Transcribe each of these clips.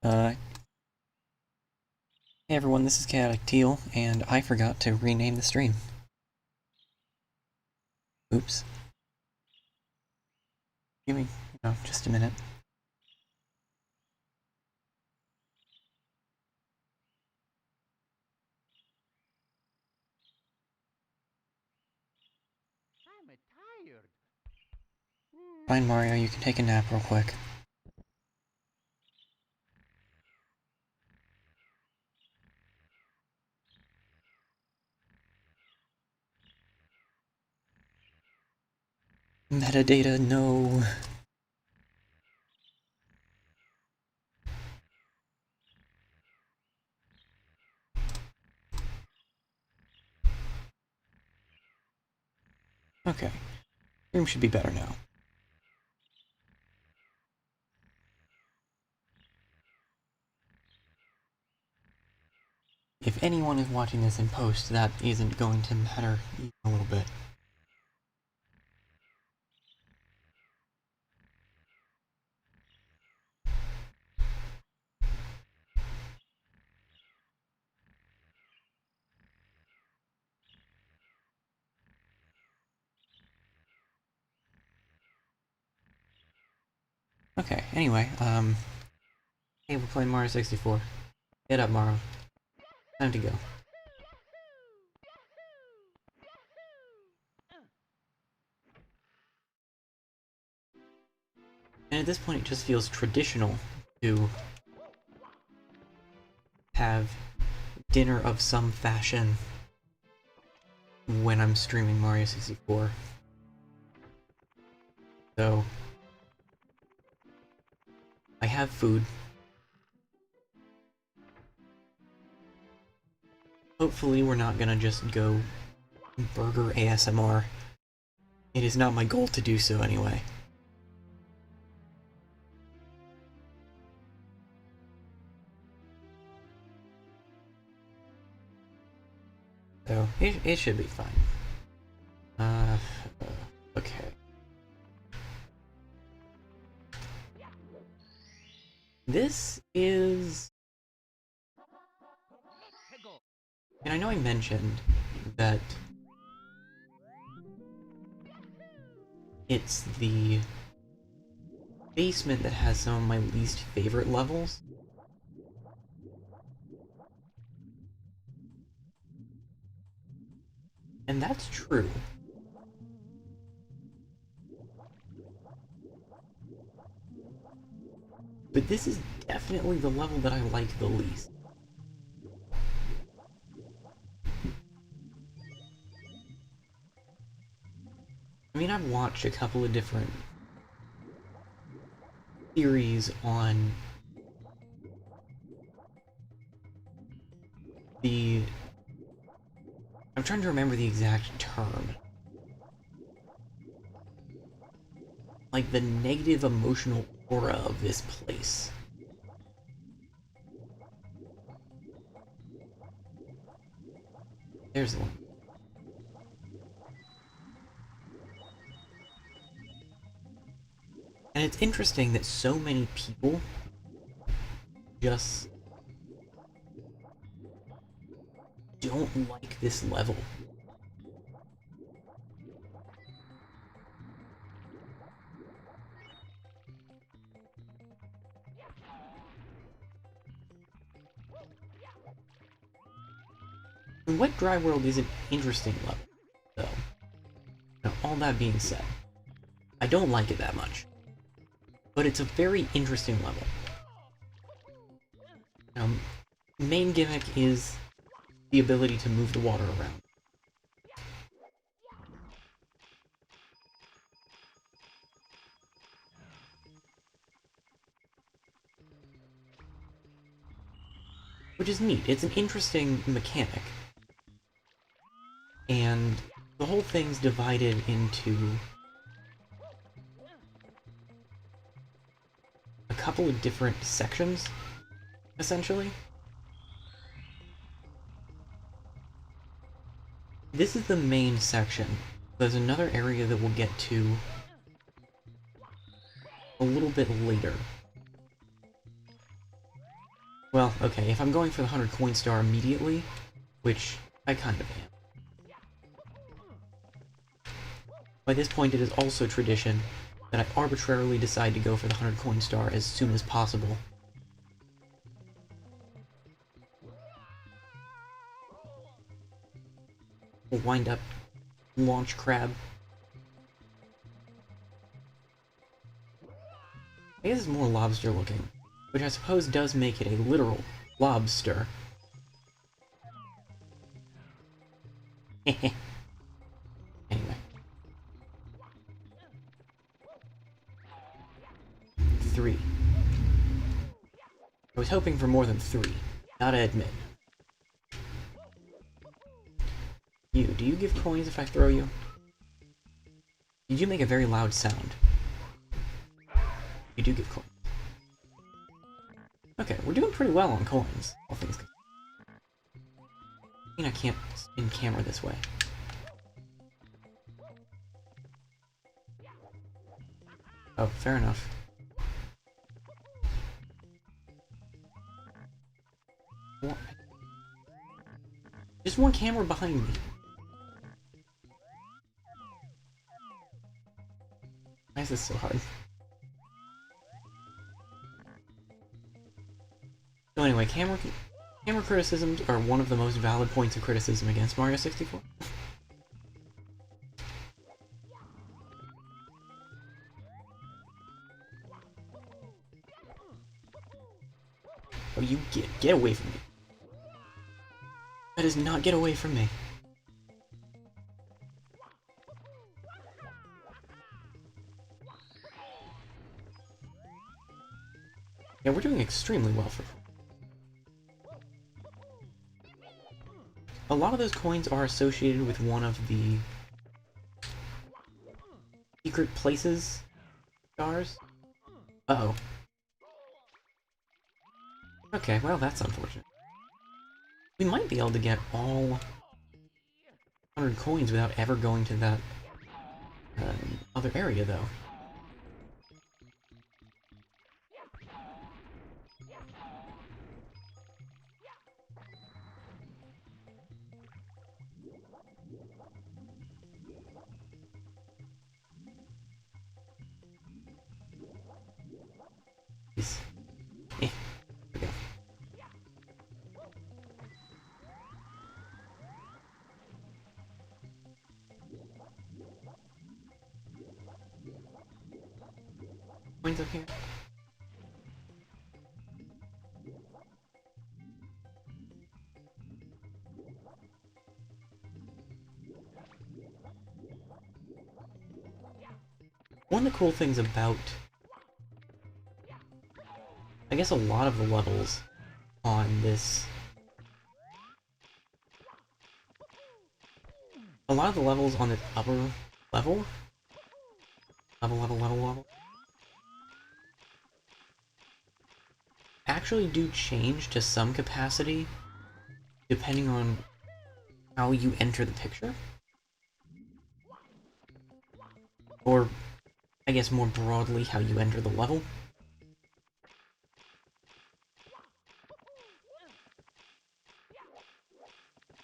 Hey everyone, this is Chaotic Teal, and I forgot to rename the stream. Oops. Give me, just a minute. I'm tired. Fine, Mario, you can take a nap real quick. Metadata, no. Okay. Stream should be better now. If anyone is watching this in post, that isn't going to matter even a little bit. Okay, anyway, hey, we're playing Mario 64. Get up, Mario. Time to go. And at this point, it just feels traditional to have dinner of some fashion when I'm streaming Mario 64. So, I have food. Hopefully we're not gonna just go burger ASMR. It is not my goal to do so anyway. So, it should be fine. Okay. This is... And I know I mentioned that it's the basement that has some of my least favorite levels. And that's true. But this is definitely the level that I like the least. I mean, I've watched a couple of different theories on the... I'm trying to remember the exact term. Like, the negative emotional aura of this place. There's the one. And it's interesting that so many people just don't like this level. And Wet Dry World is an interesting level, though. Now, all that being said, I don't like it that much. But it's a very interesting level. Main gimmick is the ability to move the water around. Which is neat. It's an interesting mechanic. And the whole thing's divided into a couple of different sections, essentially. This is the main section. There's another area that we'll get to a little bit later. Well, okay, if I'm going for the 100 coin star immediately, which I kind of am. By this point, it is also tradition that I arbitrarily decide to go for the 100 coin star as soon as possible. We'll wind up launch crab. I guess it's more lobster looking, which I suppose does make it a literal lobster. Anyway. Three. I was hoping for more than 3, gotta admit. Do you give coins if I throw you? You do make a very loud sound. You do give coins. Okay, we're doing pretty well on coins, all things considered. I can't spin camera this way. Oh, fair enough. Just one camera behind me. Why is this so hard? So anyway, camera criticisms are one of the most valid points of criticism against Mario 64. Oh, you get away from me. That is not get away from me. Yeah, we're doing extremely well for... A lot of those coins are associated with one of the secret places stars. Uh-oh. Okay, well that's unfortunate. We might be able to get all 100 coins without ever going to that other area, though. Jeez. There we go. Coins up here. One of the cool things about, I guess, a lot of the levels on this... A lot of the levels on this upper level... Level... actually do change to some capacity, depending on how you enter the picture. Or, I guess more broadly, how you enter the level.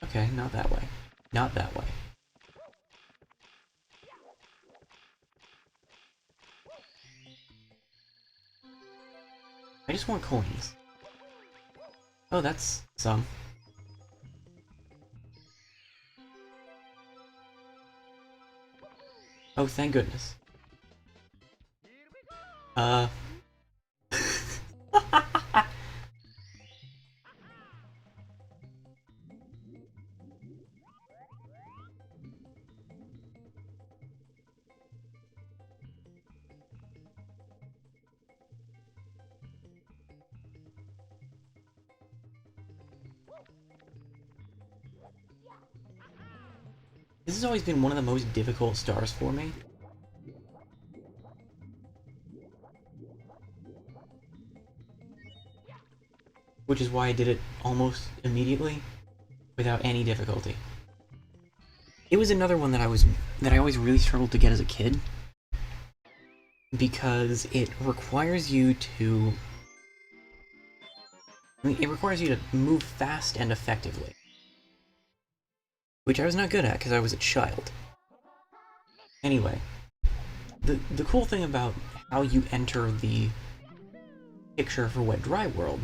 Okay, not that way. Not that way. I just want coins. Oh, that's some. Oh, thank goodness. This has always been one of the most difficult stars for me. Which is why I did it almost immediately, without any difficulty. It was another one that I always really struggled to get as a kid, because it requires you to I mean, it requires you to move fast and effectively. Which I was not good at, because I was a child. Anyway, the cool thing about how you enter the picture for Wet Dry World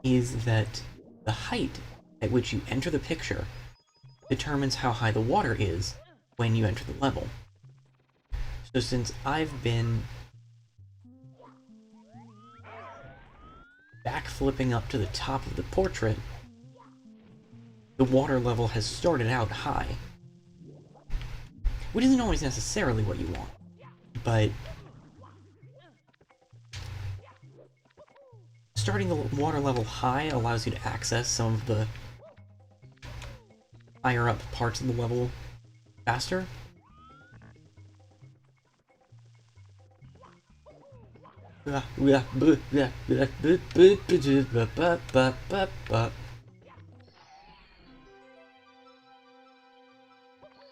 is that the height at which you enter the picture determines how high the water is when you enter the level. So since I've been backflipping up to the top of the portrait, the water level has started out high. Which isn't always necessarily what you want, but starting the water level high allows you to access some of the higher up parts of the level faster.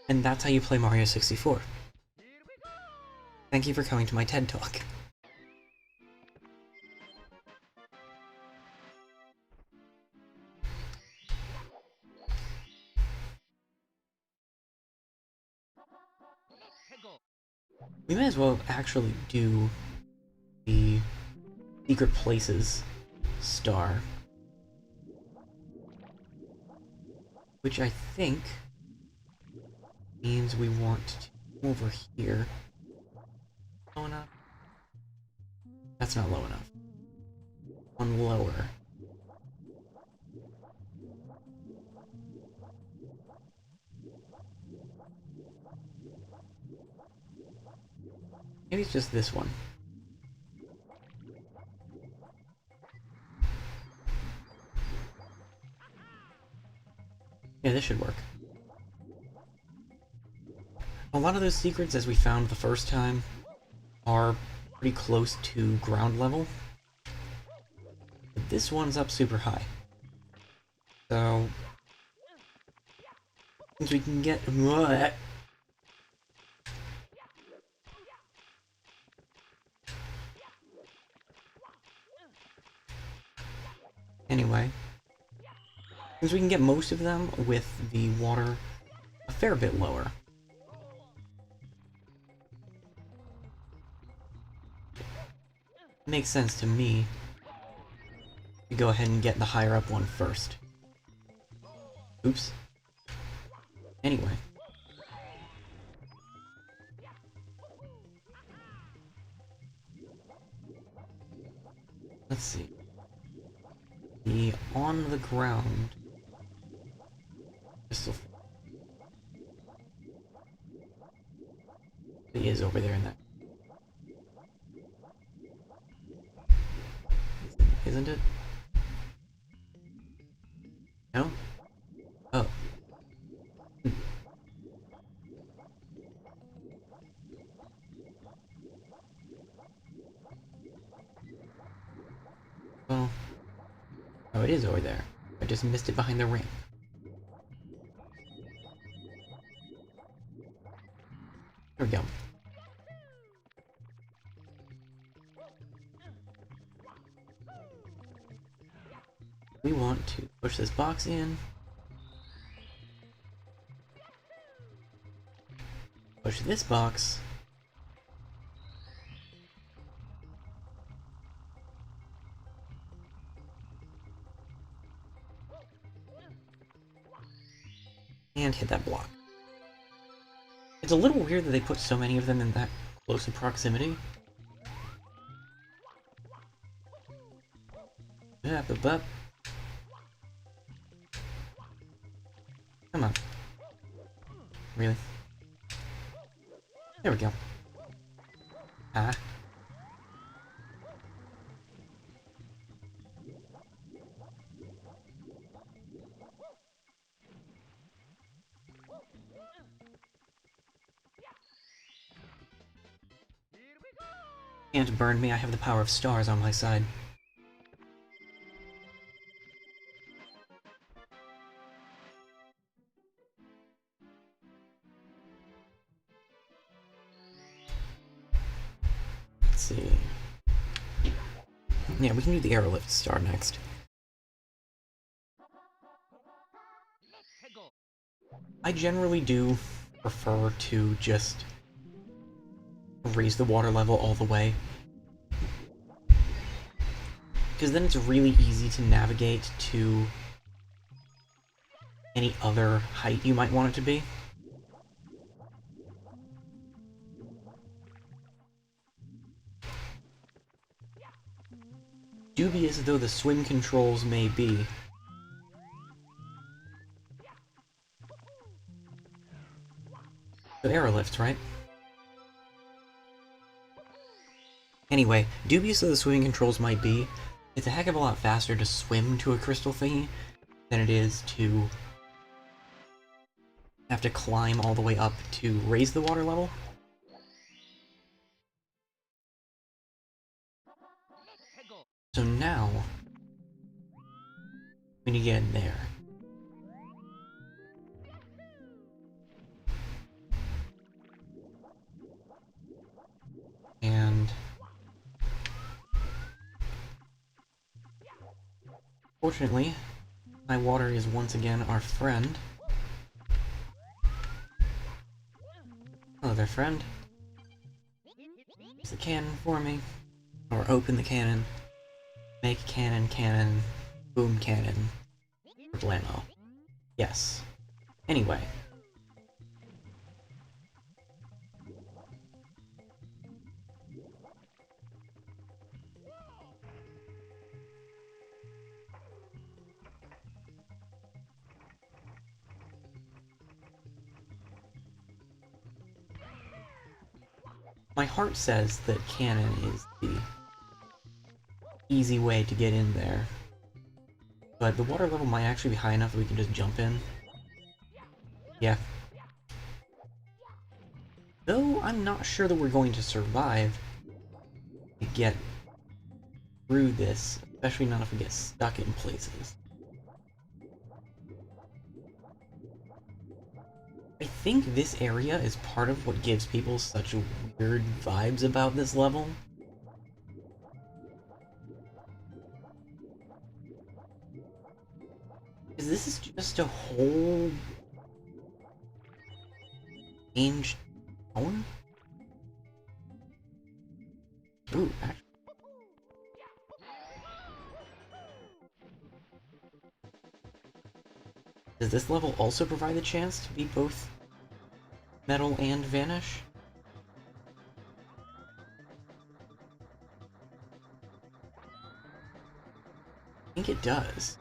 And that's how you play Mario 64. Thank you for coming to my TED Talk. We may as well actually do the Secret Places star, which I think means we want to come over here. Low enough? That's not low enough. One lower. Maybe it's just this one. Yeah, this should work. A lot of those secrets, as we found the first time, are pretty close to ground level. But this one's up super high. So, since we can get... Anyway, since we can get most of them with the water a fair bit lower, it makes sense to me to go ahead and get the higher up one first. Oops. Anyway. Let's see. The on the ground crystal it is over there in that. Isn't it? No? Oh. Well. Oh, it is over there. I just missed it behind the ramp. There we go. We want to push this box in. Push this box. And hit that block. It's a little weird that they put so many of them in that close in proximity. Yeah, but come on. Really? There we go. Ah. Can't burn me, I have the power of stars on my side. Let's see. Yeah, we can do the Airlift Star next. I generally do prefer to just raise the water level all the way, because then it's really easy to navigate to any other height you might want it to be. Dubious though the swim controls may be, so airlifts, right? Anyway, dubious though the swimming controls might be, it's a heck of a lot faster to swim to a crystal thingy than it is to have to climb all the way up to raise the water level. So now, we need to get in there. And fortunately, my water is once again our friend. Hello there, friend. Use the cannon for me. Or open the cannon. Make cannon, cannon. Boom cannon. Blammo. Yes. Anyway. My heart says that cannon is the easy way to get in there. But the water level might actually be high enough that we can just jump in. Yeah. Though I'm not sure that we're going to survive to get through this, especially not if we get stuck in places. I think this area is part of what gives people such weird vibes about this level. Because this is just a whole changed tone? Ooh, actually. Does this level also provide the chance to be both metal and vanish? I think it does.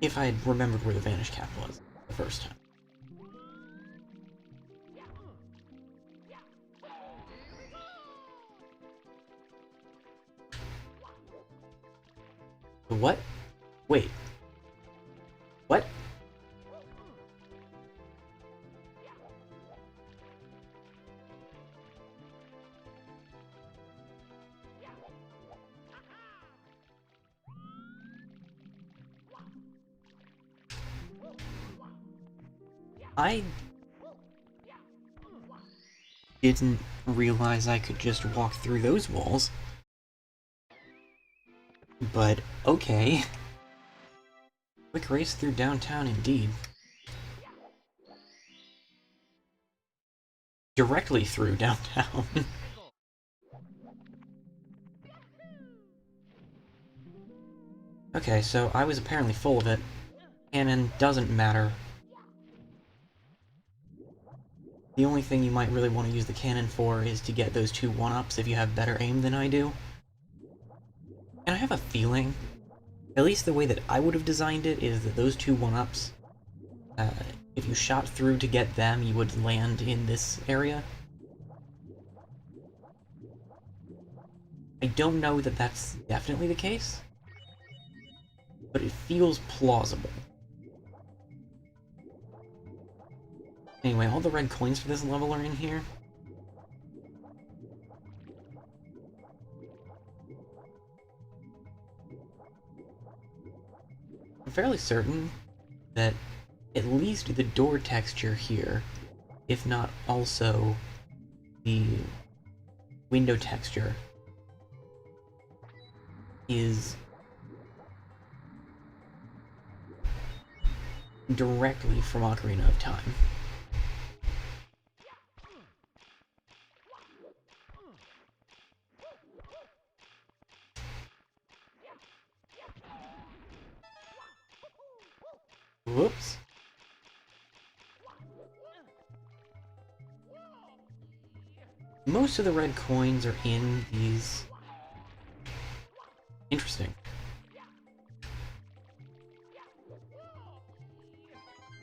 If I had remembered where the vanish cap was the first time. What? Wait. What? I didn't realize I could just walk through those walls. But, okay. Quick race through downtown indeed. Directly through downtown. Okay, so I was apparently full of it. Cannon doesn't matter. The only thing you might really want to use the cannon for is to get those 2 1-ups if you have better aim than I do. And I have a feeling, at least the way that I would have designed it, is that those 2 1-ups, if you shot through to get them, you would land in this area. I don't know that that's definitely the case, but it feels plausible. Anyway, all the red coins for this level are in here. I'm fairly certain that at least the door texture here, if not also the window texture, is directly from Ocarina of Time. Whoops. Most of the red coins are in these... Interesting.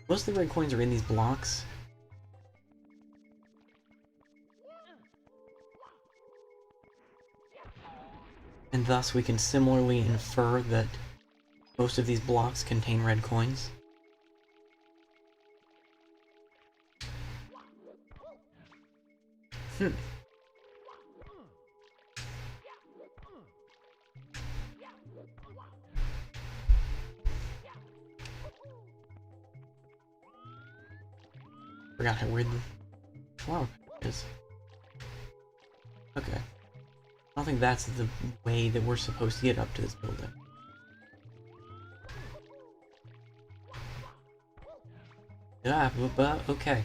Most of the red coins are in these blocks. And thus we can similarly infer that most of these blocks contain red coins. Forgot how weird the flower is. Okay. I don't think that's the way that we're supposed to get up to this building. Ah, but okay.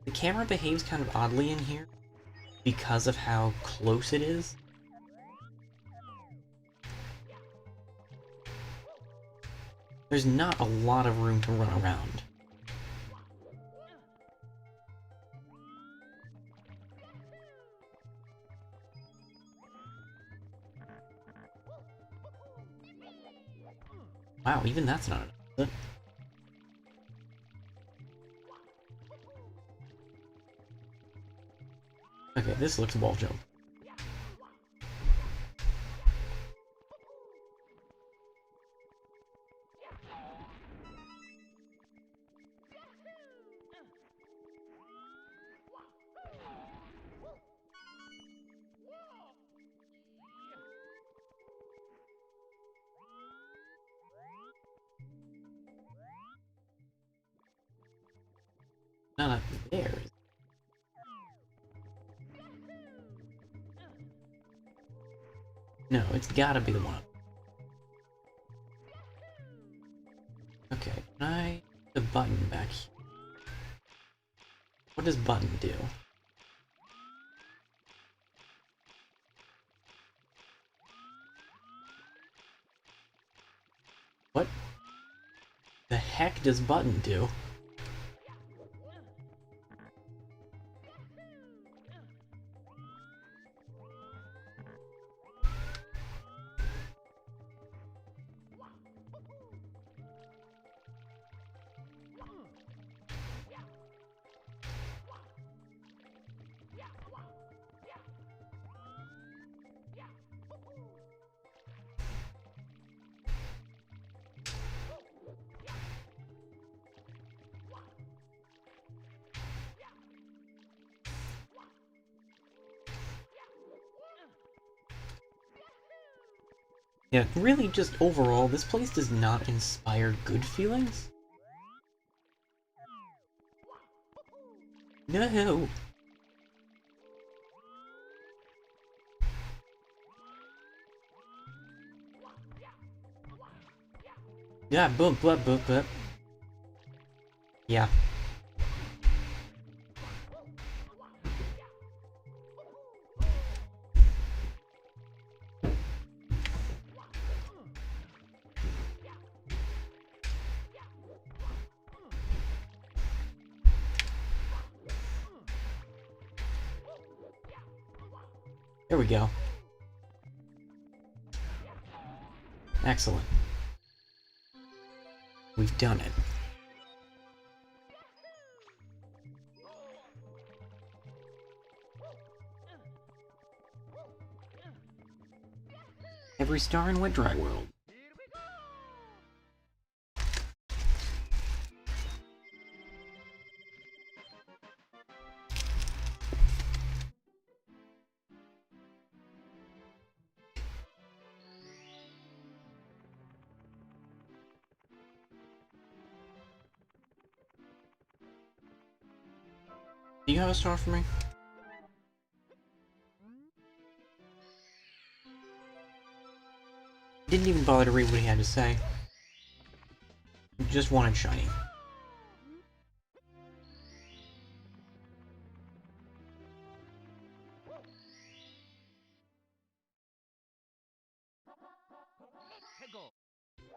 The camera behaves kind of oddly in here because of how close it is. There's not a lot of room to run around. Wow, even that's not enough. Okay, this looks wall jump. Not up there. No, it's gotta be the one up. Okay, can I... the button back here. What does button do? What the heck does button do? Yeah, really just overall, this place does not inspire good feelings. No! Yeah, boom, blah, blah, blah. Yeah. There we go. Excellent. We've done it. Every star in Wet Dry World. Do you have a star for me? Didn't even bother to read what he had to say. Just wanted shiny.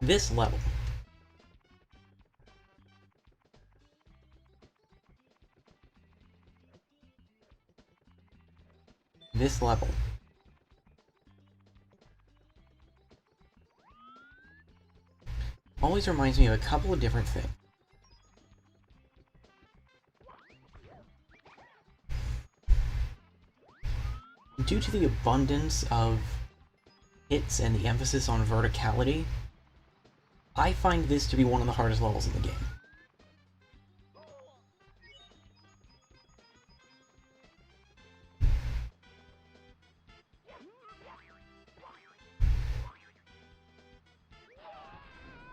This level. This level. Always reminds me of a couple of different things. Due to the abundance of hits and the emphasis on verticality, I find this to be one of the hardest levels in the game.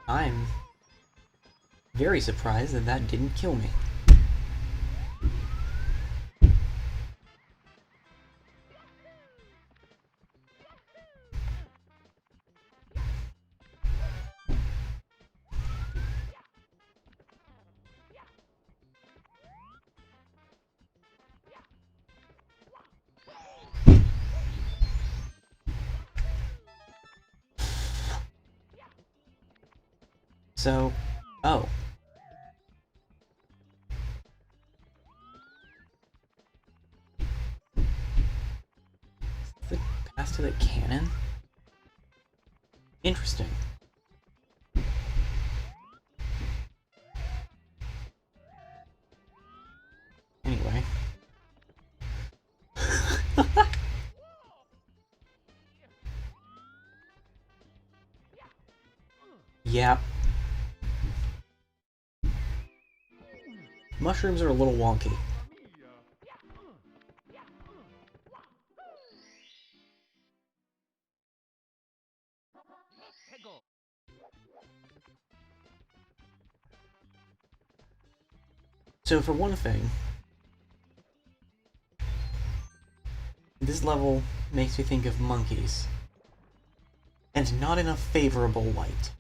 I'm very surprised that that didn't kill me. So, oh. The pass to the cannon? Interesting. Anyway. Yeah. Mushrooms are a little wonky. So for one thing, this level makes me think of monkeys, and not in a favorable light.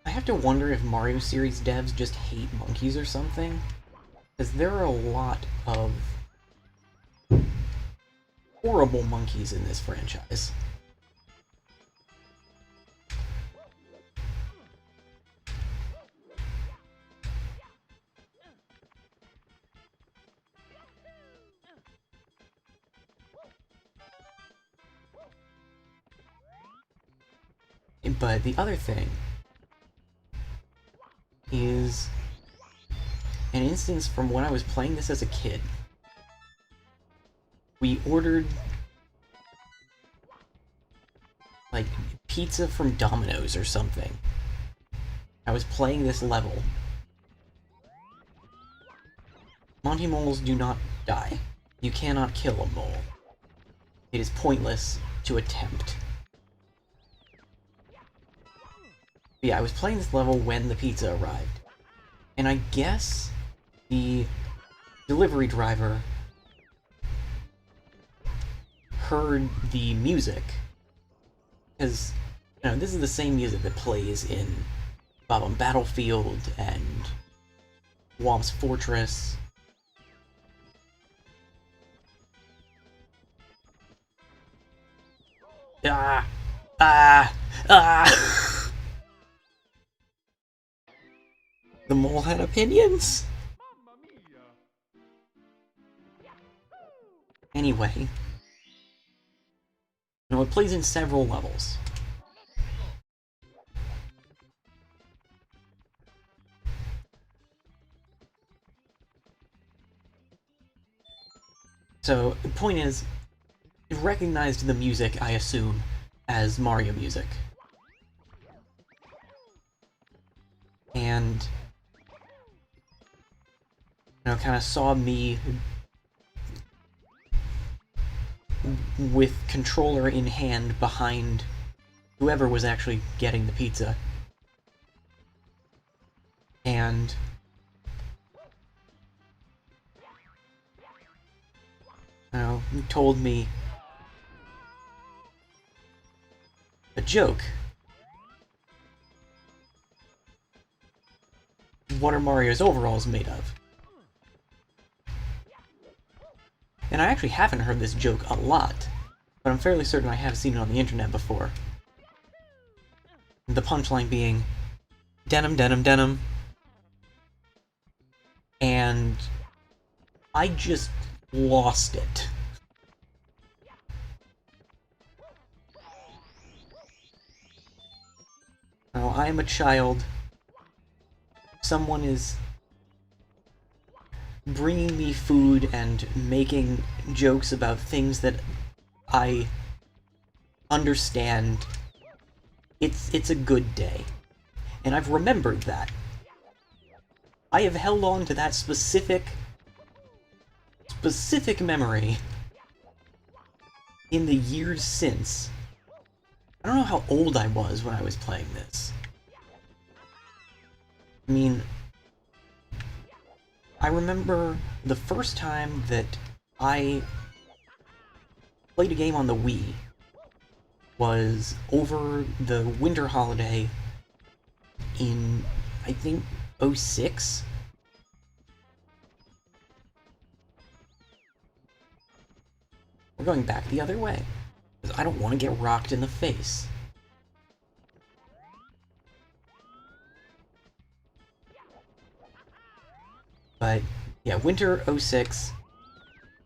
I have to wonder if Mario series devs just hate monkeys or something, because there are a lot of horrible monkeys in this franchise. But the other thing is an instance from when I was playing this as a kid. We ordered, like, pizza from Domino's or something. I was playing this level. Monty moles do not die. You cannot kill a mole. It is pointless to attempt. But yeah, I was playing this level when the pizza arrived. And I guess the delivery driver heard the music. Because, you know, this is the same music that plays in Bob-omb Battlefield and Womp's Fortress. Ah! Ah! Ah! The mole had opinions? Anyway. You know, it plays in several levels. So, the point is, it recognized the music, I assume, as Mario music. And, you know, kind of saw me with controller in hand behind whoever was actually getting the pizza. and he told me a joke. What are Mario's overalls made of? And I actually haven't heard this joke a lot, but I'm fairly certain I have seen it on the internet before. The punchline being, denim, denim, denim. And I just lost it. Now, I am a child. Someone is bringing me food and making jokes about things that I understand. It's a good day. And I've remembered that. I have held on to that specific memory in the years since. I don't know how old I was when I was playing this. I mean, I remember the first time that I played a game on the Wii was over the winter holiday in, I think, 06? We're going back the other way, because I don't want to get rocked in the face. But, yeah, winter 06,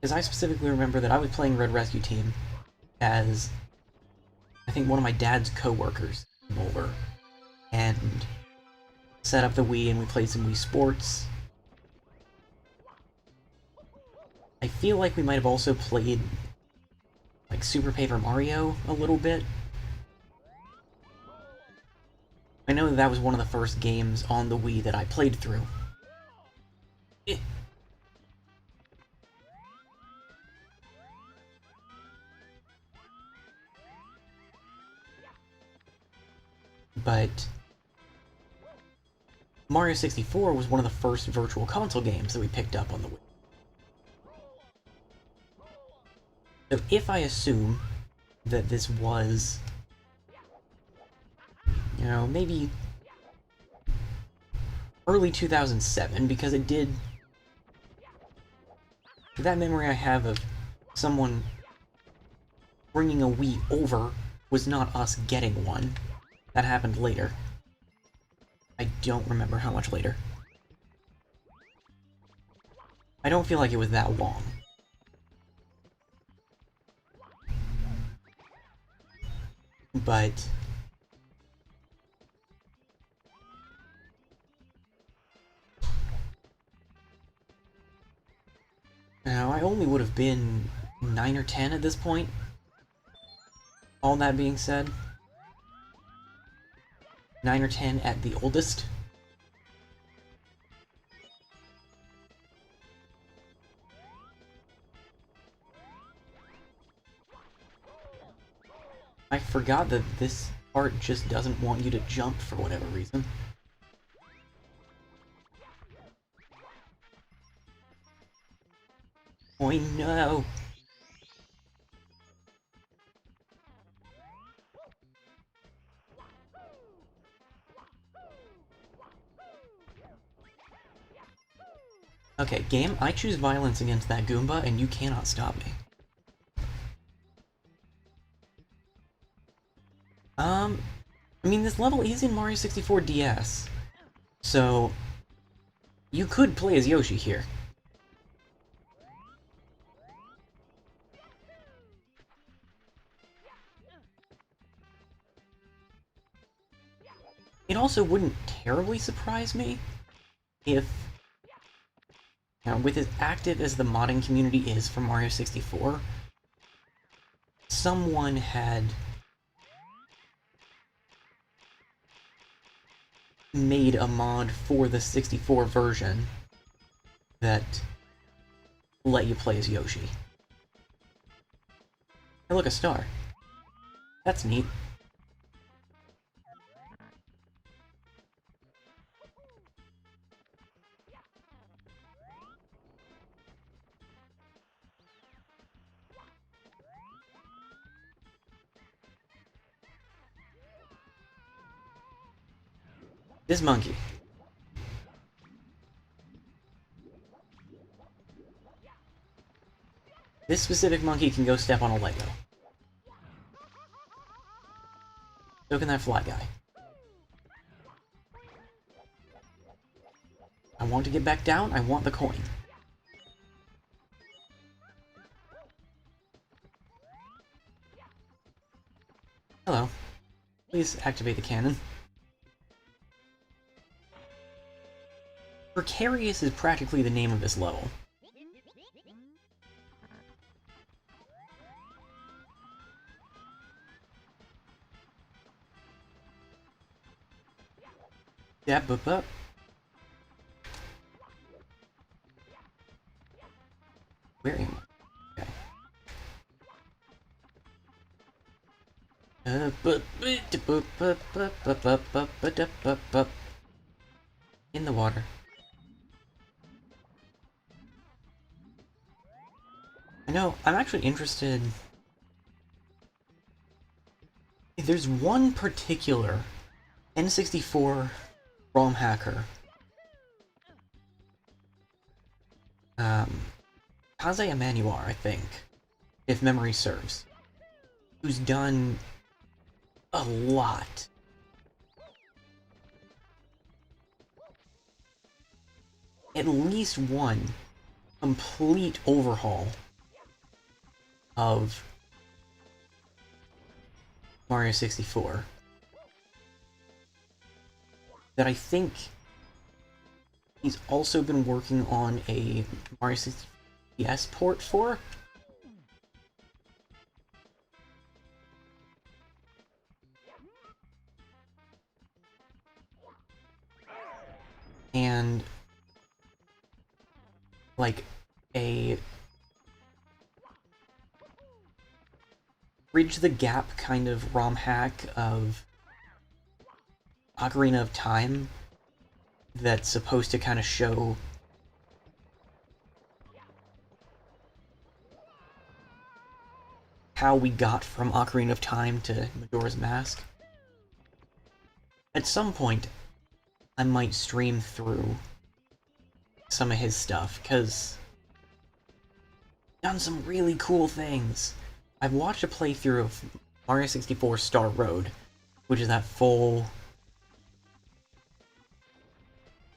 because I specifically remember that I was playing Red Rescue Team as, I think, one of my dad's co-workers came over and set up the Wii and we played some Wii Sports. I feel like we might have also played, like, Super Paper Mario a little bit. I know that was one of the first games on the Wii that I played through. But Mario 64 was one of the first Virtual Console games that we picked up on the Wii. So if I assume that this was, you know, maybe early 2007, because it did... That memory I have of someone bringing a Wii over was not us getting one. That happened later. I don't remember how much later. I don't feel like it was that long. But... now, I only would have been 9 or 10 at this point. All that being said, 9 or 10 at the oldest. I forgot that this part just doesn't want you to jump for whatever reason. Oh no! Okay, game, I choose violence against that Goomba, and you cannot stop me. I mean, this level is in Mario 64 DS, so you could play as Yoshi here. It also wouldn't terribly surprise me if, with as active as the modding community is for Mario 64, someone had made a mod for the 64 version that let you play as Yoshi. Hey, look, a star. That's neat. This monkey. This specific monkey can go step on a Lego. So can that fly guy. I want to get back down, I want the coin. Hello. Please activate the cannon. Precarious is practically the name of this level. Yep, up. Where am I? Okay. In the water. I know, I'm actually interested. There's one particular N64 ROM hacker. Kaze Emanuar, I think, if memory serves, who's done a lot. At least one complete overhaul of Mario 64 that I think he's also been working on a Mario 64 PS port for. And like a bridge the gap kind of ROM hack of Ocarina of Time that's supposed to kind of show how we got from Ocarina of Time to Majora's Mask. At some point, I might stream through some of his stuff, because done some really cool things. I've watched a playthrough of Mario 64 Star Road, which is that full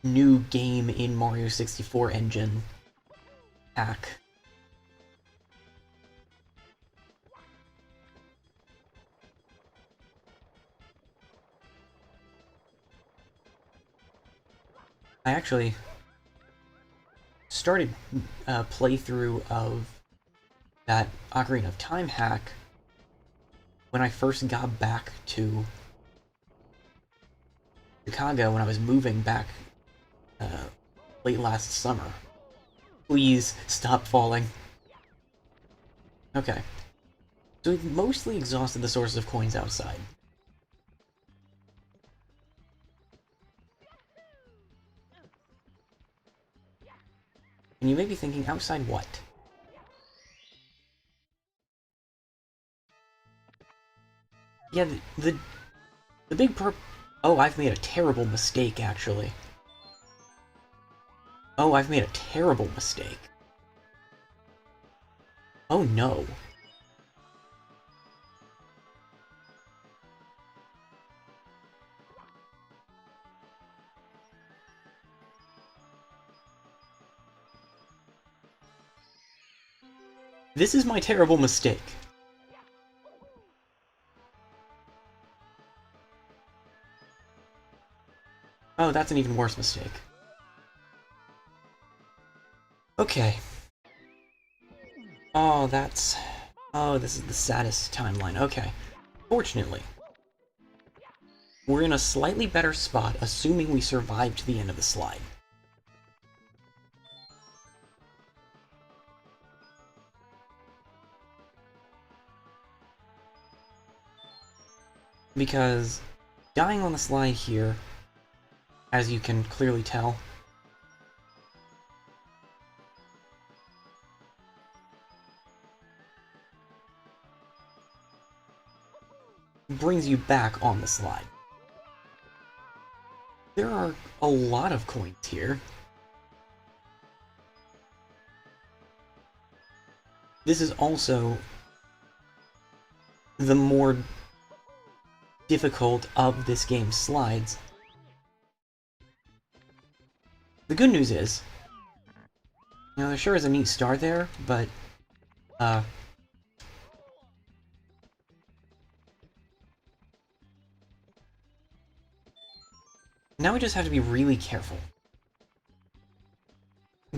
new game in Mario 64 engine hack. I actually started a playthrough of that Ocarina of Time hack when I first got back to Chicago when I was moving back late last summer. Please stop falling. Okay. So we've mostly exhausted the sources of coins outside. And you may be thinking, outside what? Yeah, the big Oh, I've made a terrible mistake, actually. Oh, I've made a terrible mistake. Oh no. This is my terrible mistake. Oh, that's an even worse mistake. Okay. Oh, that's... Oh, this is the saddest timeline. Okay. Fortunately, we're in a slightly better spot, assuming we survive to the end of the slide. Because dying on the slide here, as you can clearly tell, brings you back on the slide. There are a lot of coins here. This is also the more difficult of this game's slides. The good news is, you know, there sure is a neat star there, but, now we just have to be really careful.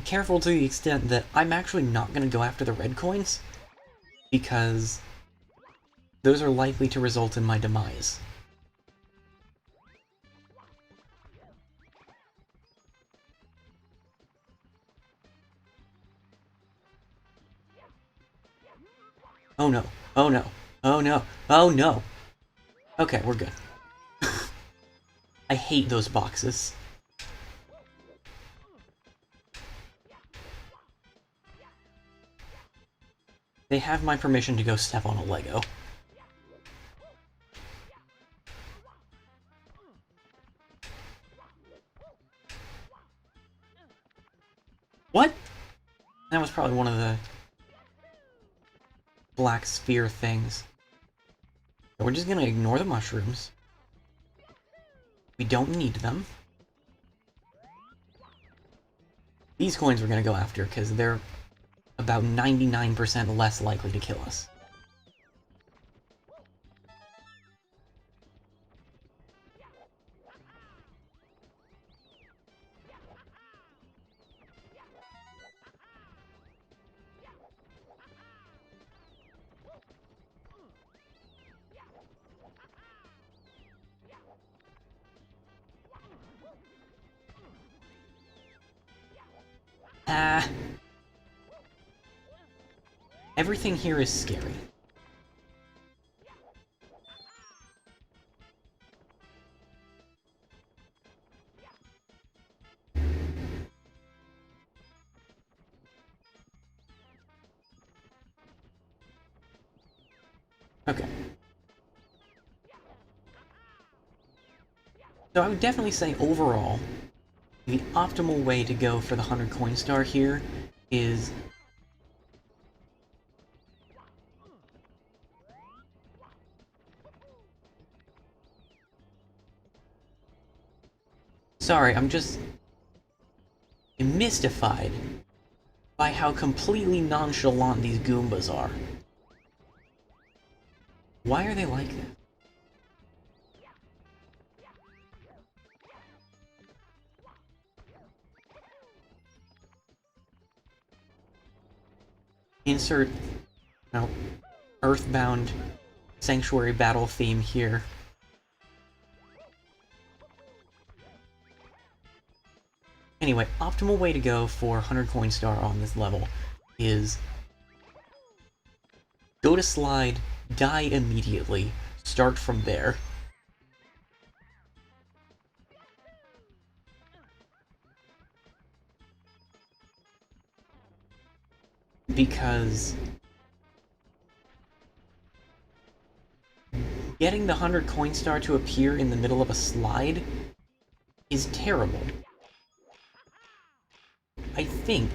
Careful to the extent that I'm actually not going to go after the red coins, because those are likely to result in my demise. Oh no, oh no, oh no, oh no! Okay, we're good. I hate those boxes. They have my permission to go step on a Lego. What? That was probably one of the black sphere things. So we're just gonna ignore the mushrooms. We don't need them. These coins we're gonna go after, because they're about 99% less likely to kill us. Ah. Everything here is scary. Okay. So I would definitely say overall, the optimal way to go for the 100 coin star here is sorry, I'm just mystified by how completely nonchalant these Goombas are. Why are they like that? Insert, no, Earthbound Sanctuary Battle theme here. Anyway, optimal way to go for 100 coin star on this level is go to slide, die immediately, start from there. Because getting the 100 coin star to appear in the middle of a slide is terrible. I think,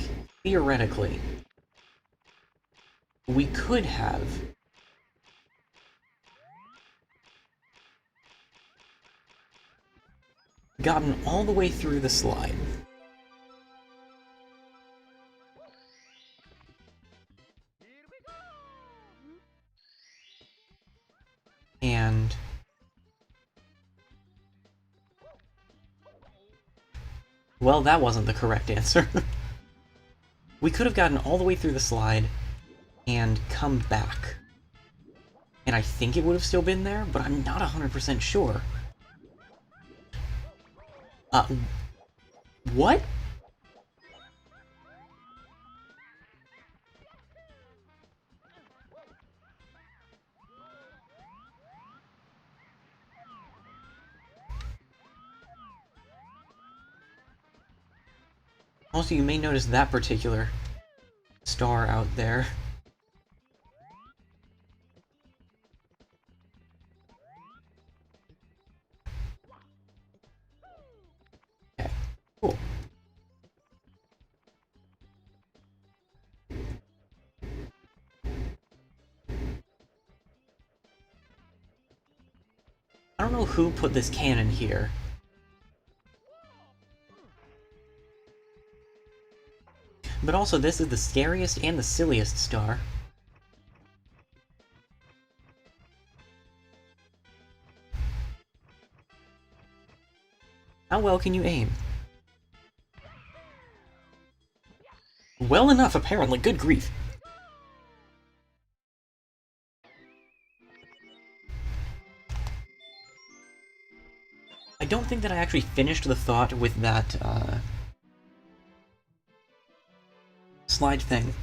theoretically, we could have gotten all the way through the slide. And well, that wasn't the correct answer. We could have gotten all the way through the slide and come back. And I think it would have still been there, but I'm not 100% sure. What? Also, you may notice that particular star out there. Cool. I don't know who put this cannon here. But also, this is the scariest and the silliest star. How well can you aim? Well enough, apparently. Good grief. I don't think that I actually finished the thought with that, slide thing.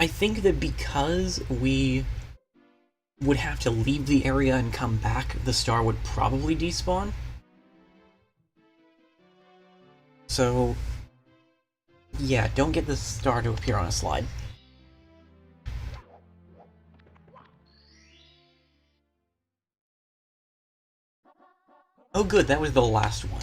I think that because we would have to leave the area and come back, the star would probably despawn. So, yeah, don't get the star to appear on a slide. Oh good, that was the last one.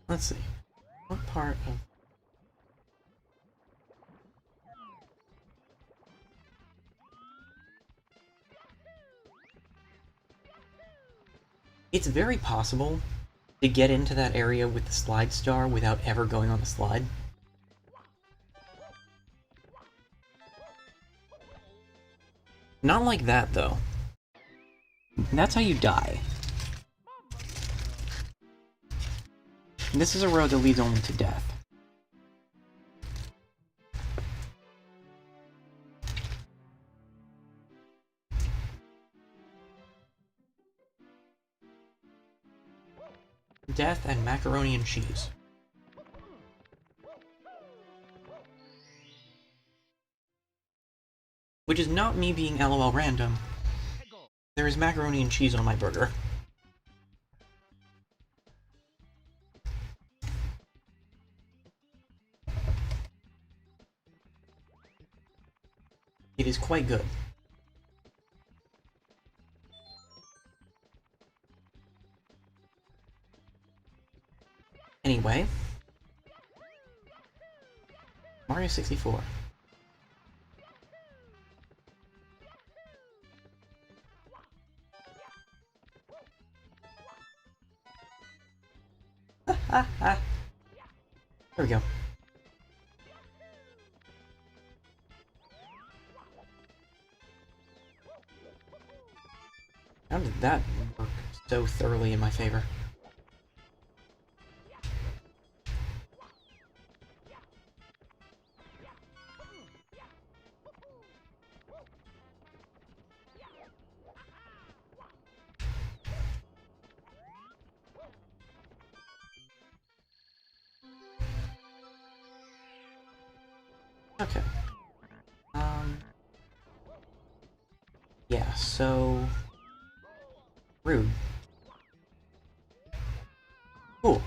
Let's see. What part of... It's very possible to get into that area with the slide star without ever going on the slide. Not like that, though. That's how you die. This is a road that leads only to death. Death and macaroni and cheese. Which is not me being LOL random. There is macaroni and cheese on my burger. It is quite good. Anyway. Mario 64. There we go. How did that work so thoroughly in my favor? Okay. Yeah, so... Rude. Cool.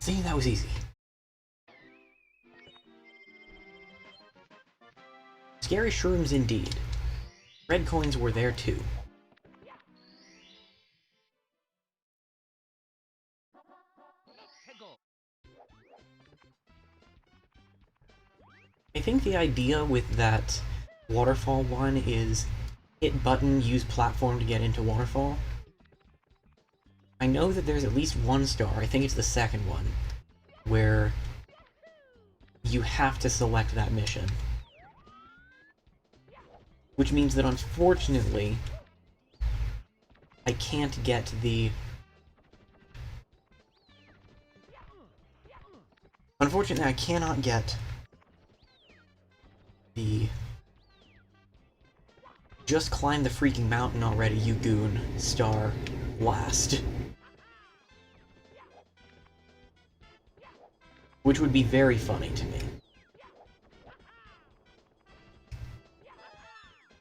See, that was easy. Scary shrooms indeed. Red coins were there too. I think the idea with that waterfall one is hit button, use platform to get into waterfall. I know that there's at least one star, I think it's the second one, where you have to select that mission. Which means that unfortunately, I can't get the... Unfortunately, I cannot get the... Just climb the freaking mountain already, you goon, star, last. Which would be very funny to me.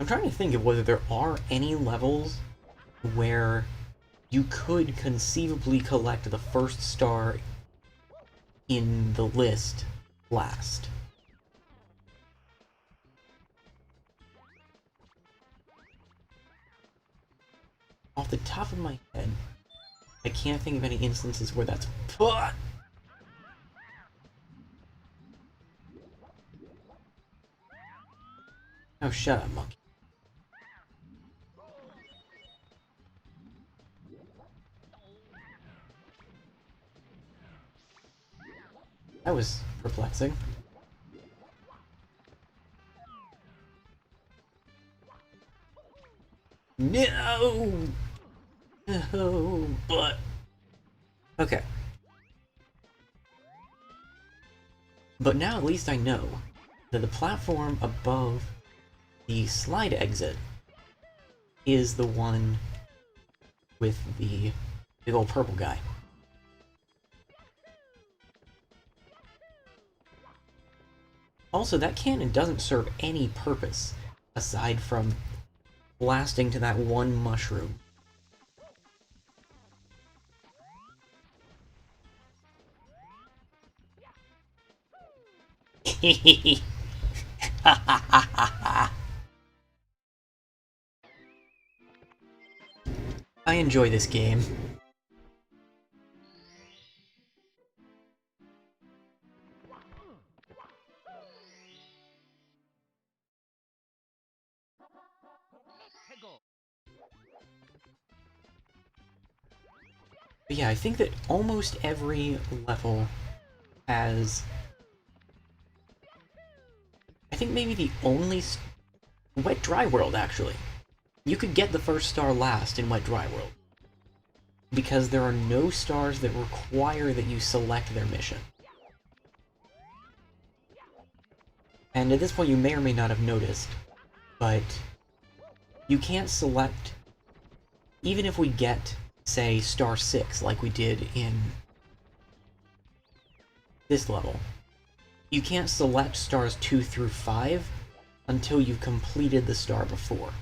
I'm trying to think of whether there are any levels where you could conceivably collect the first star in the list last. Off the top of my head, I can't think of any instances where that's... Oh, shut up, monkey. That was perplexing. No! No, but... Okay. But now at least I know that the platform above the slide exit is the one with the big old purple guy. Also, that cannon doesn't serve any purpose aside from blasting to that one mushroom. I enjoy this game. But yeah, I think that almost every level has... I think maybe the only... Wet Dry World, actually. You could get the first star last in Wet Dry World, because there are no stars that require that you select their mission. And at this point you may or may not have noticed, but you can't select... Even if we get, say, star 6, like we did in this level, you can't select stars 2 through 5 until you've completed the star before.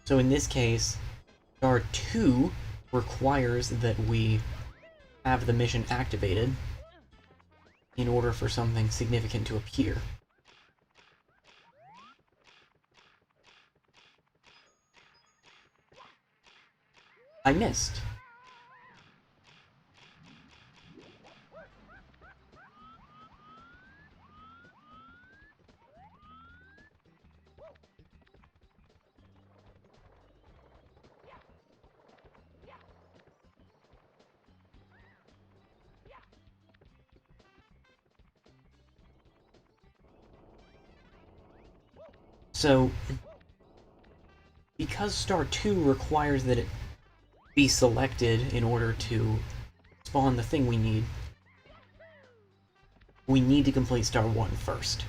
So in this case, star 2 requires that we have the mission activated in order for something significant to appear. I missed. So, because star 2 requires that it be selected in order to spawn the thing we need to complete star 1 first.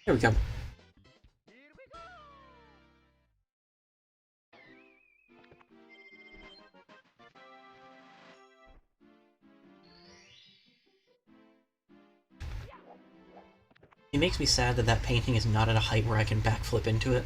There we go. It makes me sad that that painting is not at a height where I can backflip into it.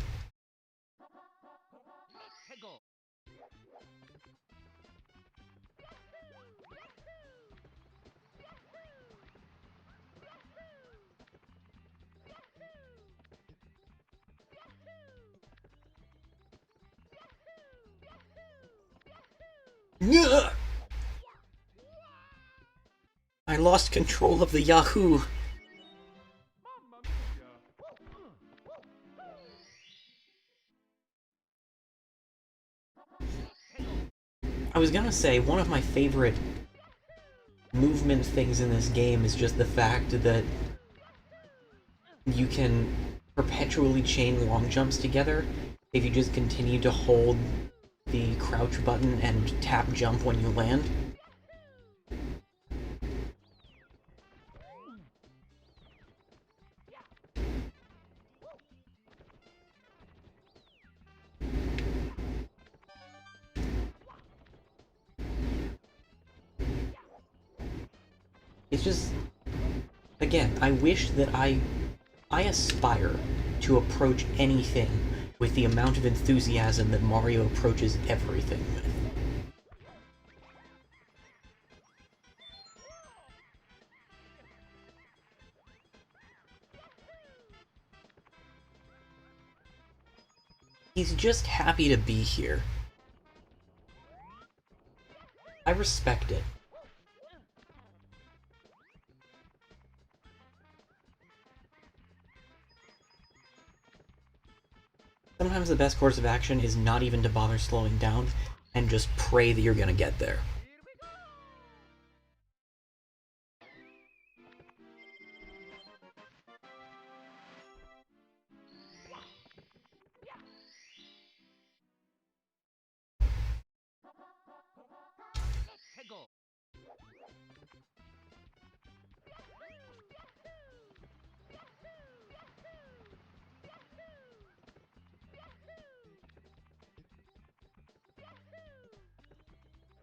I lost control of the Yahoo! I was gonna say, one of my favorite movement things in this game is just the fact that you can perpetually chain long jumps together if you just continue to hold the crouch button and tap jump when you land. It's just, again, I wish that I aspire to approach anything with the amount of enthusiasm that Mario approaches everything with. He's just happy to be here. I respect it. Sometimes the best course of action is not even to bother slowing down and just pray that you're gonna get there.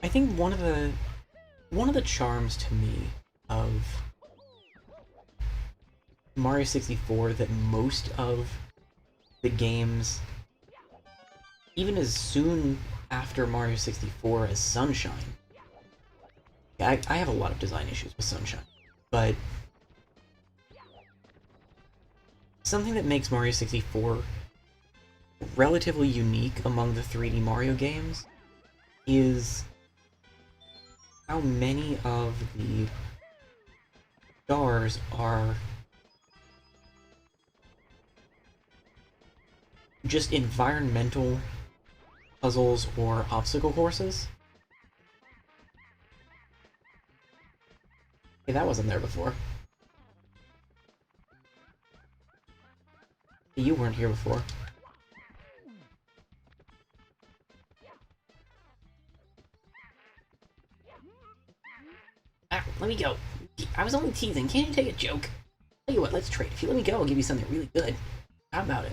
I think one of the charms to me of Mario 64 that most of the games, even as soon after Mario 64 as Sunshine, I have a lot of design issues with Sunshine, but something that makes Mario 64 relatively unique among the 3D Mario games is how many of the stars are just environmental puzzles or obstacle courses. Hey, that wasn't there before. You weren't here before. Ah, let me go. I was only teasing. Can't you take a joke? Tell you what, let's trade. If you let me go, I'll give you something really good. How about it?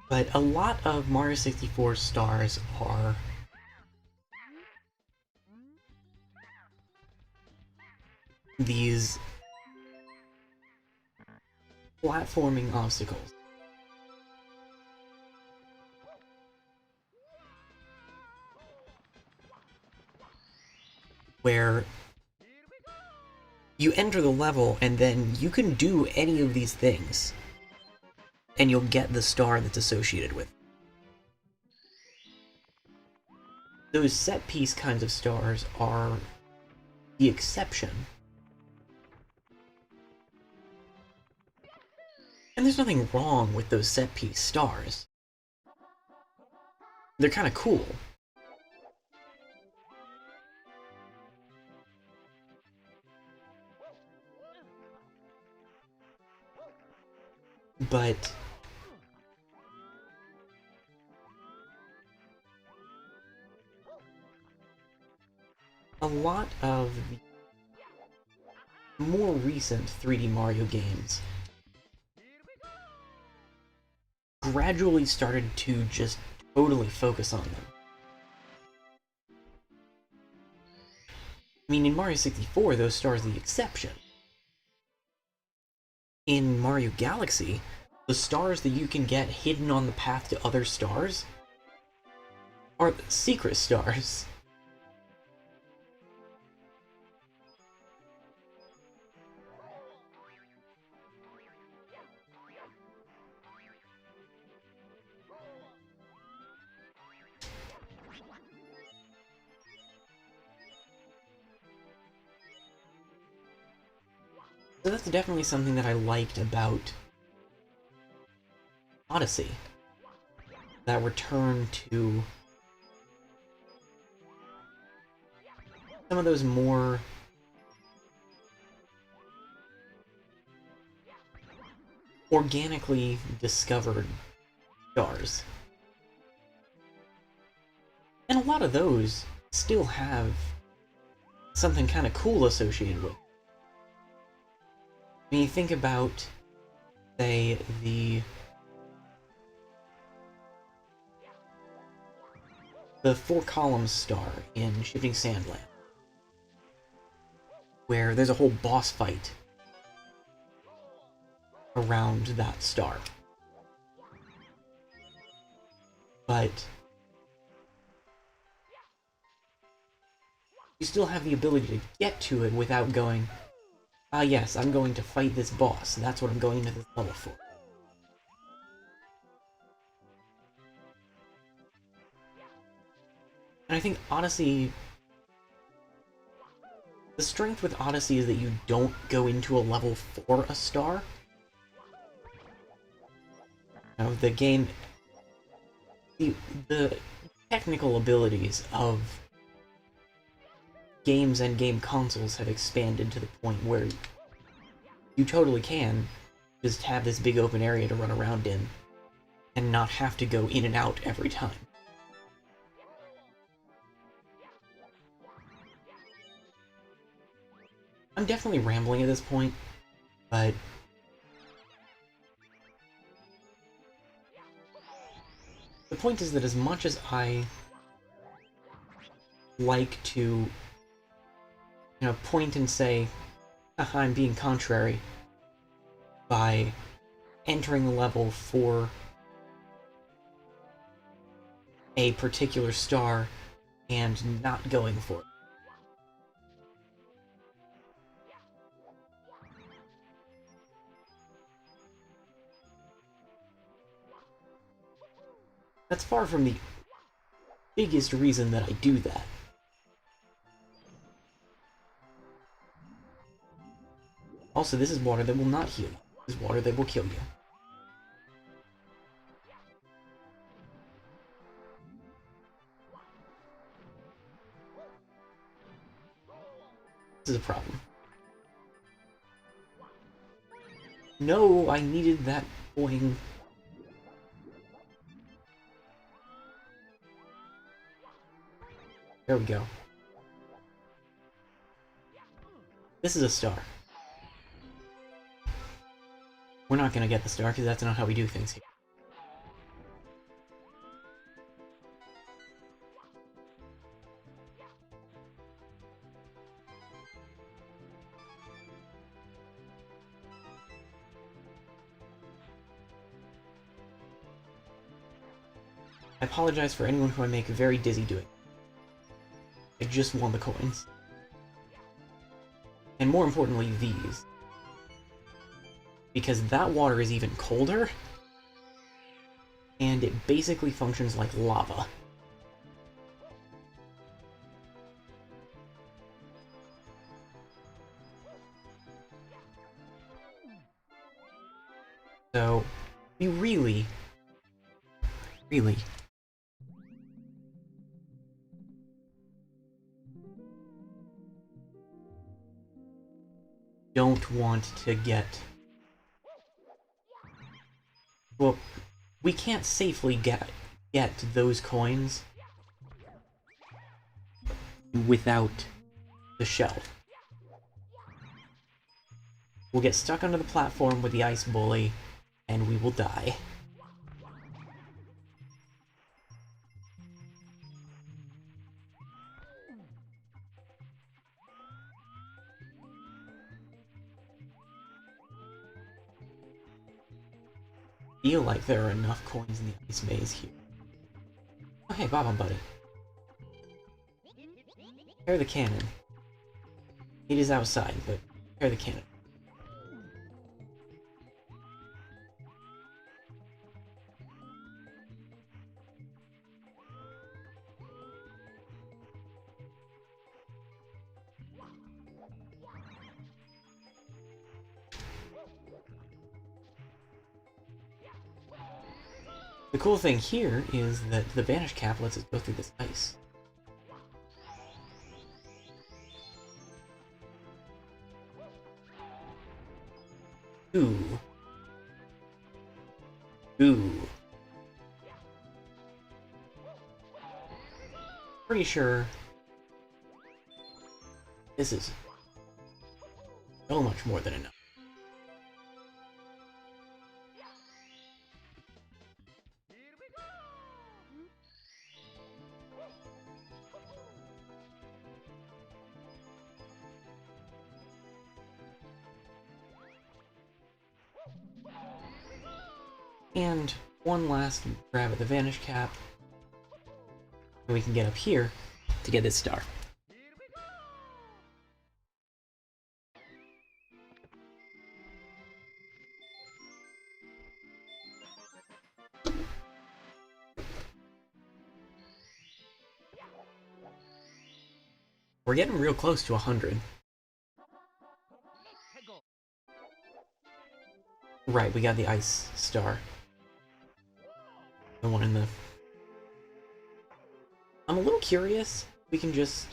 But a lot of Mario 64 stars are these platforming obstacles. Where you enter the level and then you can do any of these things and you'll get the star that's associated with it. Those set piece kinds of stars are the exception. And there's nothing wrong with those set piece stars. They're kind of cool. But a lot of the more recent 3D Mario games gradually started to just totally focus on them. I mean, in Mario 64, those stars are the exception. In Mario Galaxy, the stars that you can get hidden on the path to other stars are the secret stars. So that's definitely something that I liked about Odyssey. That return to some of those more organically discovered stars. And a lot of those still have something kind of cool associated with. When you think about, say, the Four Columns star in Shifting Sandland, where there's a whole boss fight around that star. But you still have the ability to get to it without going, ah yes, I'm going to fight this boss, that's what I'm going into this level for. And I think Odyssey... The strength with Odyssey is that you don't go into a level for a star. You know, the game... The technical abilities of games and game consoles have expanded to the point where you totally can just have this big open area to run around in and not have to go in and out every time. I'm definitely rambling at this point, but the point is that as much as I like to, you know, point and say, haha, I'm being contrary by entering a level for a particular star and not going for it. That's far from the biggest reason that I do that. Also, this is water that will not heal you. This is water that will kill you. This is a problem. No, I needed that boing. There we go. This is a star. We're not gonna get the star, because that's not how we do things here. I apologize for anyone who I make very dizzy doing. I just want the coins. And more importantly, these. Because that water is even colder, and it basically functions like lava. So, we really don't want to get... Well, we can't safely get those coins without the shell. We'll get stuck under the platform with the ice bully, and we will die. Feel like there are enough coins in the ice maze here. Oh hey, Bob Buddy. Prepare the cannon. It is outside, but prepare the cannon. The cool thing here is that the Vanish Cap lets us go through this ice. Ooh. Ooh. Pretty sure this is so much more than enough. And one last grab at the Vanish Cap. And we can get up here to get this star. We're getting real close to 100. Right, we got the Ice Star. The one in the... I'm a little curious. We can just...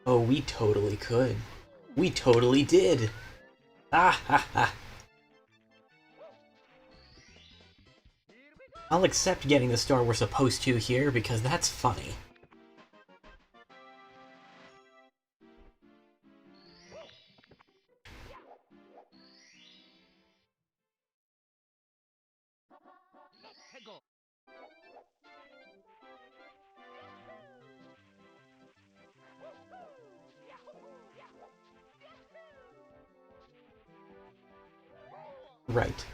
Oh, we totally could. We totally did! Ah ha ha! I'll accept getting the star we're supposed to here, because that's funny. Right.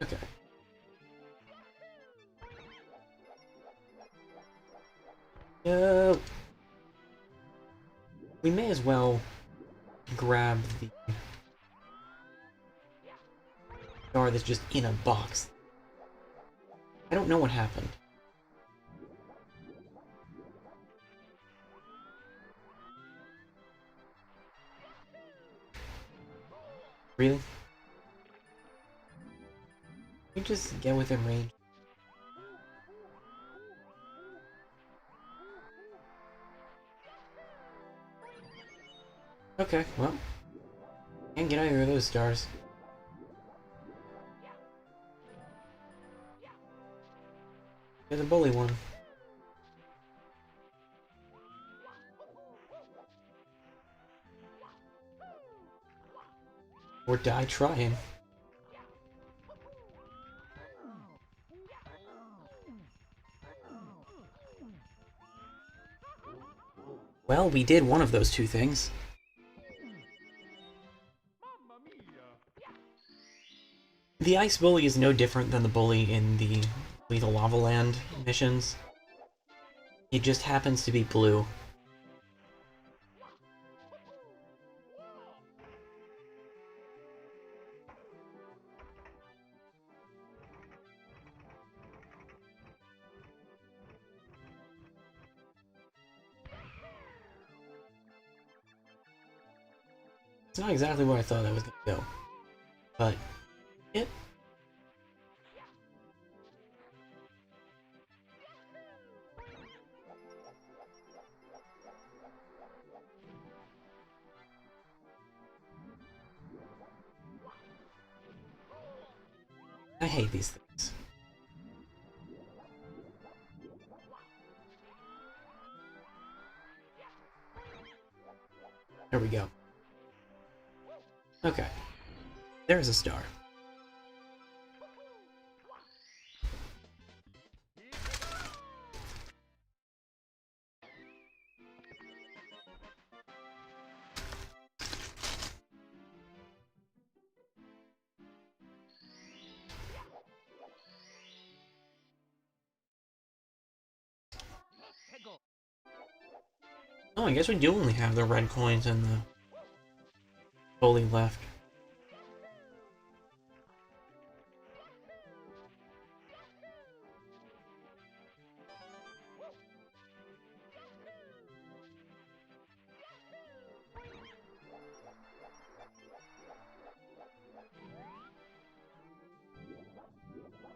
Okay. We may as well grab the star that's just in a box. I don't know what happened. Really? Can you just get within range? Okay, well. Can't get either of those stars. Get the bully one. Or die trying. Well, we did one of those two things. The Ice Bully is no different than the bully in the Lethal Lava Land missions. It just happens to be blue. It's not exactly where I thought I was gonna go, but it. I hate these things. There we go. Okay. There's a star. Oh, I guess we do only have the red coins and the bully left.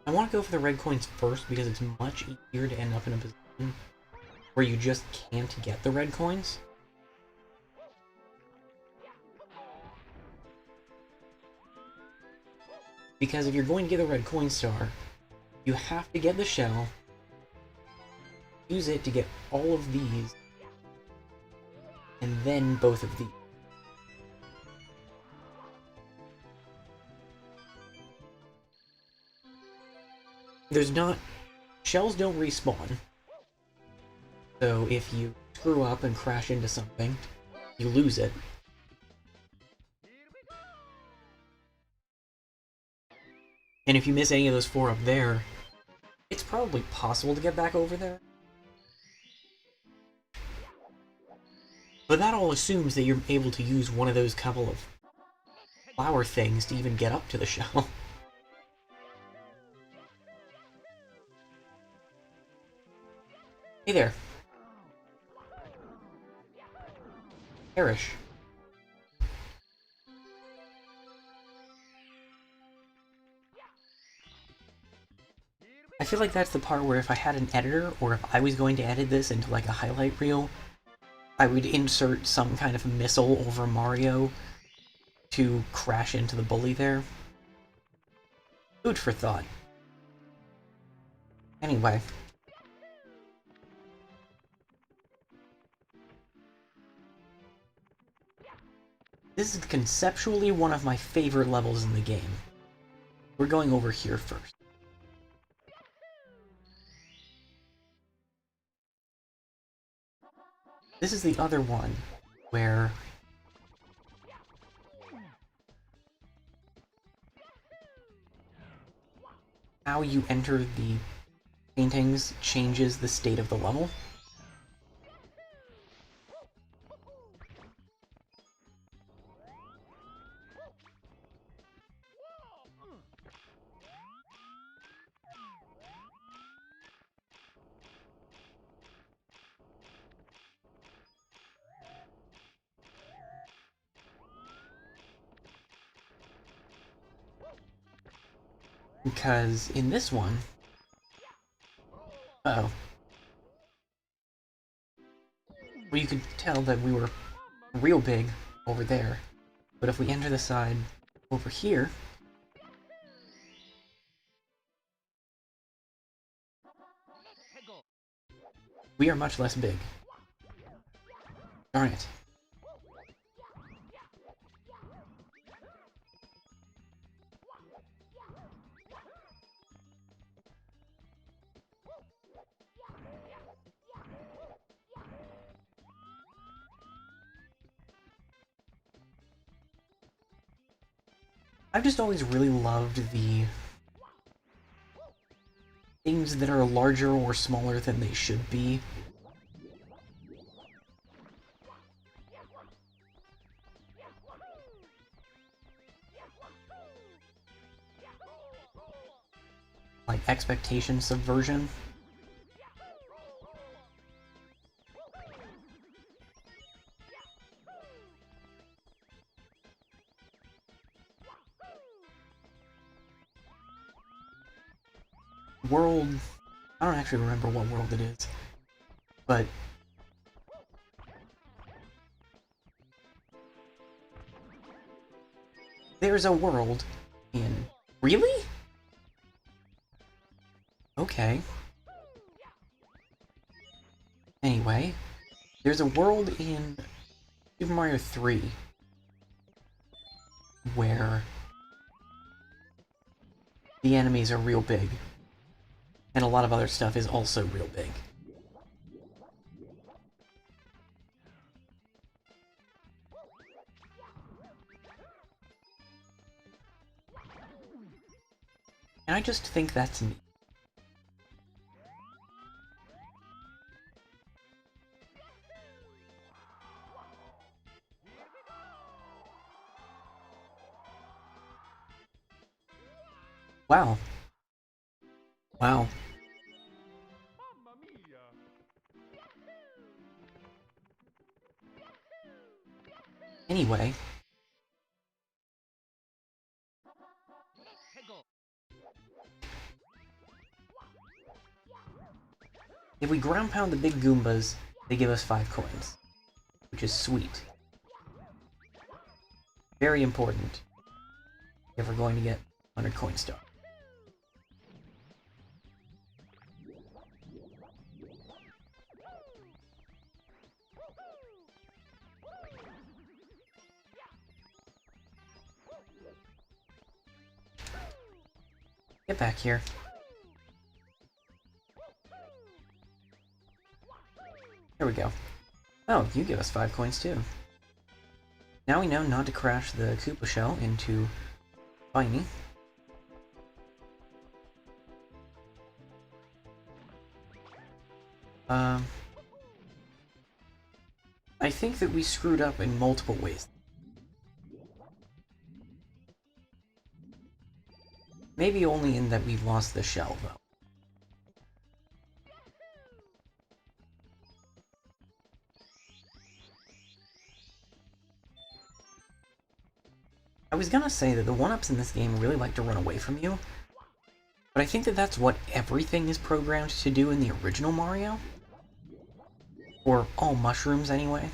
I want to go for the red coins first because it's much easier to end up in a position where you just can't get the red coins. Because if you're going to get the red coin star, you have to get the shell, use it to get all of these, and then both of these. There's not... Shells don't respawn. So if you screw up and crash into something, you lose it. And if you miss any of those 4 up there, it's probably possible to get back over there. But that all assumes that you're able to use one of those couple of flower things to even get up to the shell. Hey there. Perish. I feel like that's the part where if I had an editor, or if I was going to edit this into like a highlight reel, I would insert some kind of missile over Mario to crash into the bully there. Food for thought. Anyway. This is conceptually one of my favorite levels in the game. We're going over here first. This is the other one, where how you enter the paintings changes the state of the level. Because in this one... Uh-oh. Well, you could tell that we were real big over there. But if we enter the side over here... we are much less big. Darn it. I've just always really loved the things that are larger or smaller than they should be. Like expectation subversion. World... I don't actually remember what world it is, but... there's a world in... Really? Okay. Anyway, there's a world in Super Mario 3 where the enemies are real big, and a lot of other stuff is also real big. And I just think that's neat. Wow. Wow. Anyway. If we ground pound the big Goombas, they give us 5 coins. Which is sweet. Very important. If we're going to get 100 coin star. Get back here. There we go. Oh, you give us 5 coins too. Now we know not to crash the Koopa shell into Spiny. I think that we screwed up in multiple ways. Maybe only in that we lost the shell, though. I was gonna say that the 1-ups in this game really like to run away from you, but I think that that's what everything is programmed to do in the original Mario. Or all mushrooms, anyway.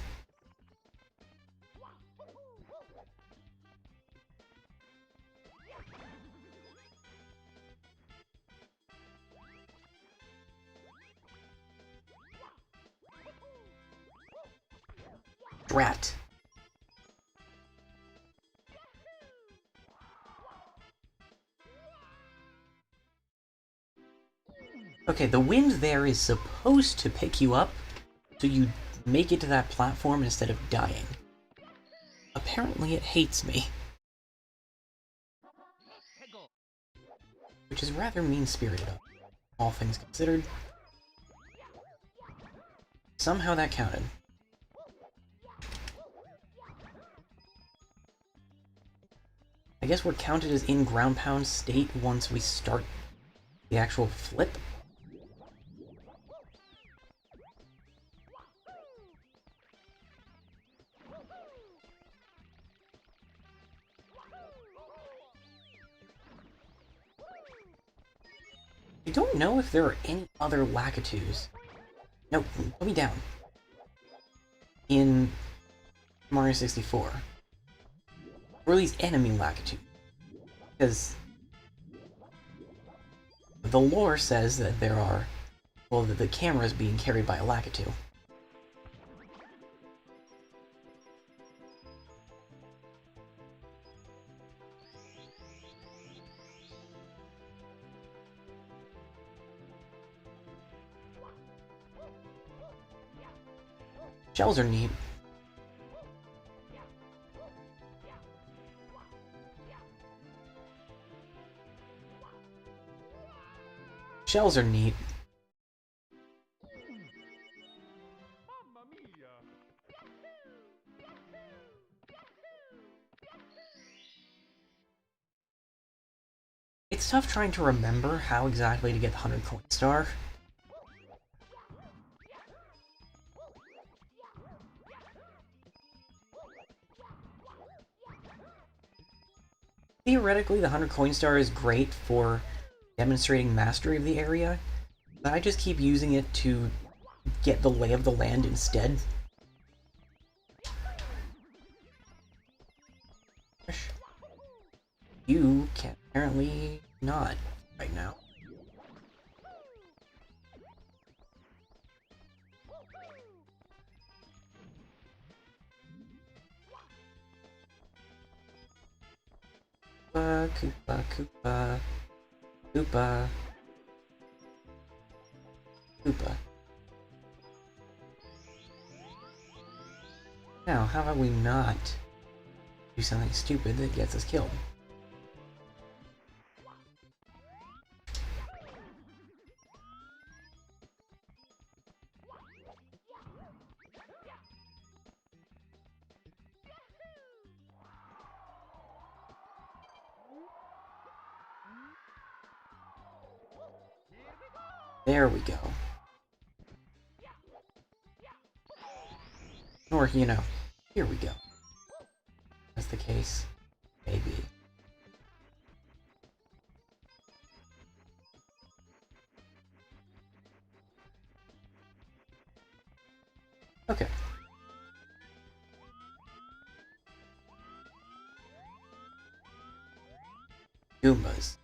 Drat. Okay, the wind there is supposed to pick you up, so you make it to that platform instead of dying. Apparently it hates me. Which is rather mean-spirited, all things considered. Somehow that counted. I guess we're counted as in ground pound state once we start the actual flip. I don't know if there are any other Lakitus. No, put me down. In Mario 64. Or at least enemy Lakitus. Because the lore says that there are... well, that the camera is being carried by a Lakitu. Shells are neat. Shells are neat. Mamma mia! It's tough trying to remember how exactly to get the 100 coin star. Theoretically, the 100 coin star is great for demonstrating mastery of the area, but I just keep using it to get the lay of the land instead. You can apparently not right now. Koopa, Koopa, Koopa, Koopa. Now, how about we not do something stupid that gets us killed? There we go. Or, you know, here we go. That's the case. Maybe. Okay. Goombas.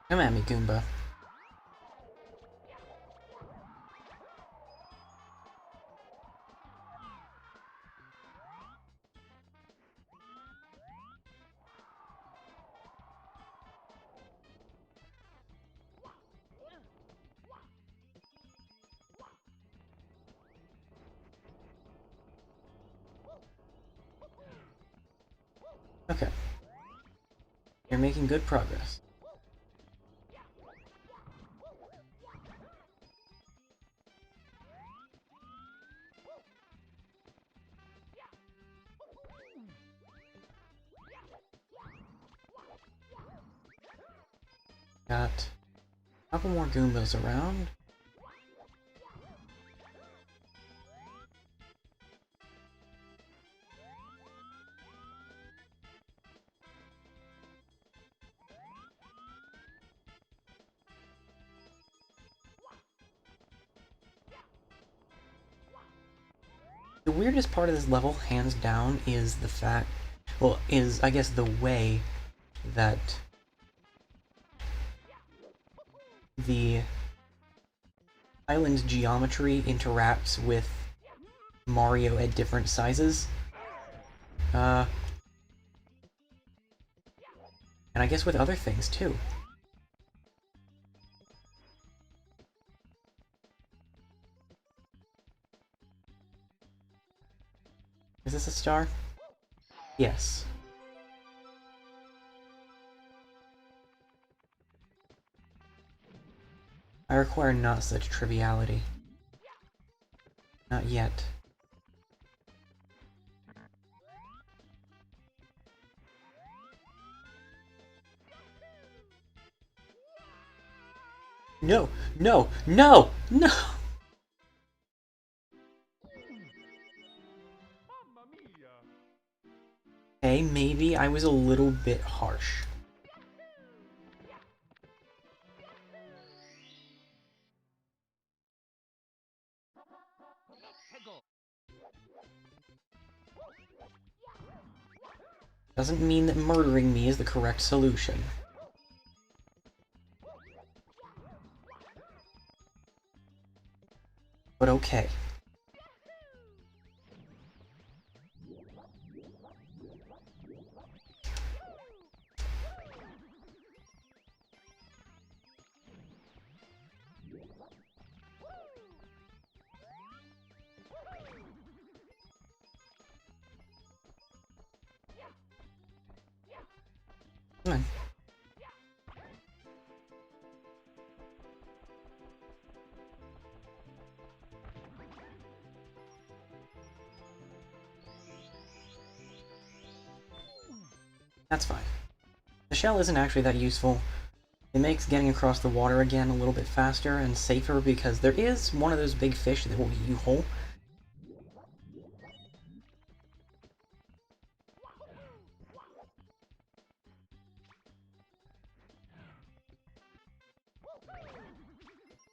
Come at me, Goomba. Okay. You're making good progress. Got a couple more Goombas around. The weirdest part of this level, hands down, is the fact, well, is, I guess, the way that the island's geometry interacts with Mario at different sizes. And I guess with other things, too. Is this a star? Yes. I require not such triviality. Not yet. No! No! No! No! Mamma mia! Okay, maybe I was a little bit harsh. Doesn't mean that murdering me is the correct solution. But okay. Come on. That's fine. The shell isn't actually that useful. It makes getting across the water again a little bit faster and safer because there is one of those big fish that will get you whole.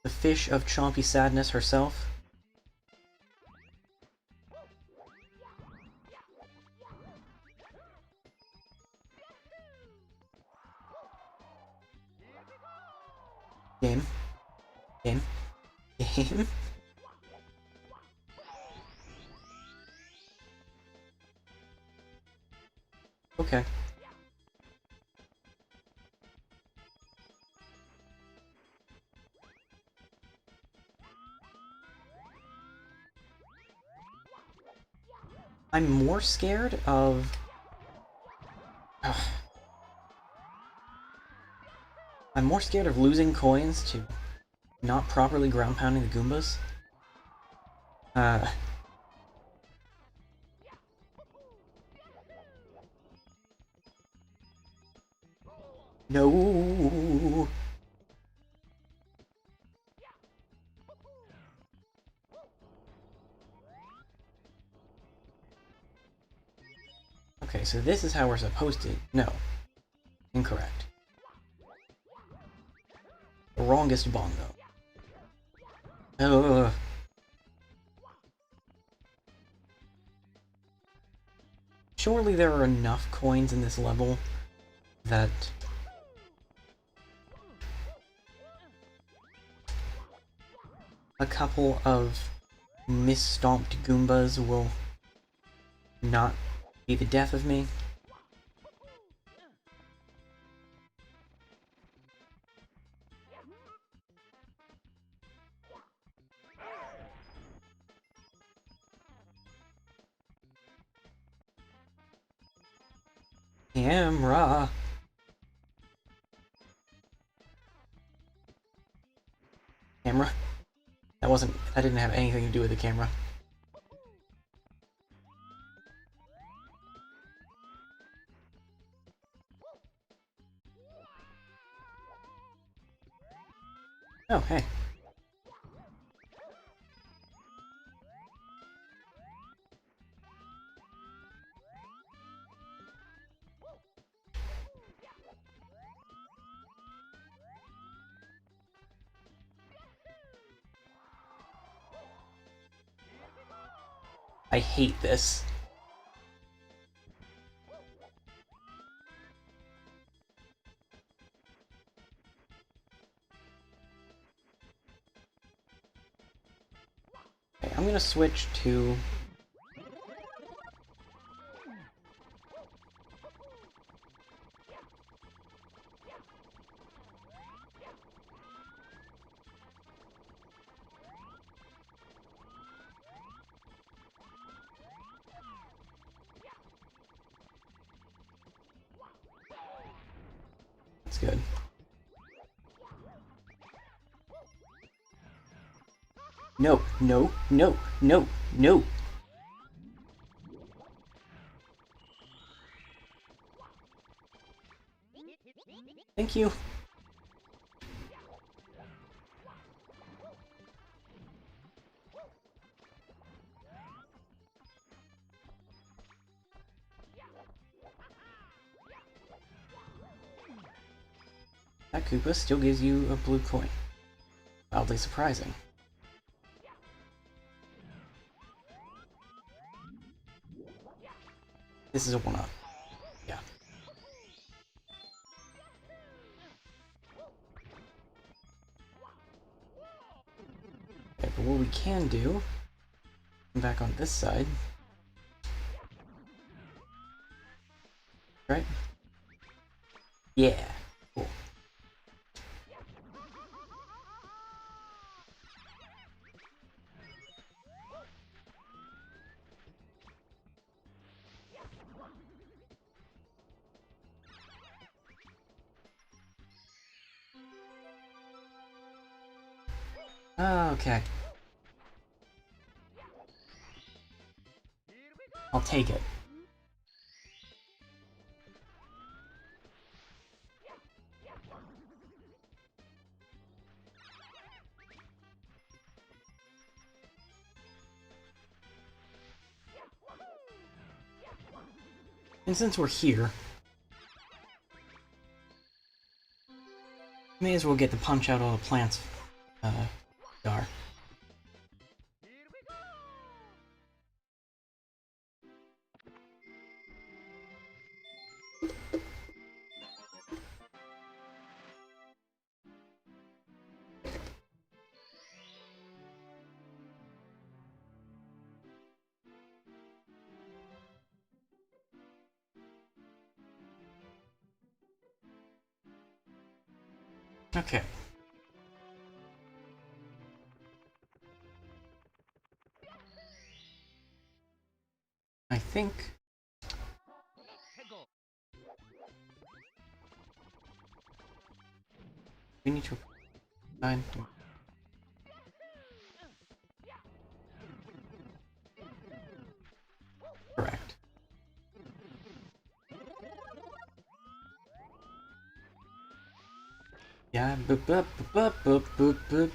The fish of Chompy Sadness herself. Game. Game. Game. Okay. I'm more scared of... Ugh. I'm more scared of losing coins to not properly ground pounding the Goombas. No. Okay, so this is how we're supposed to... No. Incorrect. The wrongest bongo. Ugh. Surely there are enough coins in this level that... a couple of misstomped Goombas will not be the death of me. Camera. Camera? That didn't have anything to do with the camera. Oh, hey. I hate this. Okay, I'm gonna switch to... That's good. No, no, no, no, no! Thank you. That Koopa still gives you a blue coin. Wildly surprising. This is a one-up. Yeah. Okay, but what we can do... Come back on this side. Right? Yeah. Cool. Okay. I'll take it. And since we're here, may as well get the punch out all the plants, Star. Okay. I think... we need to... find... Correct. Yeah, boop boop boop boop boop boop.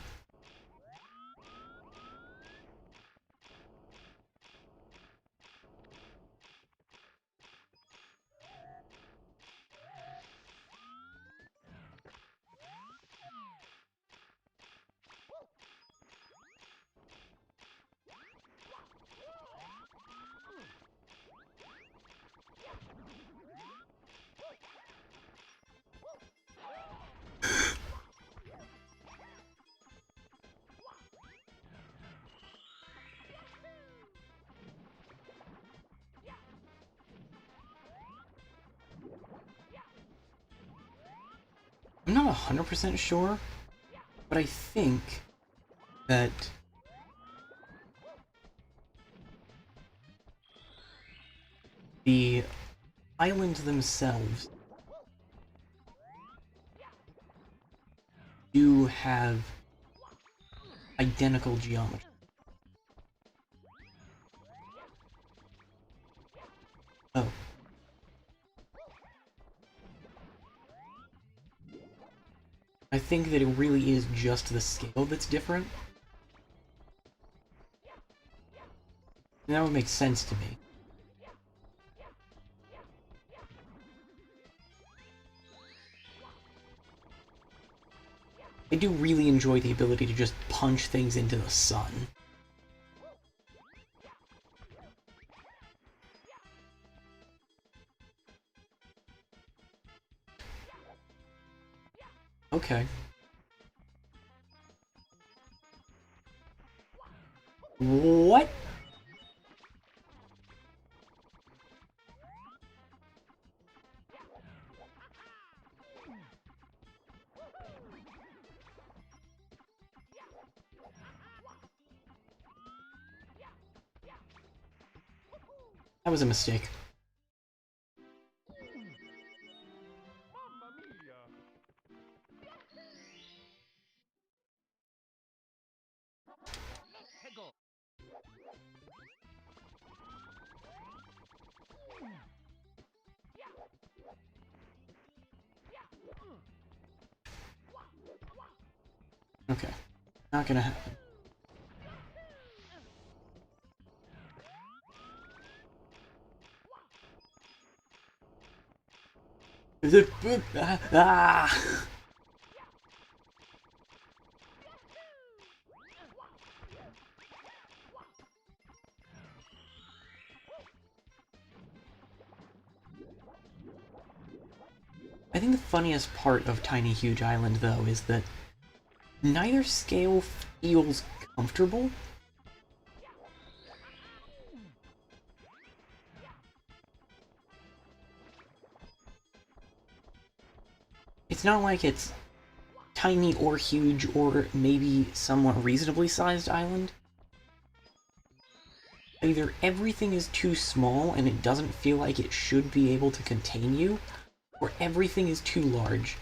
I'm not 100% sure, but I think that the islands themselves do have identical geometry. Oh. I think that it really is just the scale that's different. And that would make sense to me. I do really enjoy the ability to just punch things into the sun. Okay. What? That was a mistake. Mamma mia! Okay. Not gonna happen. Is it? Ah! I think the funniest part of Tiny Huge Island, though, is that neither scale feels comfortable. It's not like it's tiny or huge or maybe somewhat reasonably sized island. Either everything is too small and it doesn't feel like it should be able to contain you, or everything is too large.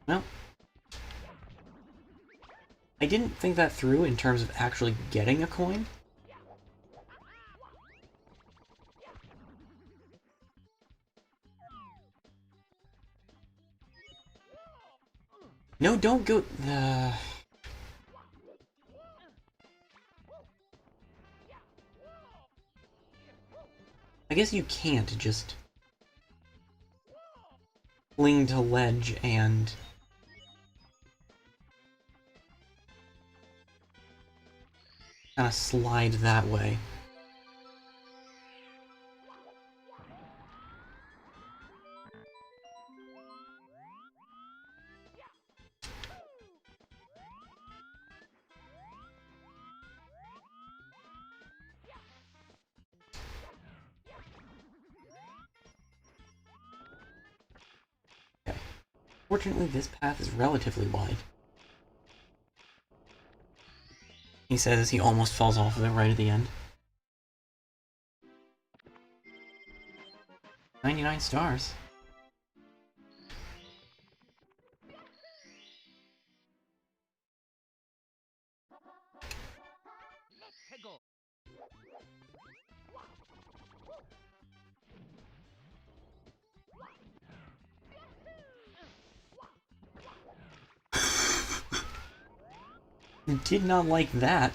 Well, I didn't think that through in terms of actually getting a coin. No, don't go... I guess you can't just cling to ledge and kind of slide that way. Okay. Fortunately, this path is relatively wide. He says as he almost falls off of it right at the end. 99 stars. Did not like that.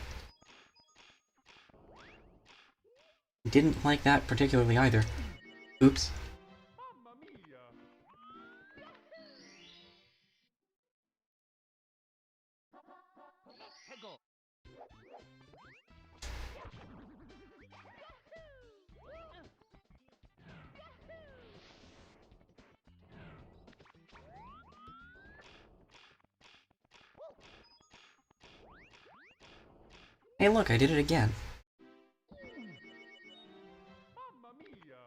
Didn't like that particularly either. Oops. Mamma mia! Hey look, I did it again. Mamma mia!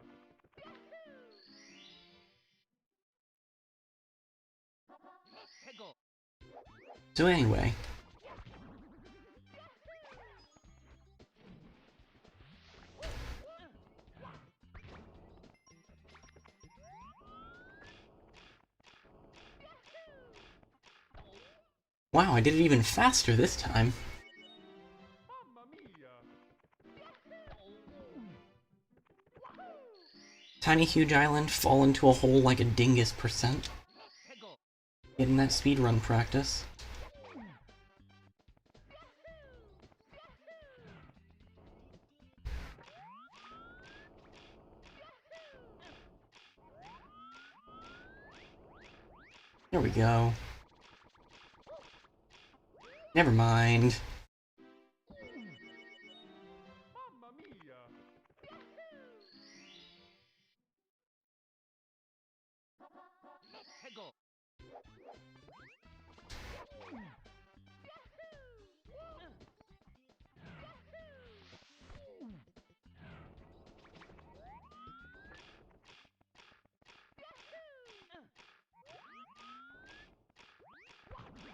So anyway. Wow, I did it even faster this time. Mamma mia! Tiny huge island, fall into a hole like a dingus %. Getting that speedrun practice. There we go. Never mind. Mamma mia!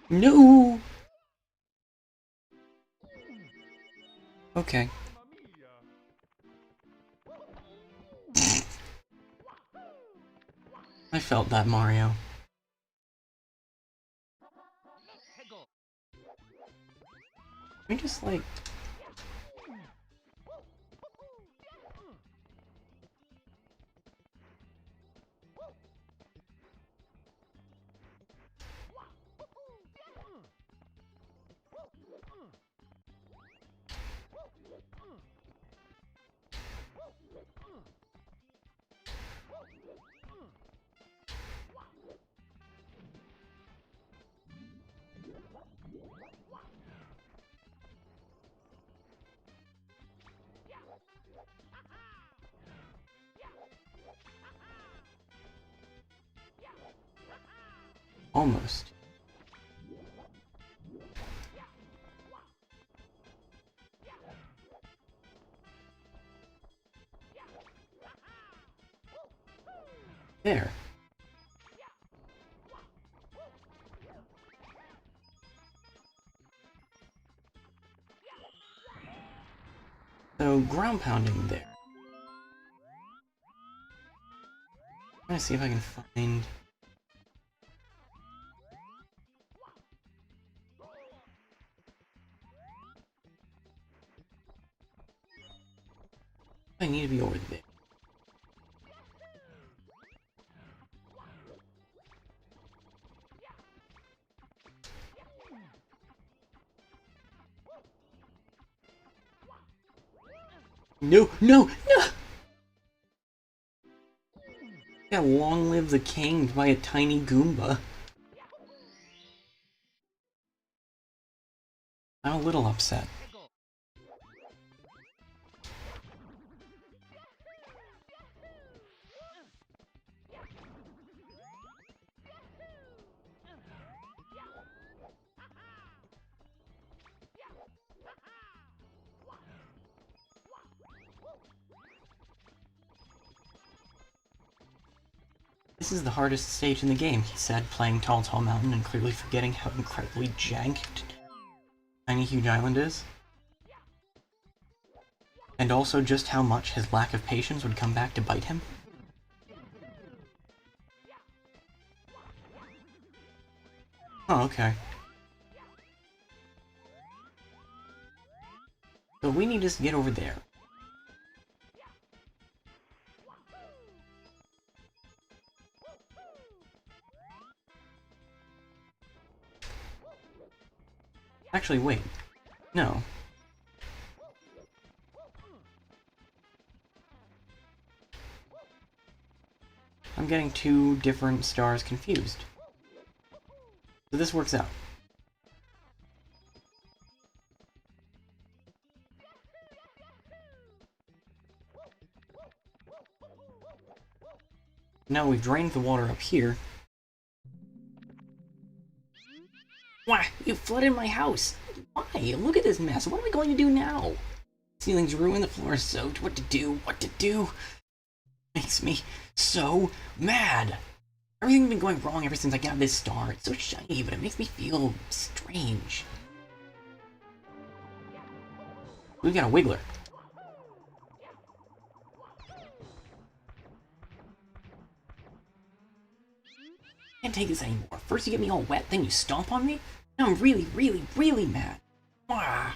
No! Okay. Mamma mia! I felt that, Mario. Can we just, like... Almost. There. So, ground pounding there. Let's see if I can find... I need to be over there. No, no, no! Yeah, long live the king by a tiny Goomba. I'm a little upset. This is the hardest stage in the game, he said, playing Tall Tall Mountain and clearly forgetting how incredibly janked Tiny Huge Island is. And also just how much his lack of patience would come back to bite him. Oh, okay. So we need to get over there. Actually, wait. No. I'm getting two different stars confused. So this works out. Now we've drained the water up here. Why? You flooded my house! Why? Look at this mess. What are we going to do now? Ceiling's ruined, the floor is soaked. What to do? What to do? Makes me so mad. Everything's been going wrong ever since I got this star. It's so shiny, but it makes me feel strange. We've got a Wiggler. Can't take this anymore. First you get me all wet, then you stomp on me? Now I'm really, really, really mad. Ah.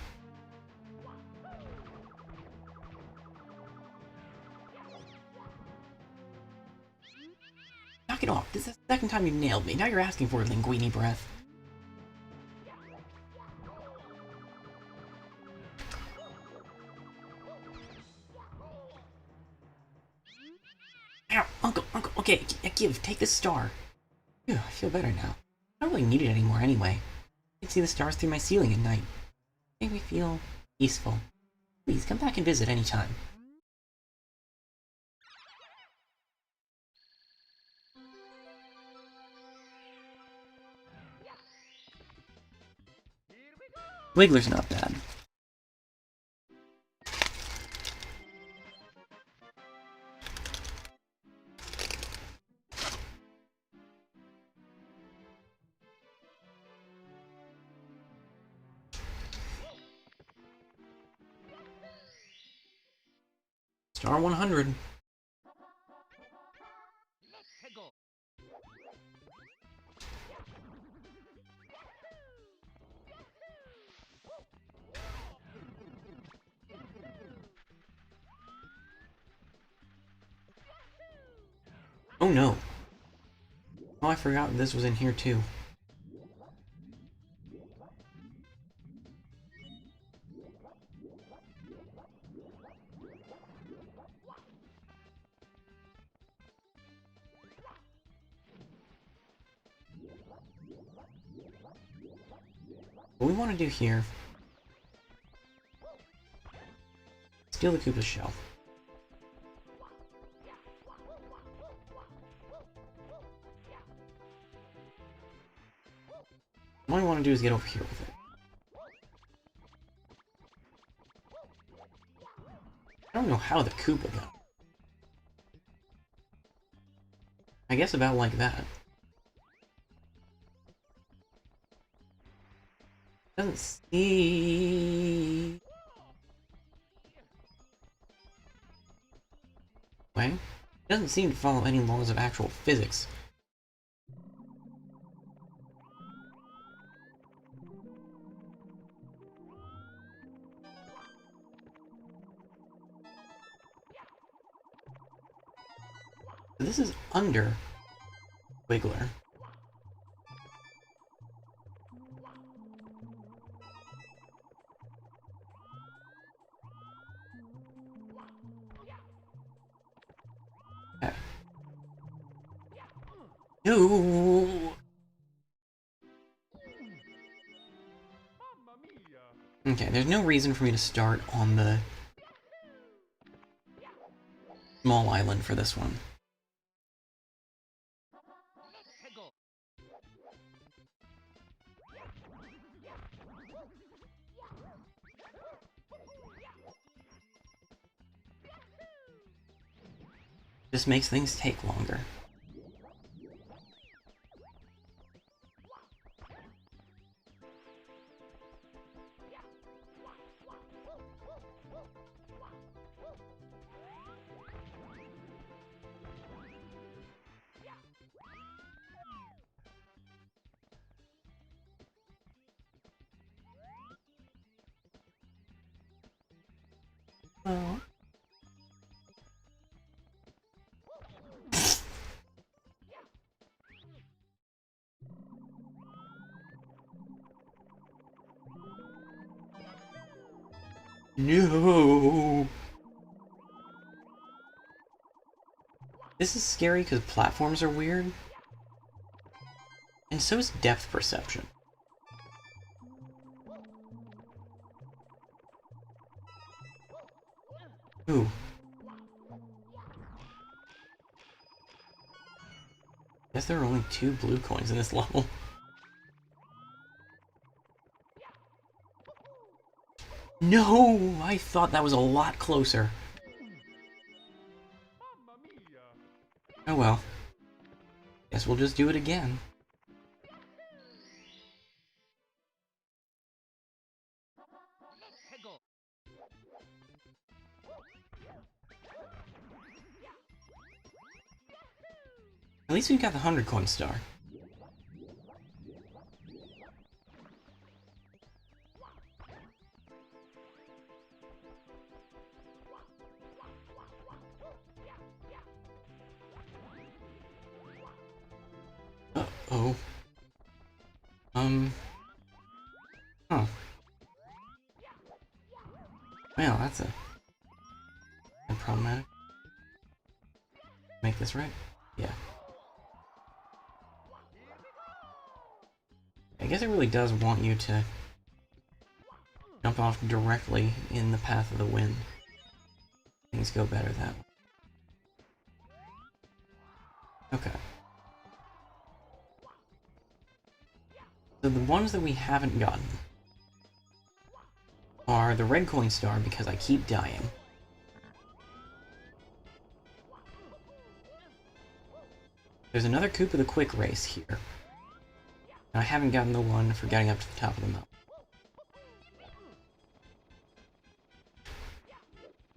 Knock it off. This is the second time you nailed me. Now you're asking for a linguini breath. Ow, Uncle, okay, take this star. Phew, I feel better now. I don't really need it anymore anyway. I can see the stars through my ceiling at night. Make me feel peaceful. Please, come back and visit anytime. Wiggler's not bad. Star 100. Oh no. Oh, I forgot this was in here too. What we want to do here... steal the Koopa's shell. What I want to do is get over here with it. I don't know how the Koopa got. I guess about like that. Doesn't see... way. Doesn't seem to follow any laws of actual physics. So this is under Wiggler. Okay. No. Okay, there's no reason for me to start on the small island for this one. Just makes things take longer. Oh. No. This is scary because platforms are weird. And so is depth perception. Ooh. Guess there are only 2 blue coins in this level. No! I thought that was a lot closer. Oh well. Guess we'll just do it again. At least we got the 100 coin star. Uh-oh. Huh. Well, that's a problematic. Make this right? Yeah. I guess it really does want you to jump off directly in the path of the wind. Things go better that way. Okay. So the ones that we haven't gotten are the red coin star, because I keep dying. There's another Koopa the Quick race here. And I haven't gotten the one for getting up to the top of the mountain.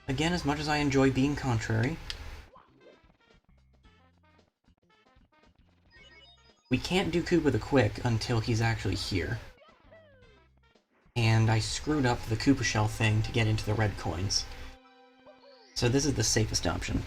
Again, as much as I enjoy being contrary, we can't do Koopa the Quick until he's actually here. And I screwed up the Koopa Shell thing to get into the red coins. So this is the safest option.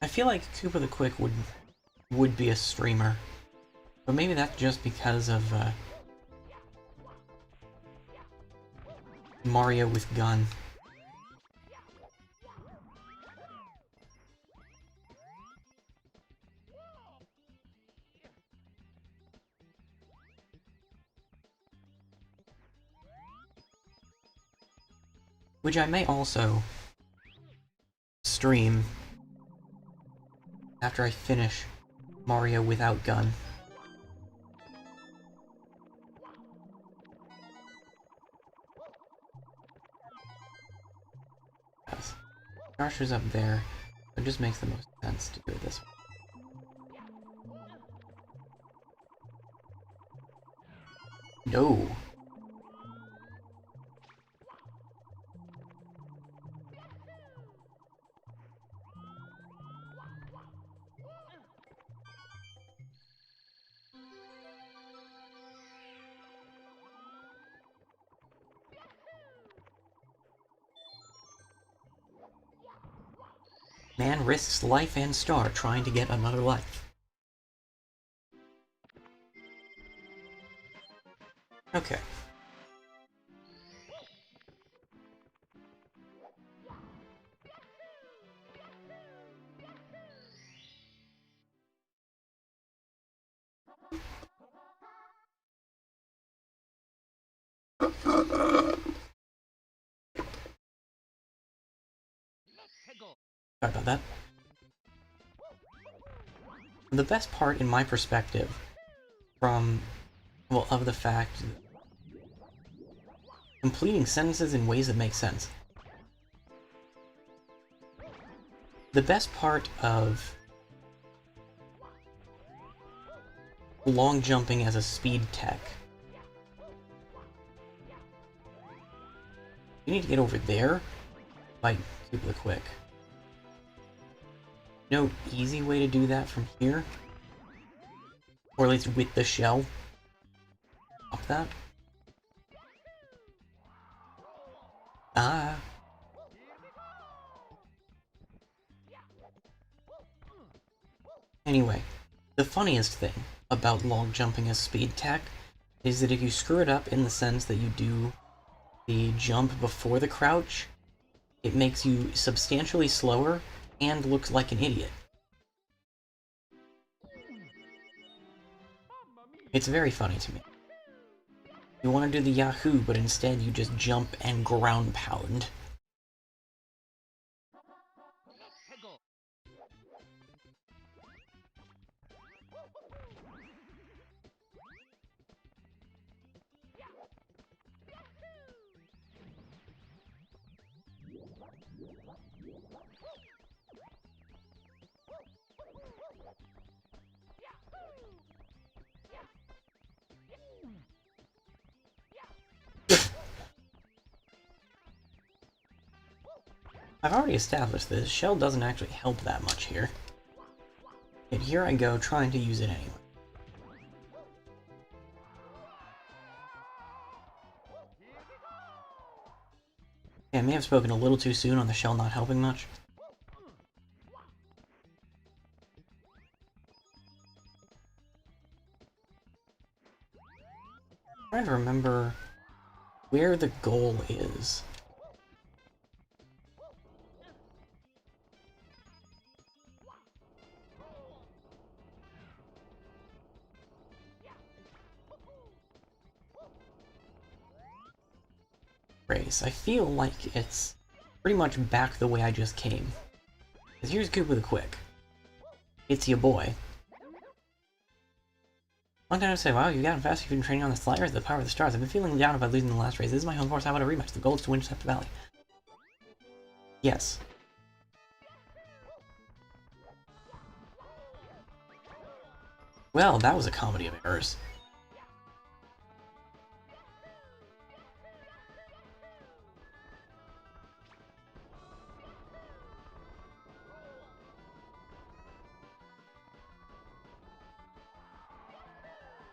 I feel like Koopa the Quick would be a streamer, but maybe that's just because of Mario with gun. Which I may also stream after I finish Mario without gun. Yes. Starshar's up there, so it just makes the most sense to do it this way. No! Man risks life and star trying to get another life. Okay. Sorry about that. The best part, in my perspective, of the fact completing sentences in ways that make sense. The best part of long jumping as a speed tech. You need to get over there by Koopa the Quick. No easy way to do that from here? Or at least with the shell? Up that? Ah. Anyway, the funniest thing about long jumping as speed tech is that if you screw it up in the sense that you do the jump before the crouch, it makes you substantially slower and looks like an idiot. It's very funny to me. You want to do the Yahoo, but instead you just jump and ground pound. I've already established this. Shell doesn't actually help that much here. Yet here I go, trying to use it anyway. Yeah, I may have spoken a little too soon on the shell not helping much. I'm trying to remember where the goal is. Race. I feel like it's pretty much back the way I just came. Because here's Goop with a quick. It's your boy. Long time to say, wow, you got him fast, you've been training on the sliders, the power of the stars. I've been feeling down about losing the last race. This is my home course, how about a rematch? The goal is to win Step Valley. Yes. Well, that was a comedy of errors.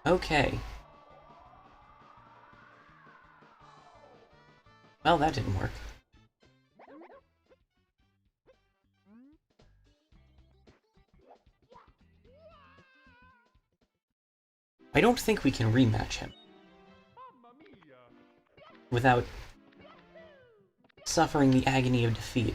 Okay. Well, that didn't work. I don't think we can rematch him without suffering the agony of defeat.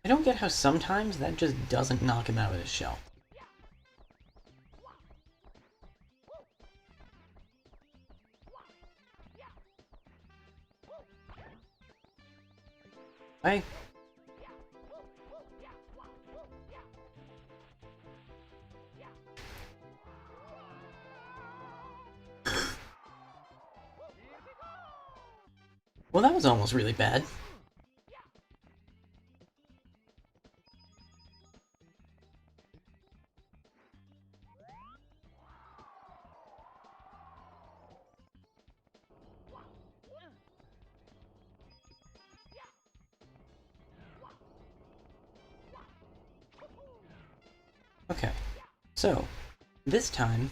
I don't get how sometimes that just doesn't knock him out of his shell. Hey. Well, that was almost really bad. Okay, so, this time,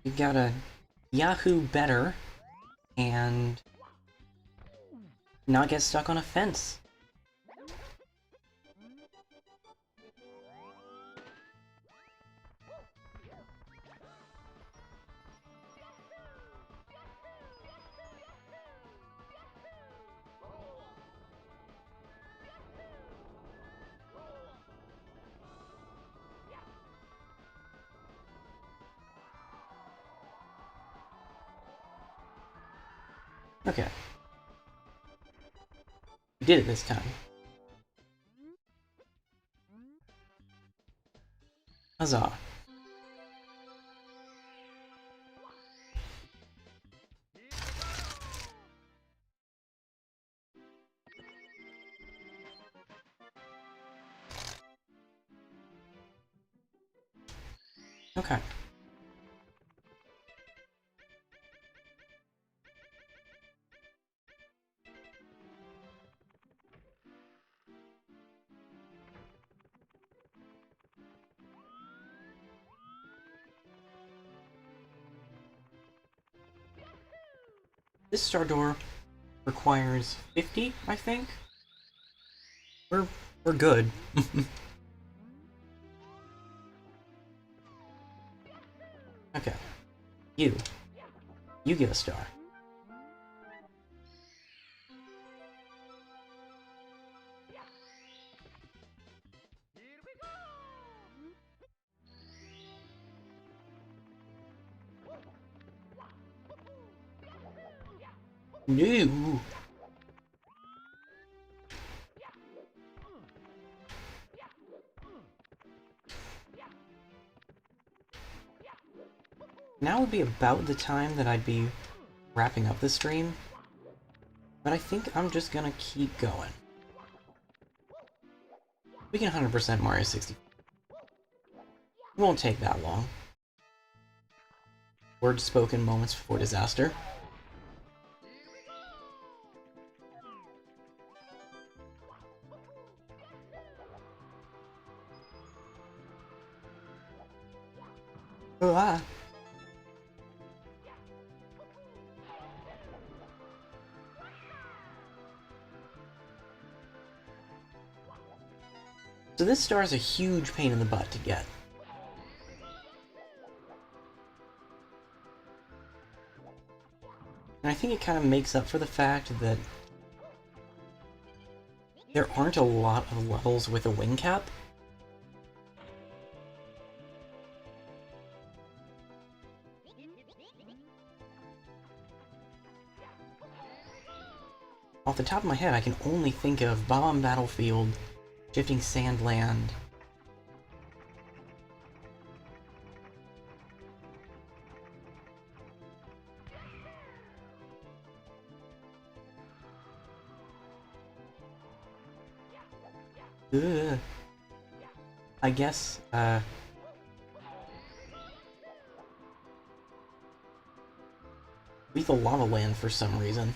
we gotta Yahoo better and not get stuck on a fence. Okay. We did it this time. Huzzah. Okay. This star door requires 50, I think? We're good. Okay. You give a star. No! Now would be about the time that I'd be wrapping up the stream, but I think I'm just gonna keep going. We can 100% Mario 60. It won't take that long. Words spoken moments before disaster. Ah! So this star is a huge pain in the butt to get. And I think it kind of makes up for the fact that there aren't a lot of levels with a wing cap. Off the top of my head, I can only think of Bomb Battlefield, Shifting Sandland. Ugh. I guess, Lethal Lava Land for some reason.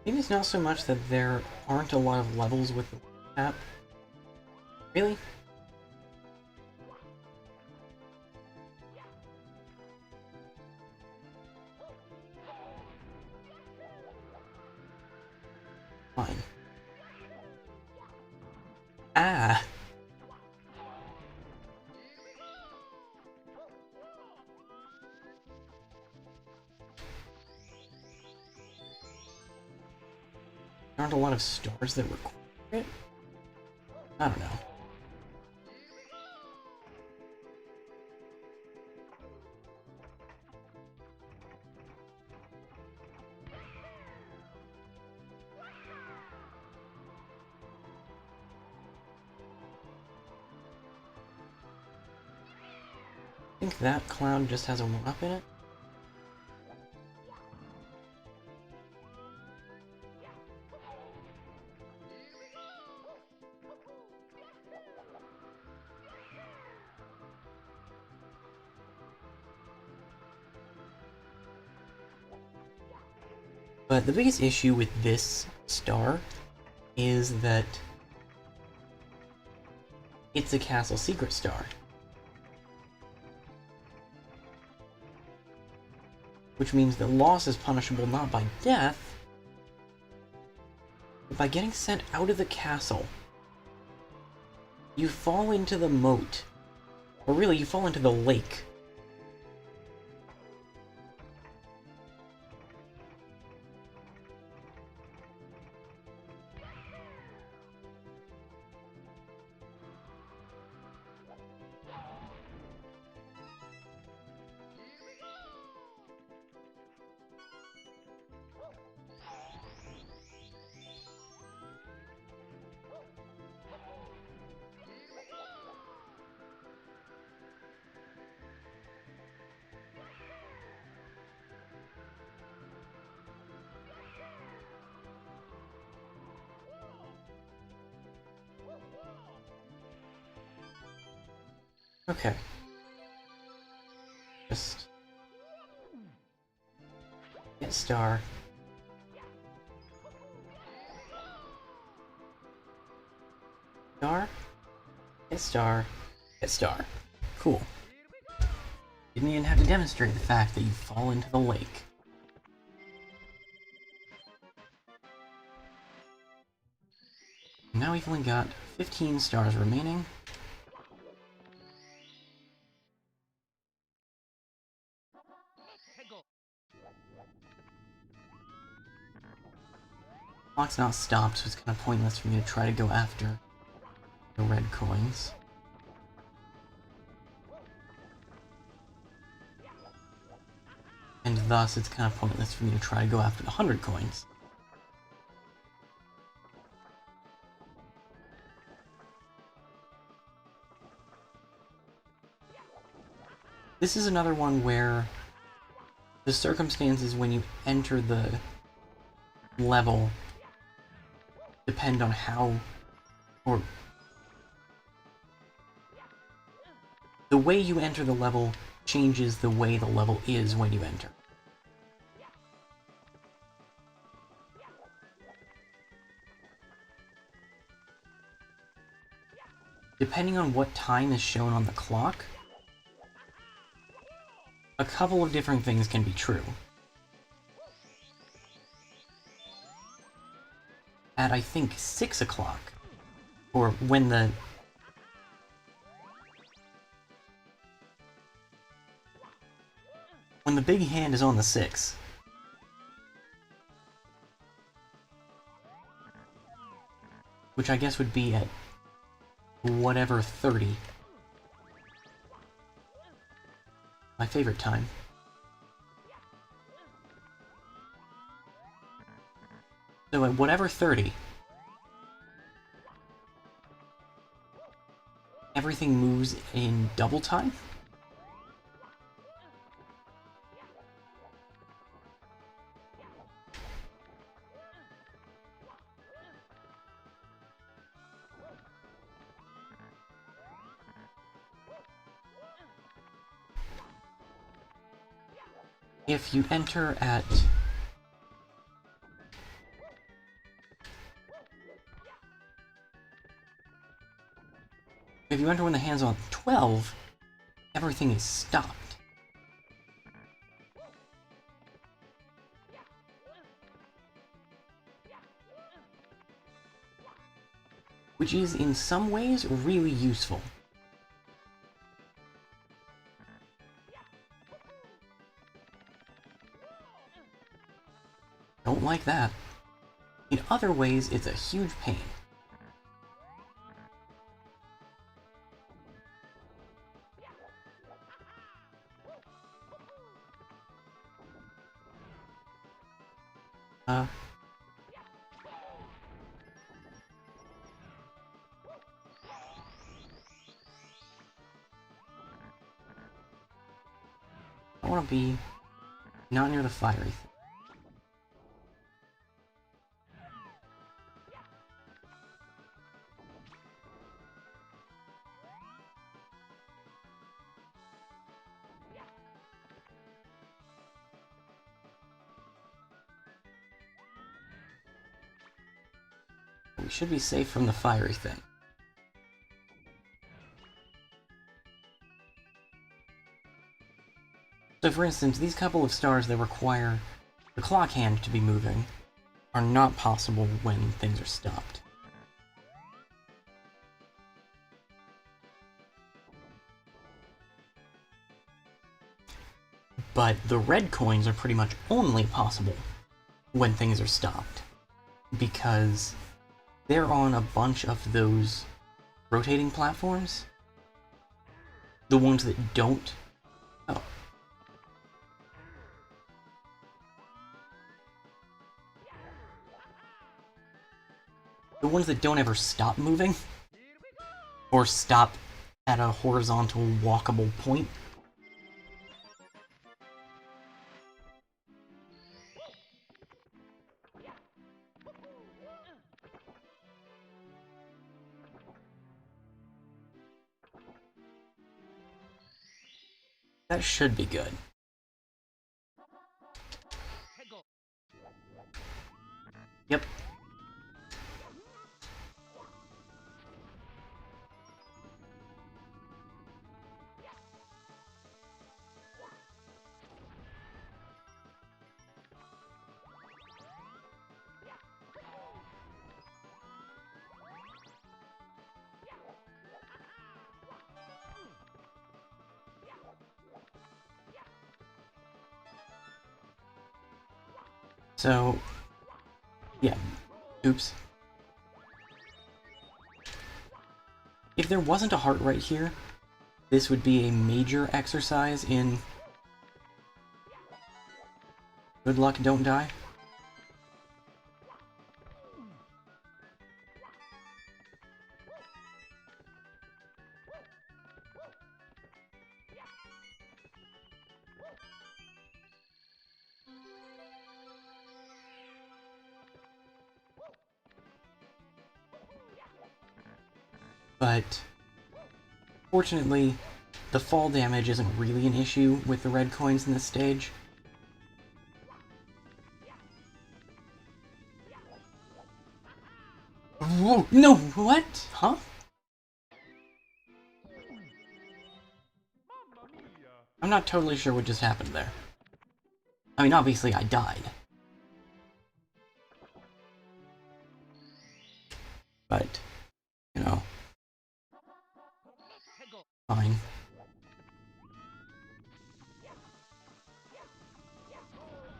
Maybe it's not so much that there aren't a lot of levels with the map. Really? Fine. Ah! There aren't a lot of stars that require it? I don't know. I think that cloud just has a 1-up in it. But the biggest issue with this star is that it's a castle secret star. Which means that loss is punishable not by death, but by getting sent out of the castle. You fall into the moat. Or really, you fall into the lake. Okay. Just get star. Star? Get star. Get star. Cool. Didn't even have to demonstrate the fact that you fall into the lake. Now we've only got 15 stars remaining. Clock's not stopped, so it's kind of pointless for me to try to go after the red coins. And thus, it's kind of pointless for me to try to go after the 100 coins. This is another one where the circumstances when you enter the level depend on how, or the way you enter the level changes the way the level is when you enter. Depending on what time is shown on the clock, a couple of different things can be true. At, I think, 6 o'clock, or when the big hand is on the 6, which I guess would be at whatever 30. My favorite time. So at whatever 30, everything moves in double time? If you enter at... If you enter when the hand's on 12, everything is stopped. Which is, in some ways, really useful. Don't like that. In other ways, it's a huge pain. I want to be not near the fiery thing. We should be safe from the fiery thing. So for instance, these couple of stars that require the clock hand to be moving are not possible when things are stopped. But the red coins are pretty much only possible when things are stopped, because they're on a bunch of those rotating platforms. The ones that don't... Oh. The ones that don't ever stop moving, or stop at a horizontal walkable point. That should be good. Yep. So, yeah, Oops. If there wasn't a heart right here, this would be a major exercise in good luck, don't die. But fortunately, the fall damage isn't really an issue with the red coins in this stage. Whoa, no, what? Huh? I'm not totally sure what just happened there. I mean, obviously I died. But, you know, fine.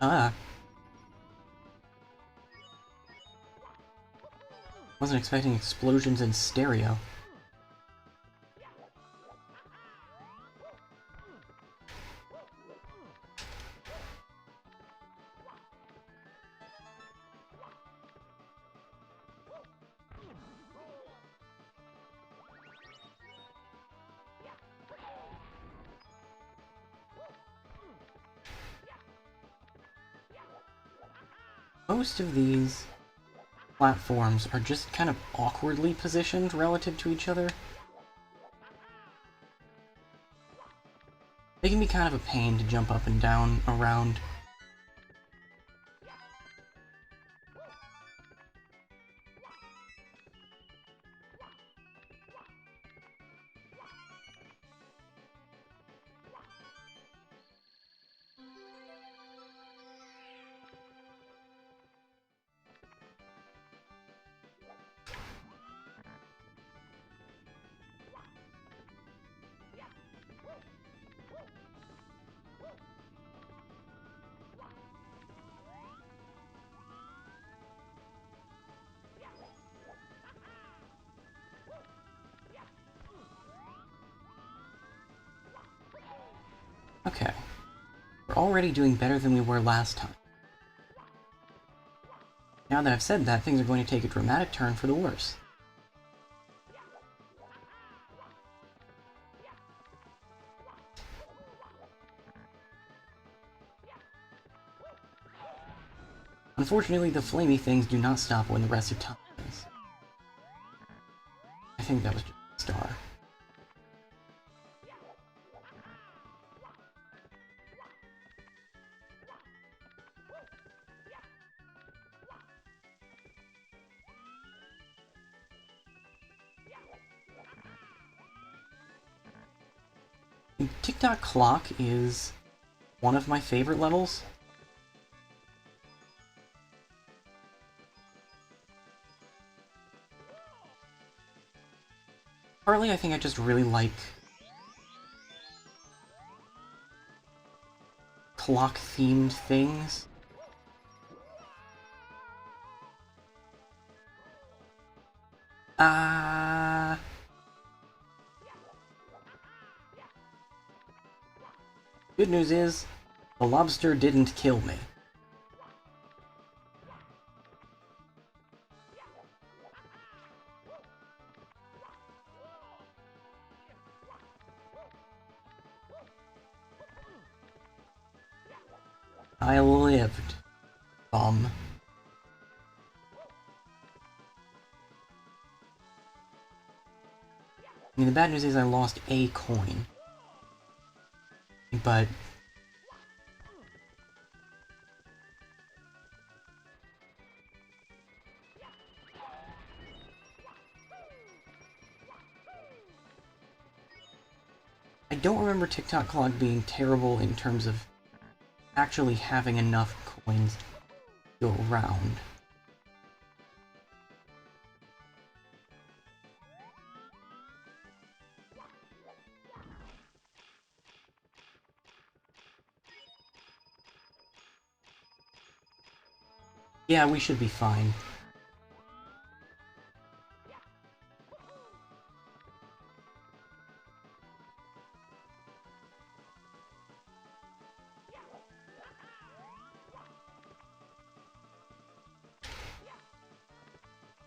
Ah. Wasn't expecting explosions in stereo. Most of these platforms are just kind of awkwardly positioned relative to each other. They can be kind of a pain to jump up and down around. Okay. We're already doing better than we were last time. Now that I've said that, things are going to take a dramatic turn for the worse. Unfortunately, the flamey things do not stop when the rest of time is. I think that was just a star. Tick-Tock Clock is one of my favorite levels. Partly, I think I just really like clock-themed things. Good news is, the lobster didn't kill me. I lived. I mean, the bad news is I lost a coin. But I don't remember Tick-Tock Clock being terrible in terms of actually having enough coins to go around. Yeah, we should be fine.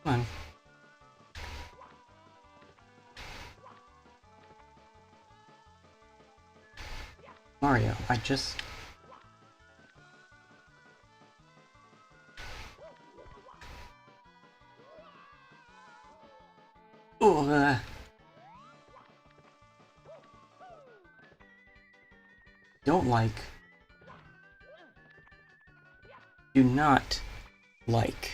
Come on. Mario, I just... Oh, don't like... Do not like...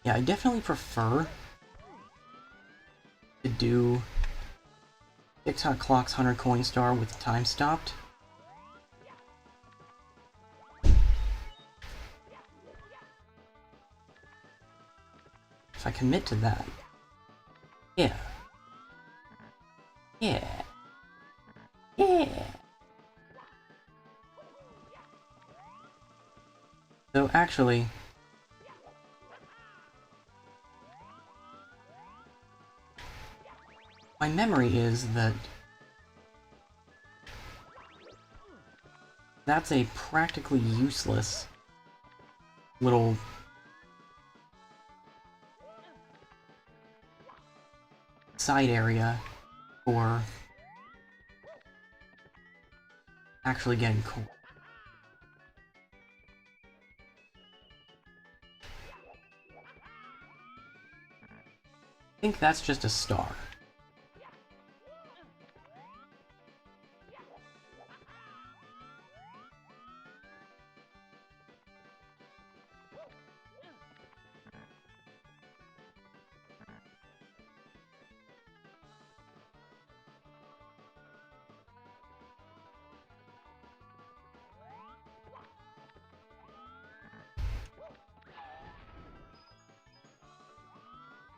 Yeah, I definitely prefer to do 6 Hot Clocks 100 Coin Star with the time stopped. If I commit to that. Yeah. Yeah. Yeah. So actually... my memory is that... that's a practically useless little side area for actually getting cool. I think that's just a star.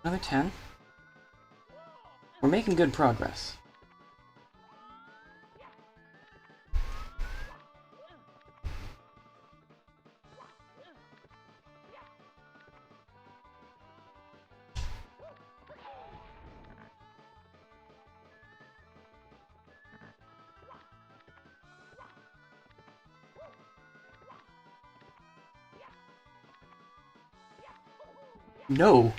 Another 10. We're making good progress. No!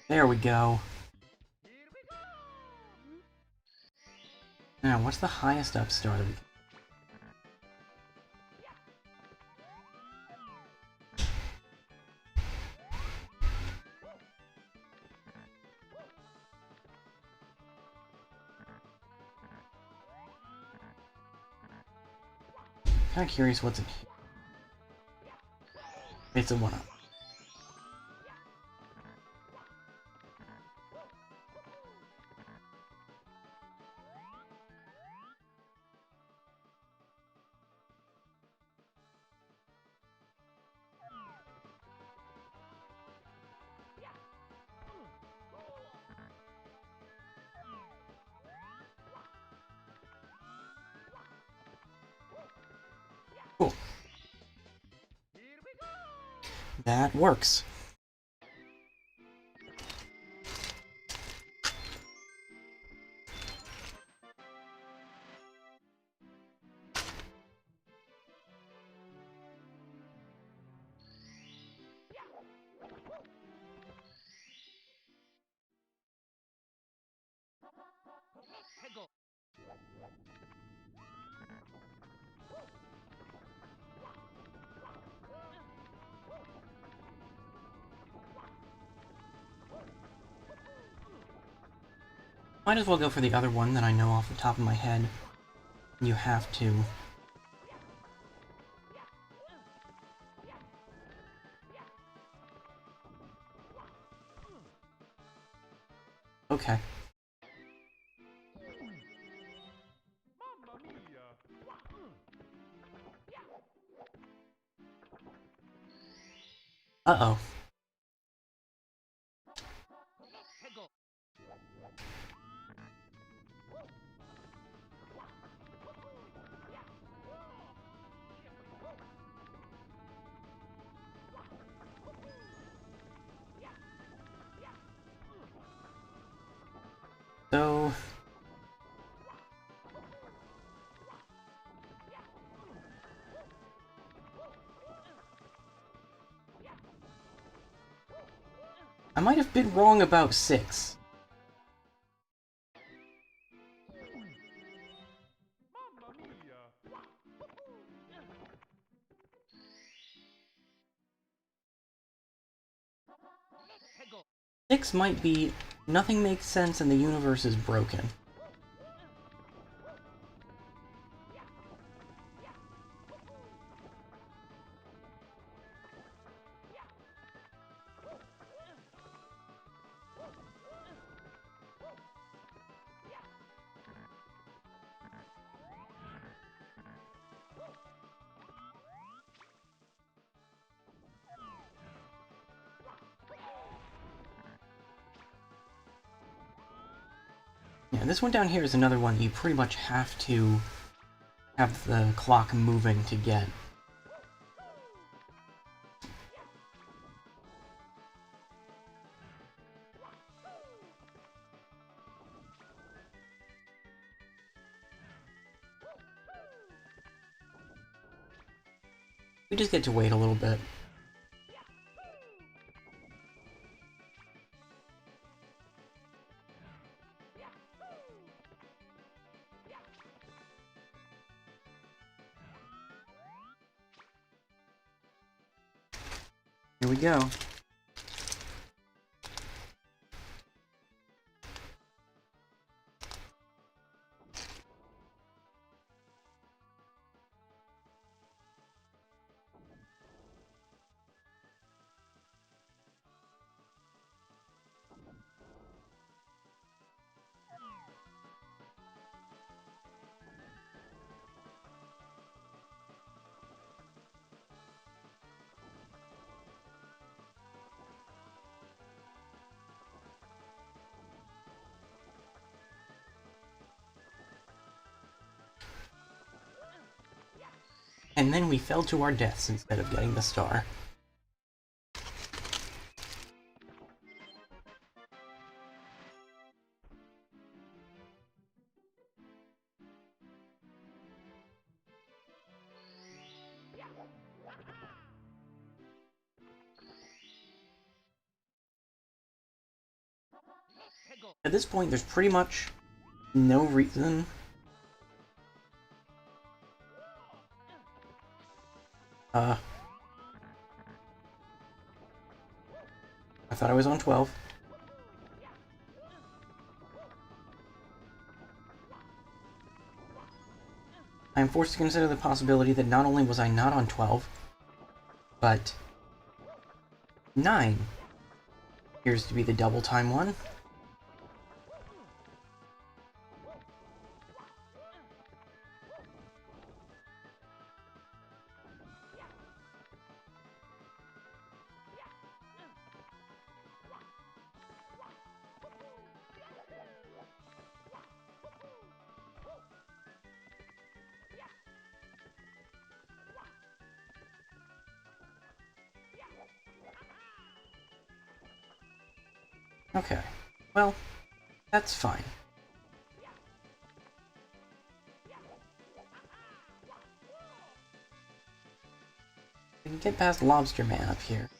There we go. Now, what's the highest up star that we can... Kinda curious what's in here. It's a 1-up. Cool. That works. Might as well go for the other one that I know off the top of my head. You have to. Okay. Mamma mia! Uh-oh. So... I might have been wrong about 6. Mamma mia! 6 might be nothing makes sense and the universe is broken. Yeah, this one down here is another one you pretty much have to have the clock moving to get. We just get to wait a little bit. Here we go. And then we fell to our deaths instead of getting the star. At this point, there's pretty much no reason I thought I was on 12. I am forced to consider the possibility that not only was I not on 12, but 9 appears to be the double time one. Okay, well, that's fine. We can get past Lobster Man up here.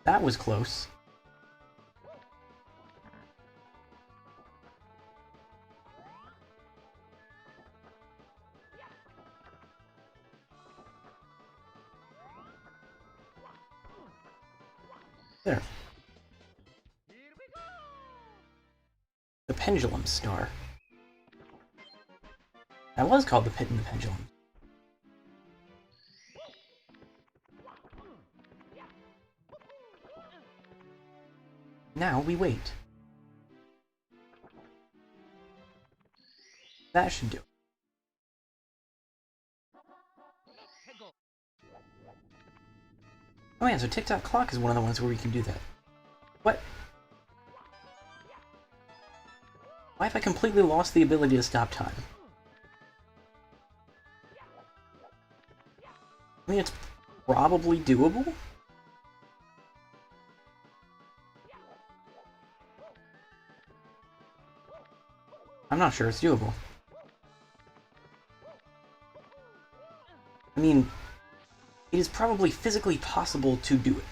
That was close. There. The Pendulum Star. That was called the Pit and the Pendulum. Now we wait. That should do it. Oh yeah, so Tick-Tock Clock is one of the ones where we can do that. What? Why have I completely lost the ability to stop time? I mean, it's probably doable. I'm not sure it's doable. I mean, it is probably physically possible to do it.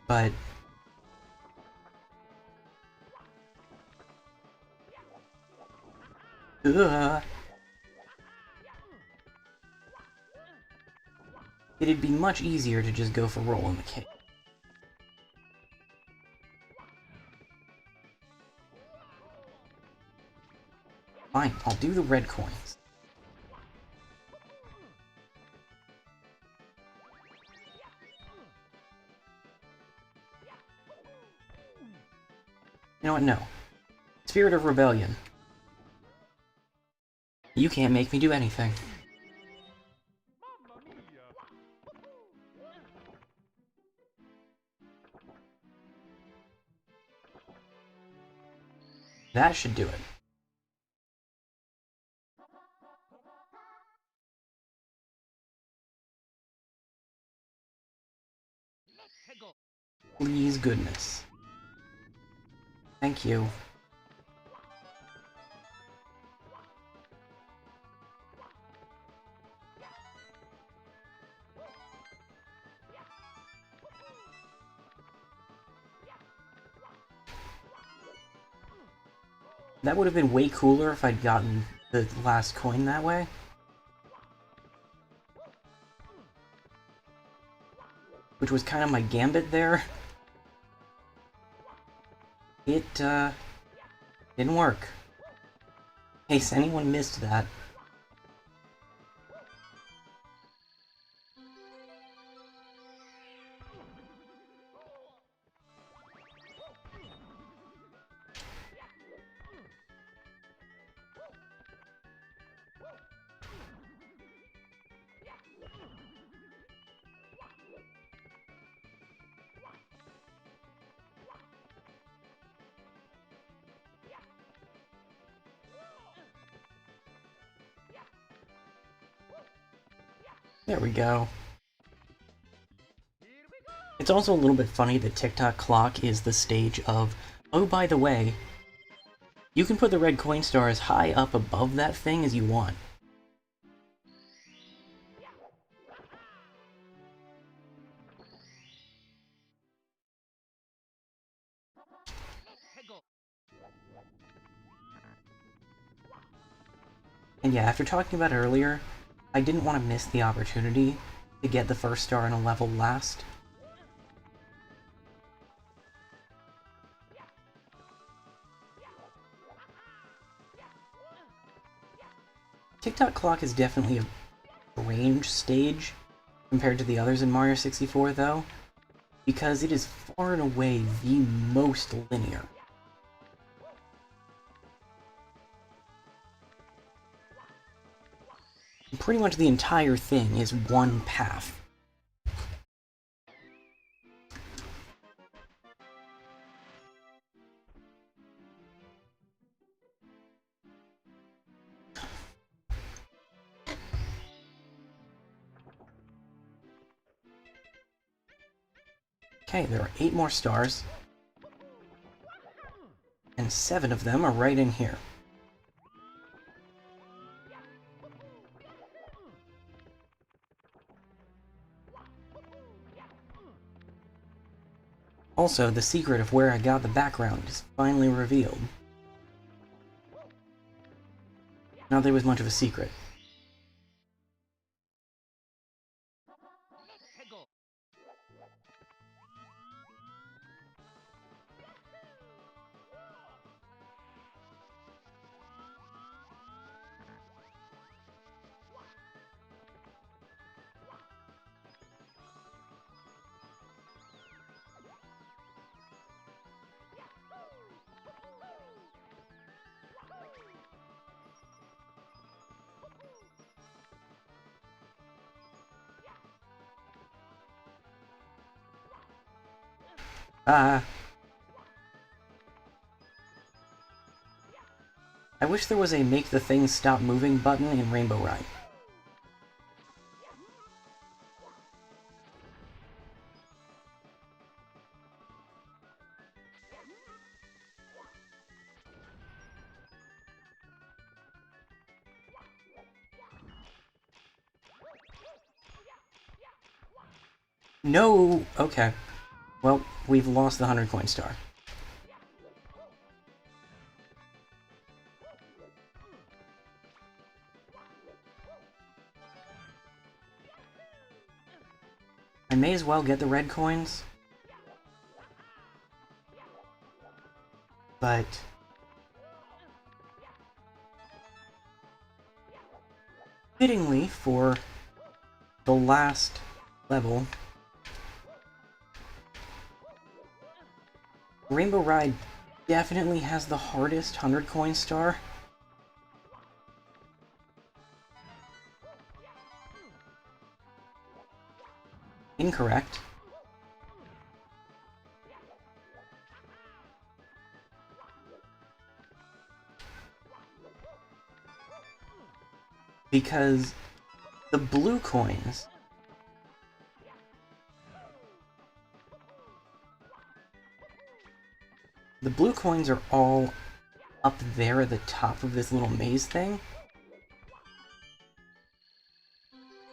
But it'd be much easier to just go for roll in the cave. Fine, I'll do the red coins. You know what? No. Spirit of Rebellion. You can't make me do anything. Mamma mia! That should do it. Please, goodness. Thank you. That would have been way cooler if I'd gotten the last coin that way. Which was kind of my gambit there. It, didn't work. In case anyone missed that. There we go. It's also a little bit funny that TikTok Clock is the stage of, oh, by the way, you can put the red coin star as high up above that thing as you want. And yeah, after talking about it earlier, I didn't want to miss the opportunity to get the first star in a level last. TikTok Clock is definitely a range stage compared to the others in Mario 64, though, because it is far and away the most linear. Pretty much the entire thing is one path. Okay, there are 8 more stars, and 7 of them are right in here. Also, the secret of where I got the background is finally revealed. Not that it was much of a secret. Ah. I wish there was a make the thing stop moving button in Rainbow Ride. No! Okay. Well, we've lost the 100 coin star. I may as well get the red coins. But fittingly for the last level, Rainbow Ride definitely has the hardest 100 coin star. Incorrect. Because the blue coins are all up there at the top of this little maze thing.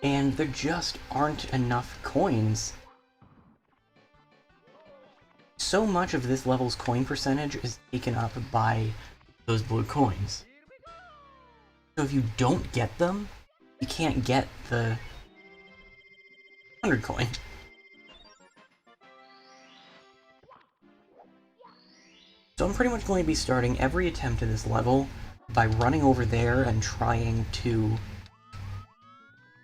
And there just aren't enough coins. So much of this level's coin percentage is taken up by those blue coins. So if you don't get them, you can't get the 100 coin. So I'm pretty much going to be starting every attempt at this level by running over there and trying to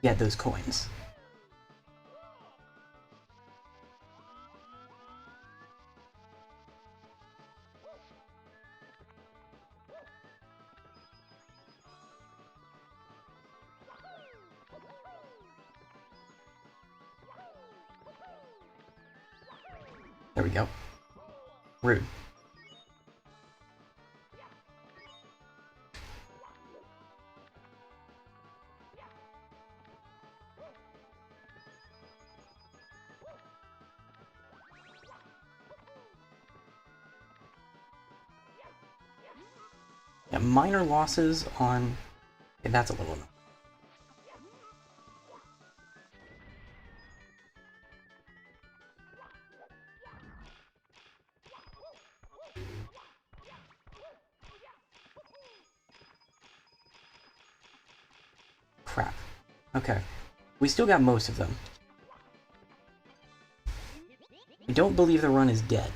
get those coins. There we go. Rude. Yeah, minor losses on... Okay, that's a little annoying. Crap. Okay. We still got most of them. I don't believe the run is dead.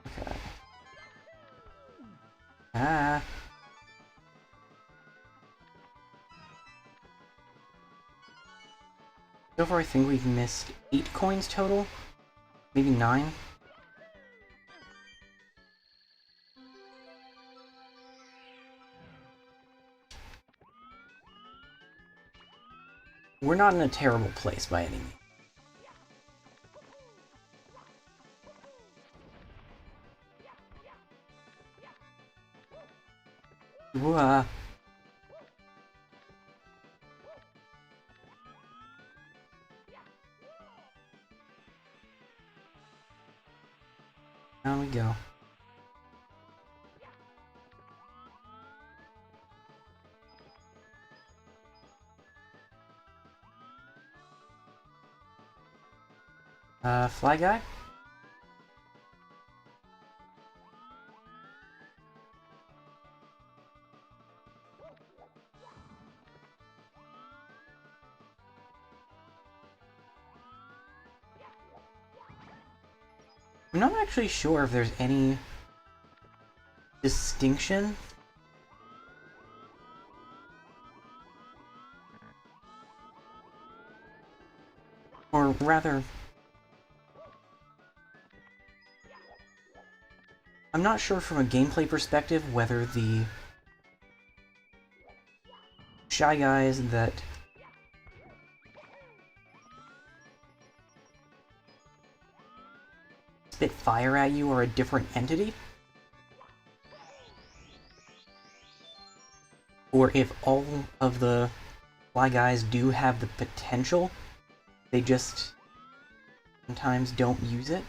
Okay. Ah. So far I think we've missed 8 coins total? Maybe 9? We're not in a terrible place by any means. Whoa. Down we go. Fly guy? not actually sure if there's any distinction. Or rather, I'm not sure from a gameplay perspective whether the Shy Guys that spit fire at you are a different entity, or if all of the Fly Guys do have the potential, they just sometimes don't use it.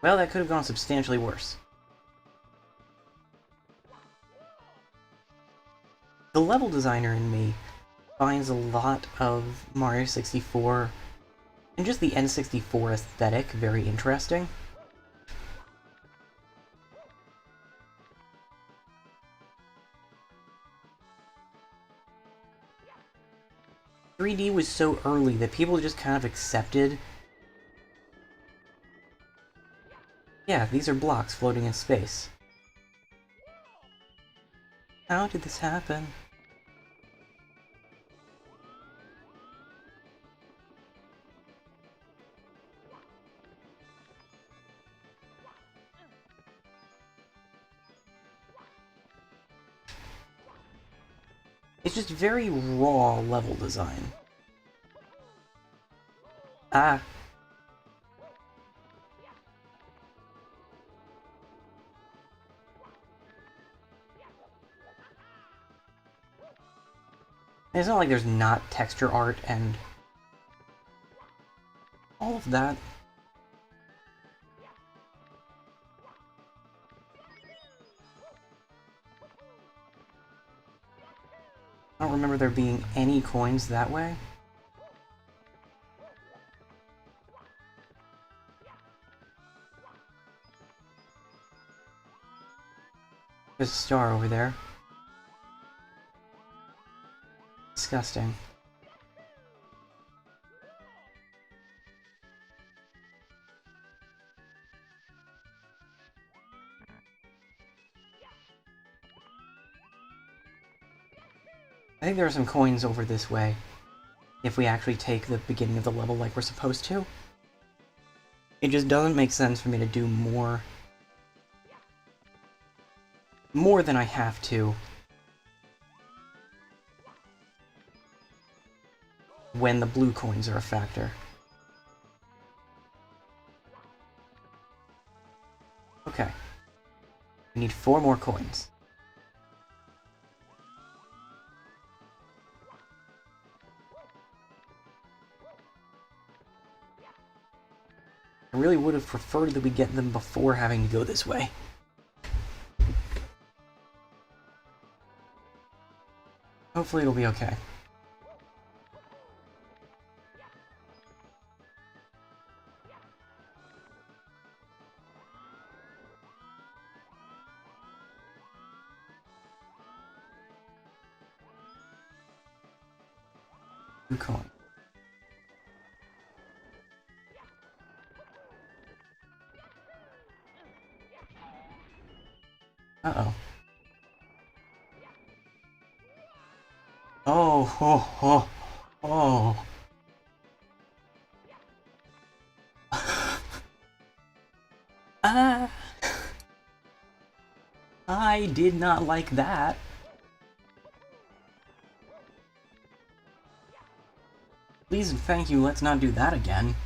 Well, that could have gone substantially worse. The level designer in me finds a lot of Mario 64 and just the N64 aesthetic very interesting. .3D was so early that people just kind of accepted, yeah, these are blocks floating in space. How did this happen? It's just very raw level design. Ah. It's not like there's not texture art and all of that. I don't remember there being any coins that way. There's a star over there. Disgusting. I think there are some coins over this way, if we actually take the beginning of the level like we're supposed to. It just doesn't make sense for me to do more than I have to when the blue coins are a factor. Okay. We need 4 more coins. I really would have preferred that we get them before having to go this way. Hopefully it'll be okay. Blue coin. Uh-oh. Oh, ho, ho, oh. Ah! I did not like that. Please and thank you, let's not do that again.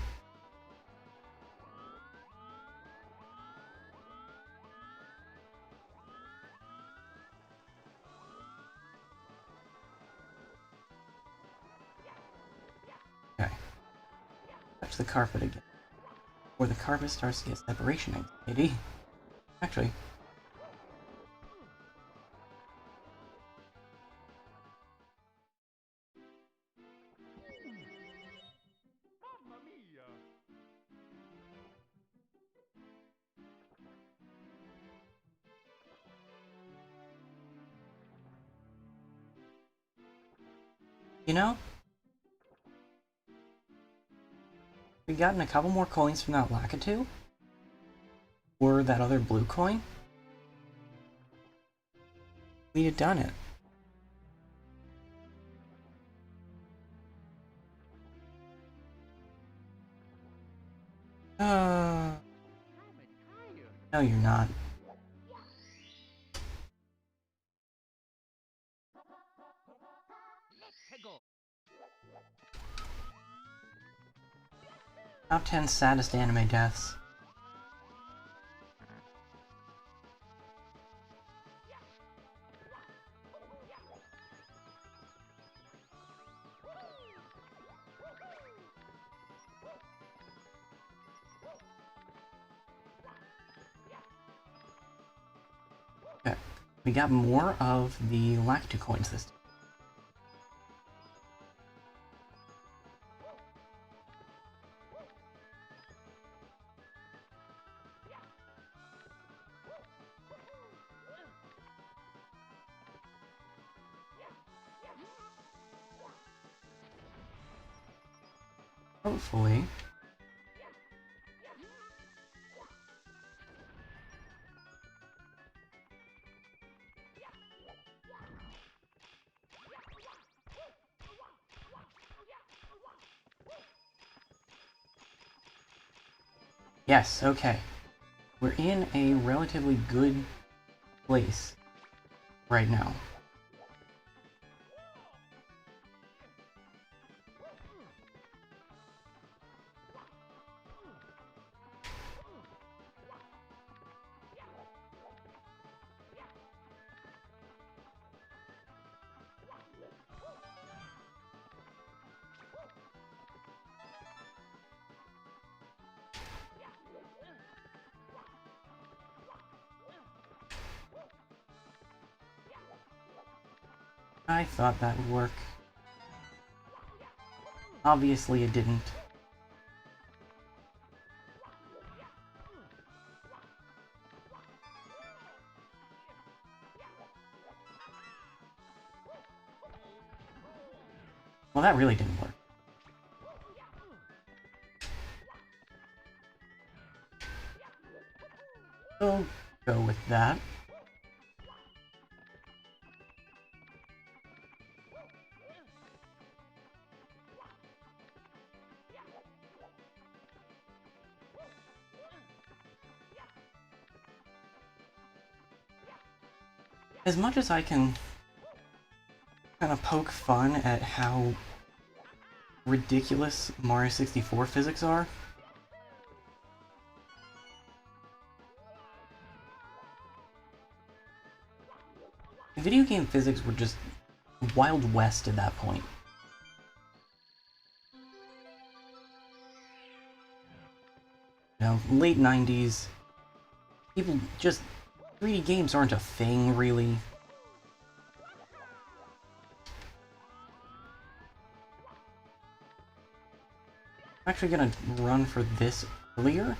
Okay. Touch the carpet again. Or the carpet starts to get separation anxiety. Actually. Mamma mia! You know, we gotten a couple more coins from that Lakitu, or that other blue coin, we'd have done it. No, you're not. Top 10 saddest anime deaths. Okay, we got more of the Lakitu coins this time. Hopefully. Yes, okay. We're in a relatively good place right now. I thought that would work. Obviously it didn't. Well, that really didn't work. We'll go with that. As much as I can kind of poke fun at how ridiculous Mario 64 physics are, video game physics were just Wild West at that point. You know, late 90s, people just... 3D games aren't a thing, really. I'm actually gonna run for this earlier.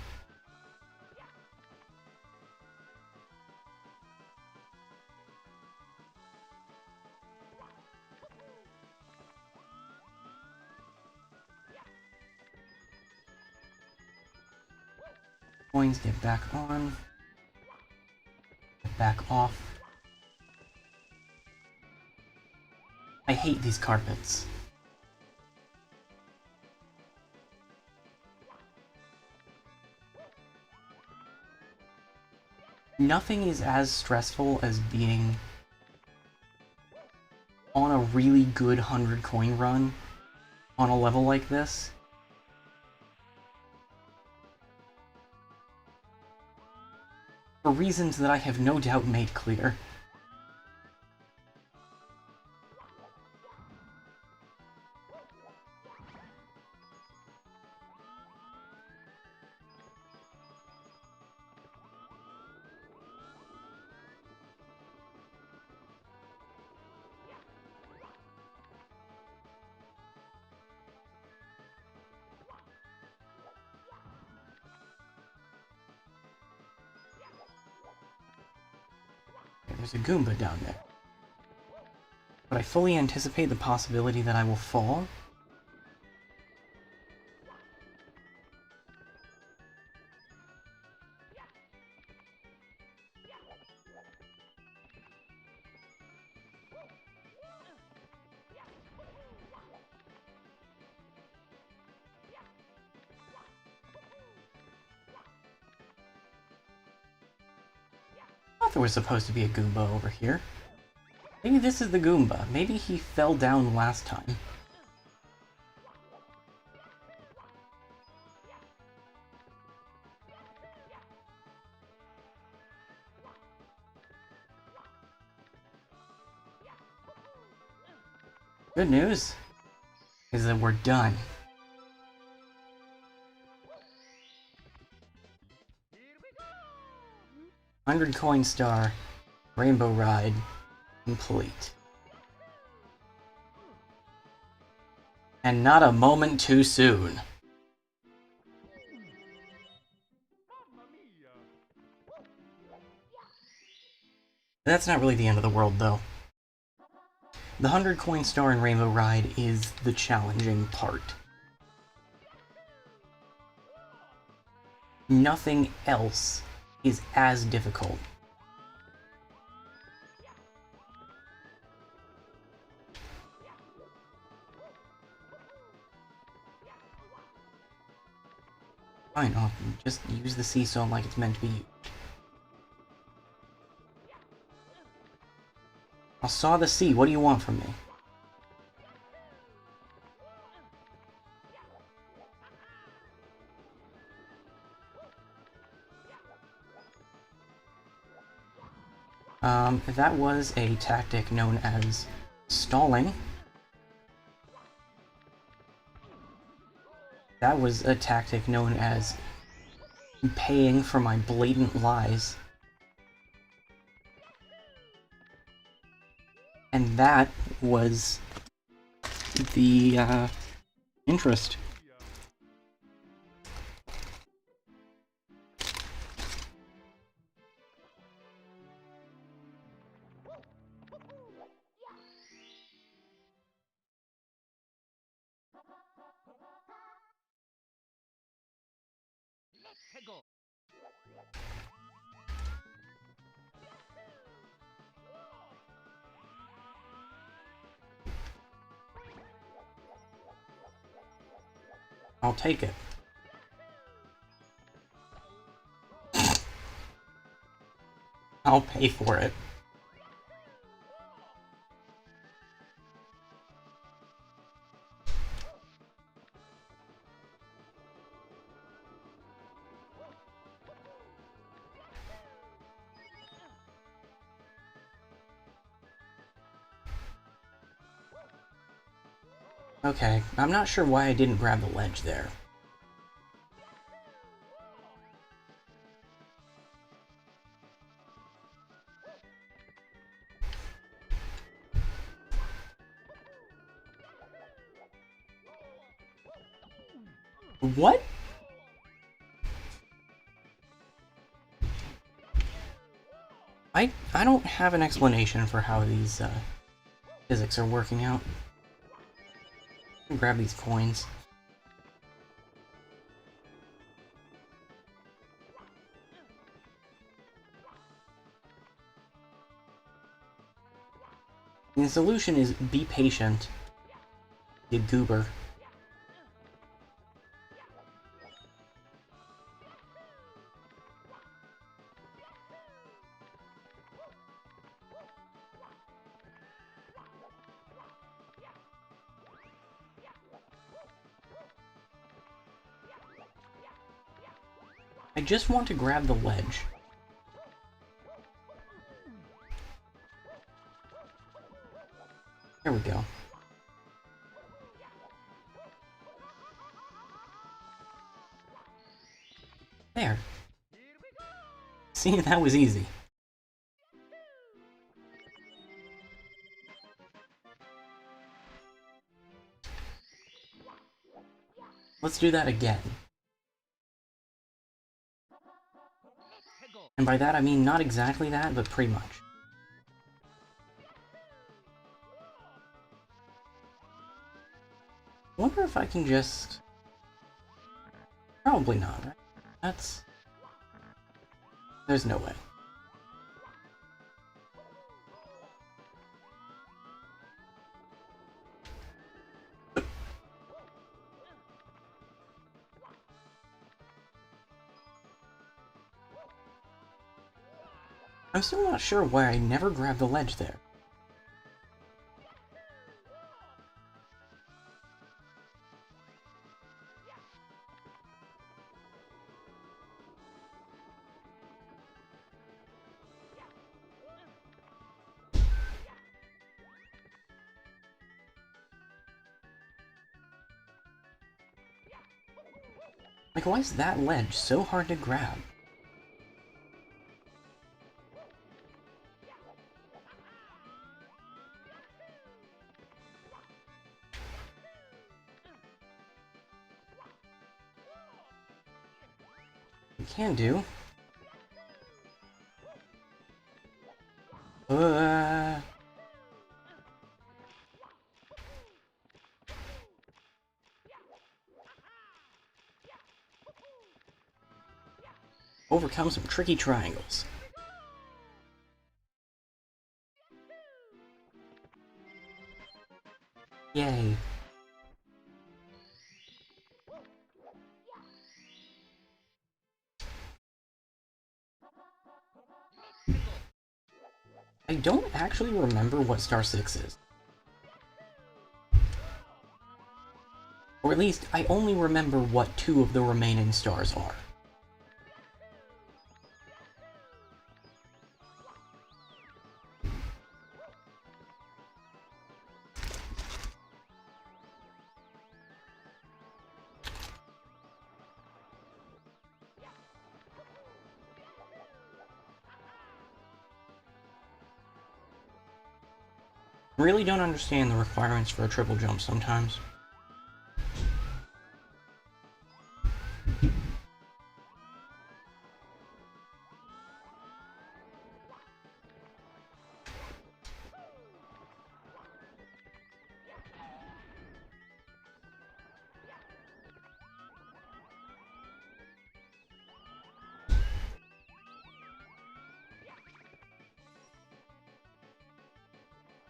Coins get back on. Get back off. I hate these carpets. Nothing is as stressful as being on a really good 100 coin run on a level like this. For reasons that I have no doubt made clear. There's a Goomba down there. but I fully anticipate the possibility that I will fall. I thought there was supposed to be a Goomba over here. Maybe this is the Goomba. Maybe he fell down last time. Good news is that we're done. 100 coin star, rainbow ride, complete. And not a moment too soon. Mamma mia! That's not really the end of the world, though. The 100 coin star and rainbow ride is the challenging part. Nothing else is as difficult. Fine, I'll just use the seesaw like it's meant to be used. I'll saw the sea, what do you want from me? That was a tactic known as stalling. That was a tactic known as paying for my blatant lies. And that was the, interest. I'll take it. I'll pay for it. Okay, I'm not sure why I didn't grab the ledge there. What? I don't have an explanation for how these physics are working out. Grab these coins. And the solution is be patient, you goober. I just want to grab the ledge. There we go. There. See, that was easy. Let's do that again. And by that I mean not exactly that, but pretty much. I wonder if I can just... Probably not, right? That's... There's no way. I'm still not sure why I never grabbed the ledge there. Like, why is that ledge so hard to grab? You can do. Overcome some tricky triangles. Yay. I don't actually remember what Star 6 is. Or at least, I only remember what 2 of the remaining stars are. Really don't understand the requirements for a triple jump sometimes.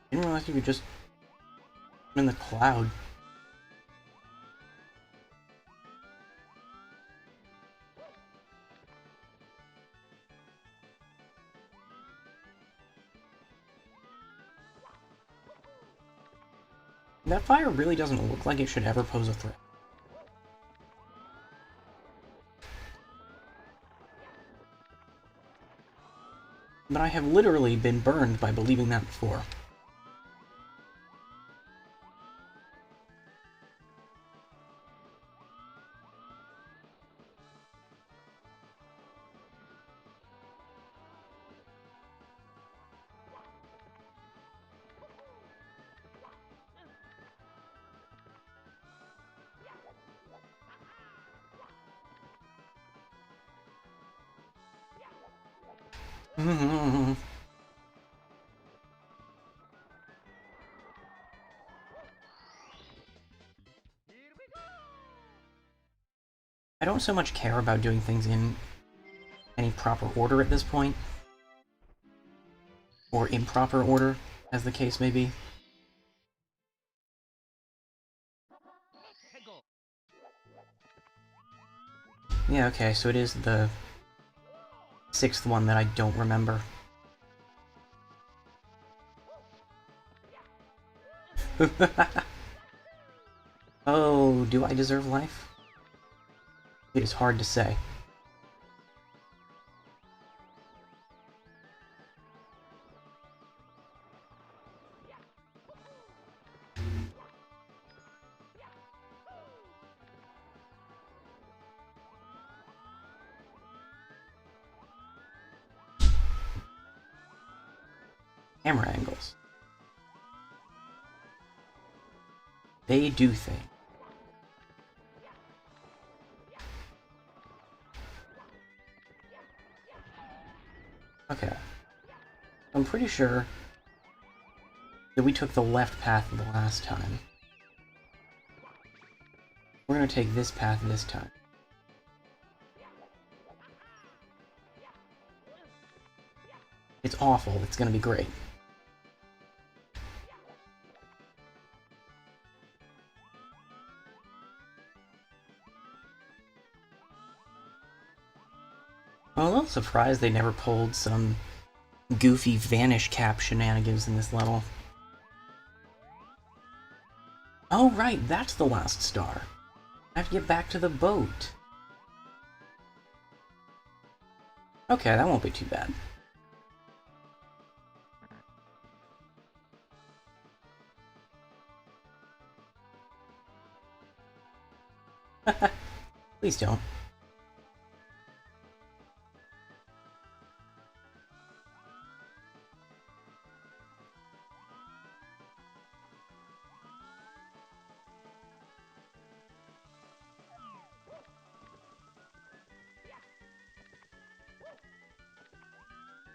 Didn't realize you could just... in the cloud. That fire really doesn't look like it should ever pose a threat. But I have literally been burned by believing that before. I don't so much care about doing things in any proper order at this point. Or improper order, as the case may be. Yeah, okay, so it is the 6th one that I don't remember. Oh, do I deserve life? It is hard to say. Camera angles. They do things. Okay. I'm pretty sure that we took the left path the last time. We're gonna take this path this time. It's awful, it's gonna be great. I'm a little surprised they never pulled some goofy vanish cap shenanigans in this level. Oh right, that's the last star. I have to get back to the boat. Okay, that won't be too bad. Please don't.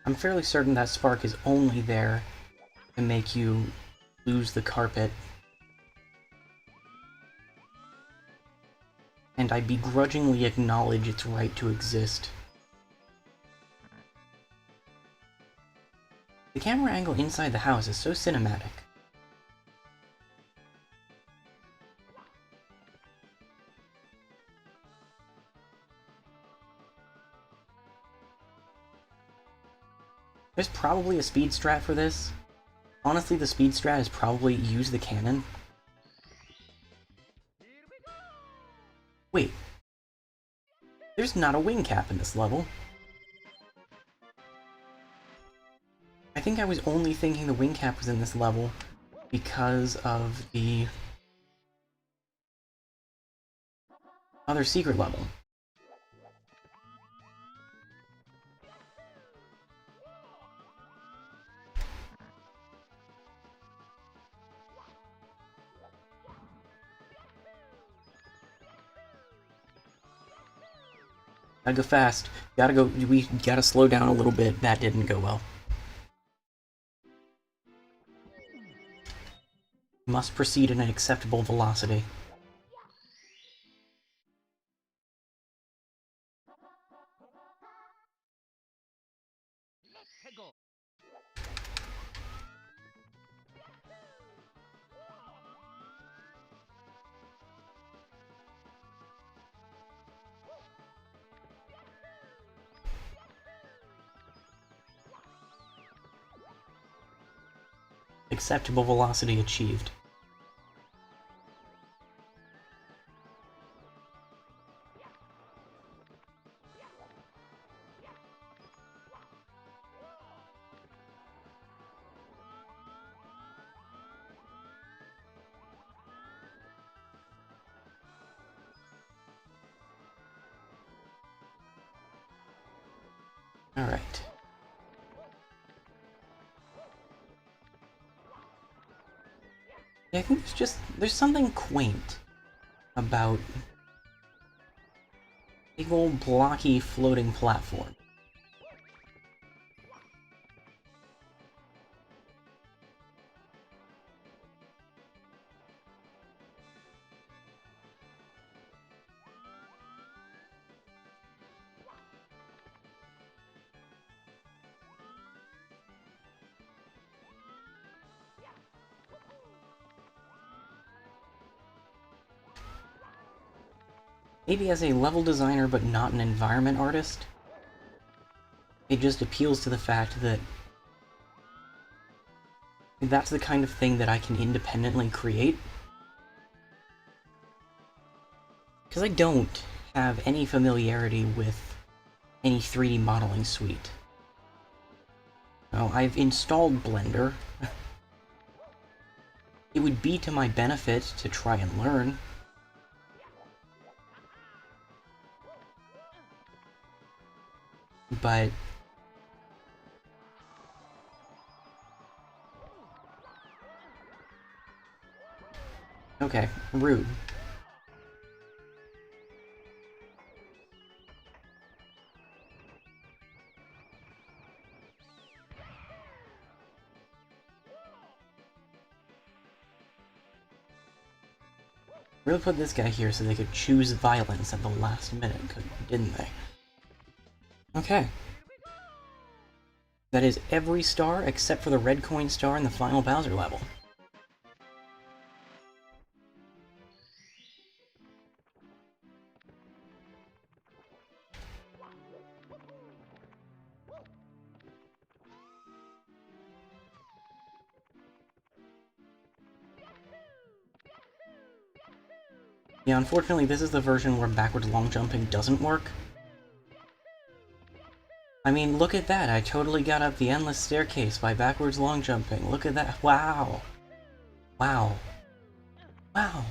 I'm fairly certain that spark is only there to make you lose the carpet. And I begrudgingly acknowledge its right to exist. The camera angle inside the house is so cinematic. There's probably a speed strat for this. Honestly, the speed strat is probably use the cannon. Wait. There's not a wing cap in this level. I think I was only thinking the wing cap was in this level because of the other secret level. Gotta go fast. We gotta slow down a little bit. That didn't go well. Must proceed at an acceptable velocity. Acceptable velocity achieved. Alright. Yeah, I think there's something quaint about big old blocky floating platform. Maybe as a level designer but not an environment artist, it just appeals to the fact that that's the kind of thing that I can independently create. Because I don't have any familiarity with any 3D modeling suite. Now, I've installed Blender. It would be to my benefit to try and learn. But okay, rude. Really put this guy here so they could choose violence at the last minute, didn't they? Okay. That is every star except for the red coin star in the final Bowser level. Yeah, unfortunately, this is the version where backwards long jumping doesn't work. I mean, look at that! I totally got up the endless staircase by backwards long jumping. Look at that! Wow! Wow! Wow!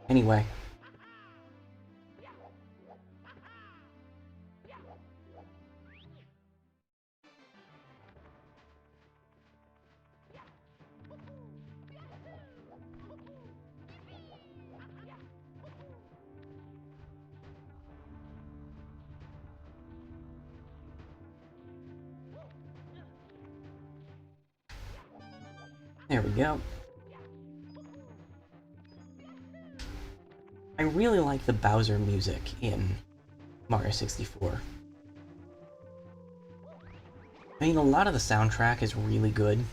Anyway. There we go. I really like the Bowser music in Mario 64. I mean, a lot of the soundtrack is really good.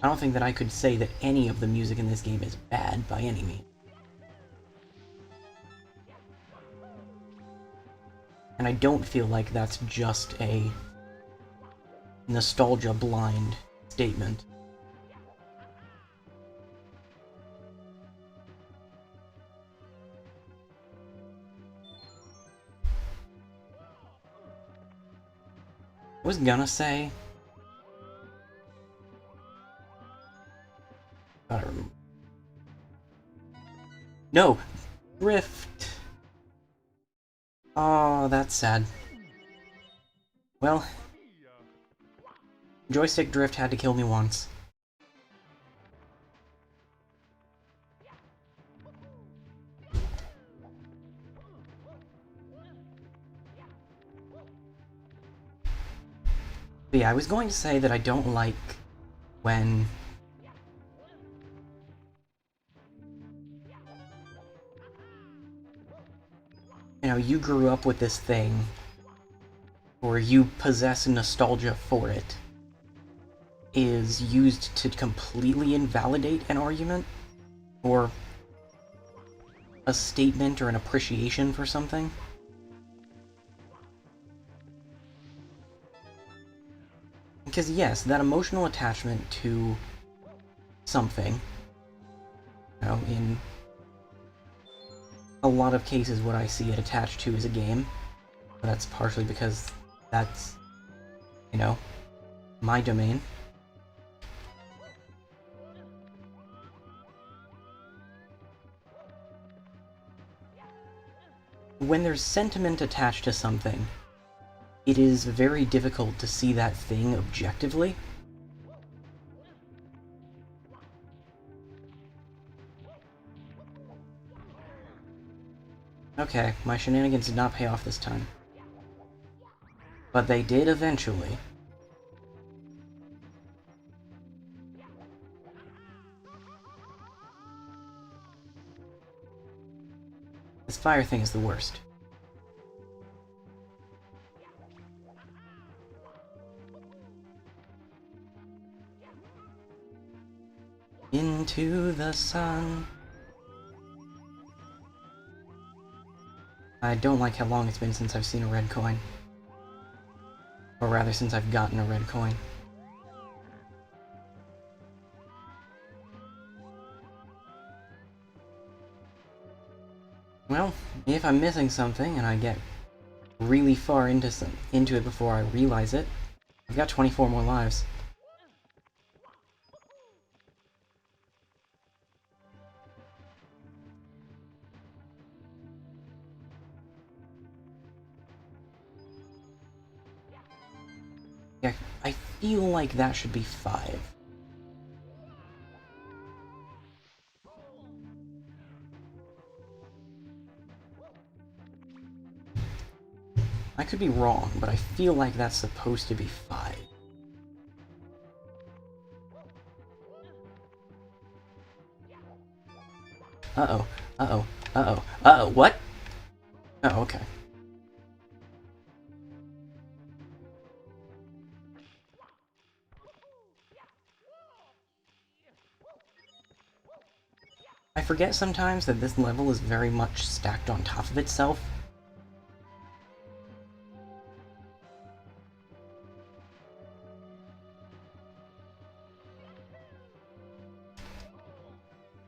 I don't think that I could say that any of the music in this game is bad by any means. And I don't feel like that's just a nostalgia-blind statement. I was gonna say... No! Drift! Oh, that's sad. Well, joystick drift had to kill me once. But yeah, I was going to say that I don't like when... You know, you grew up with this thing, or you possess nostalgia for it, is used to completely invalidate an argument, or a statement or an appreciation for something. Because yes, that emotional attachment to something, you know, in a lot of cases what I see it attached to is a game, but that's partially because that's, you know, my domain. When there's sentiment attached to something, it is very difficult to see that thing objectively. Okay, my shenanigans did not pay off this time. But they did eventually. This fire thing is the worst. Into the sun. I don't like how long it's been since I've seen a red coin. Or rather, since I've gotten a red coin. Well, if I'm missing something and I get really far into it before I realize it, I've got 24 more lives. Yeah, I feel like that should be 5. I could be wrong, but I feel like that's supposed to be 5. Uh-oh. Uh-oh. Uh-oh. Uh-oh. What? Oh, okay. I forget sometimes that this level is very much stacked on top of itself.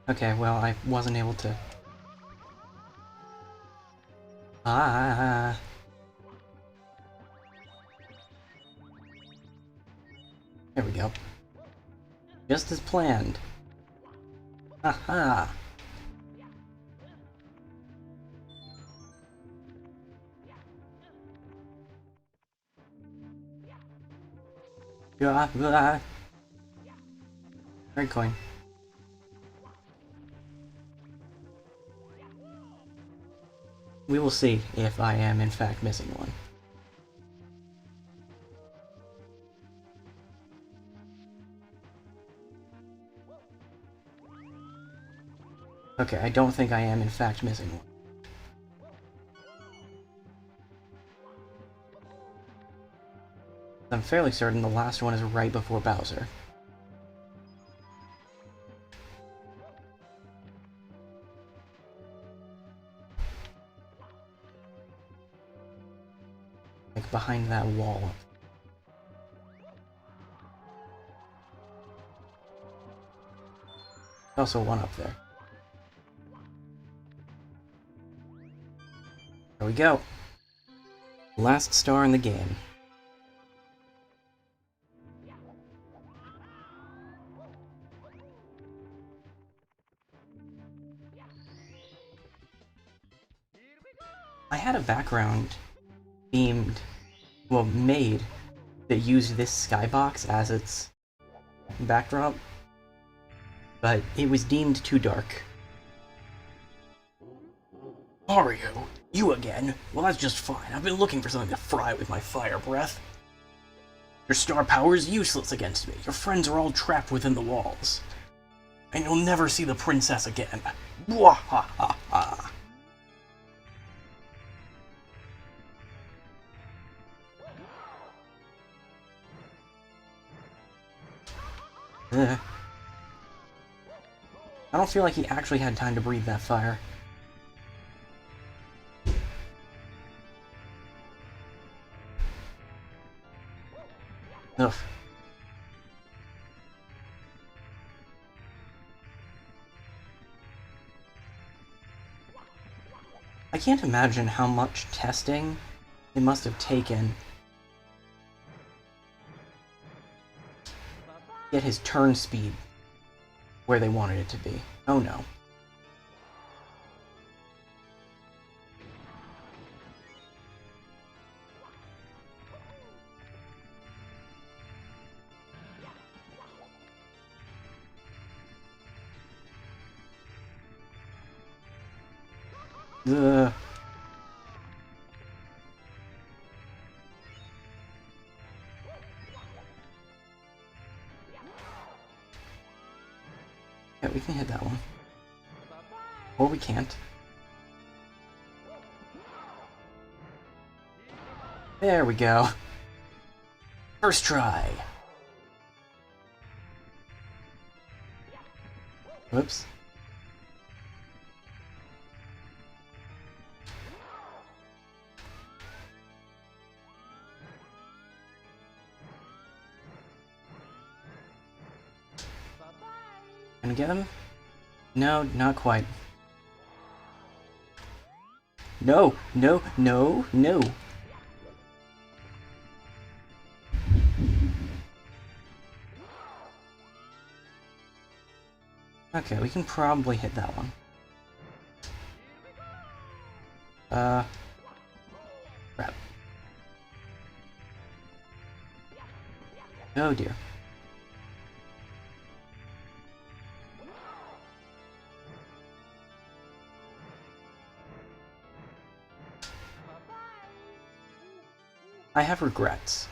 Okay, well, I wasn't able to... Ah. There we go. Just as planned. Aha! Red coin. We will see if I am in fact missing one. Okay, I don't think I am in fact missing one. I'm fairly certain the last one is right before Bowser. Like behind that wall. Also one up there. There we go. Last star in the game. I had a background themed, well, made, that used this skybox as its backdrop, but it was deemed too dark. Mario, you again? Well, that's just fine. I've been looking for something to fry with my fire breath. Your star power is useless against me. Your friends are all trapped within the walls. And you'll never see the princess again. Bwahahaha. I don't feel like he actually had time to breathe that fire. Ugh. I can't imagine how much testing it must have taken to get his turn speed where they wanted it to be. Oh no. Ugh. Yeah, we can hit that one. Or we can't. There we go. First try. Whoops. Gonna get him? No, not quite. No, no, no, no. Okay, we can probably hit that one. Crap. Oh dear. I have regrets.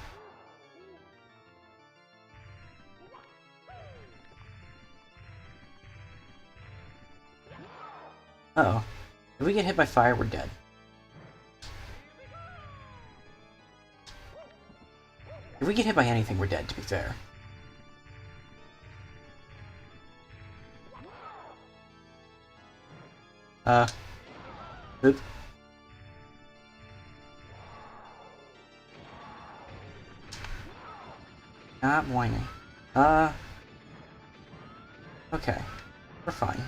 Uh-oh. If we get hit by fire, we're dead. If we get hit by anything, we're dead, to be fair. Oop. Not whining. Okay. We're fine.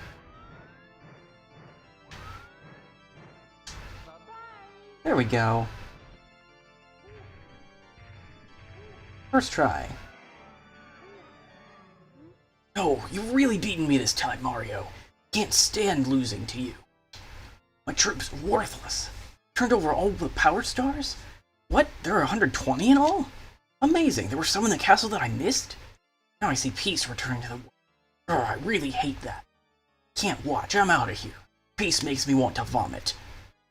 There we go. First try. Oh, you've really beaten me this time, Mario. Can't stand losing to you. My troops are worthless. Turned over all the power stars? What? There are 120 in all? Amazing. There were some in the castle that I missed? Now I see peace returning to the world. Oh, I really hate that. Can't watch. I'm out of here. Peace makes me want to vomit.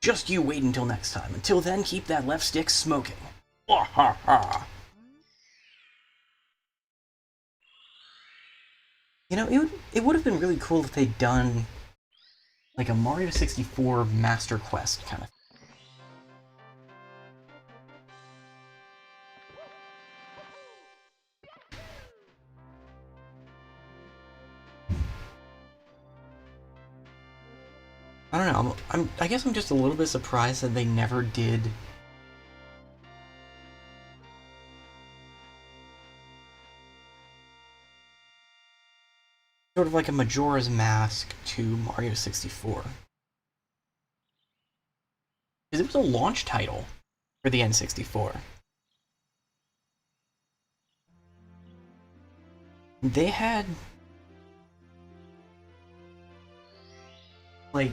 Just you wait until next time. Until then, keep that left stick smoking. Ha ha ha. You know, it would have been really cool if they'd done like a Mario 64 Master Quest kind of thing. I don't know, I guess I'm just a little bit surprised that they never did sort of like a Majora's Mask to Mario 64. Because it was a launch title for the N64. They had like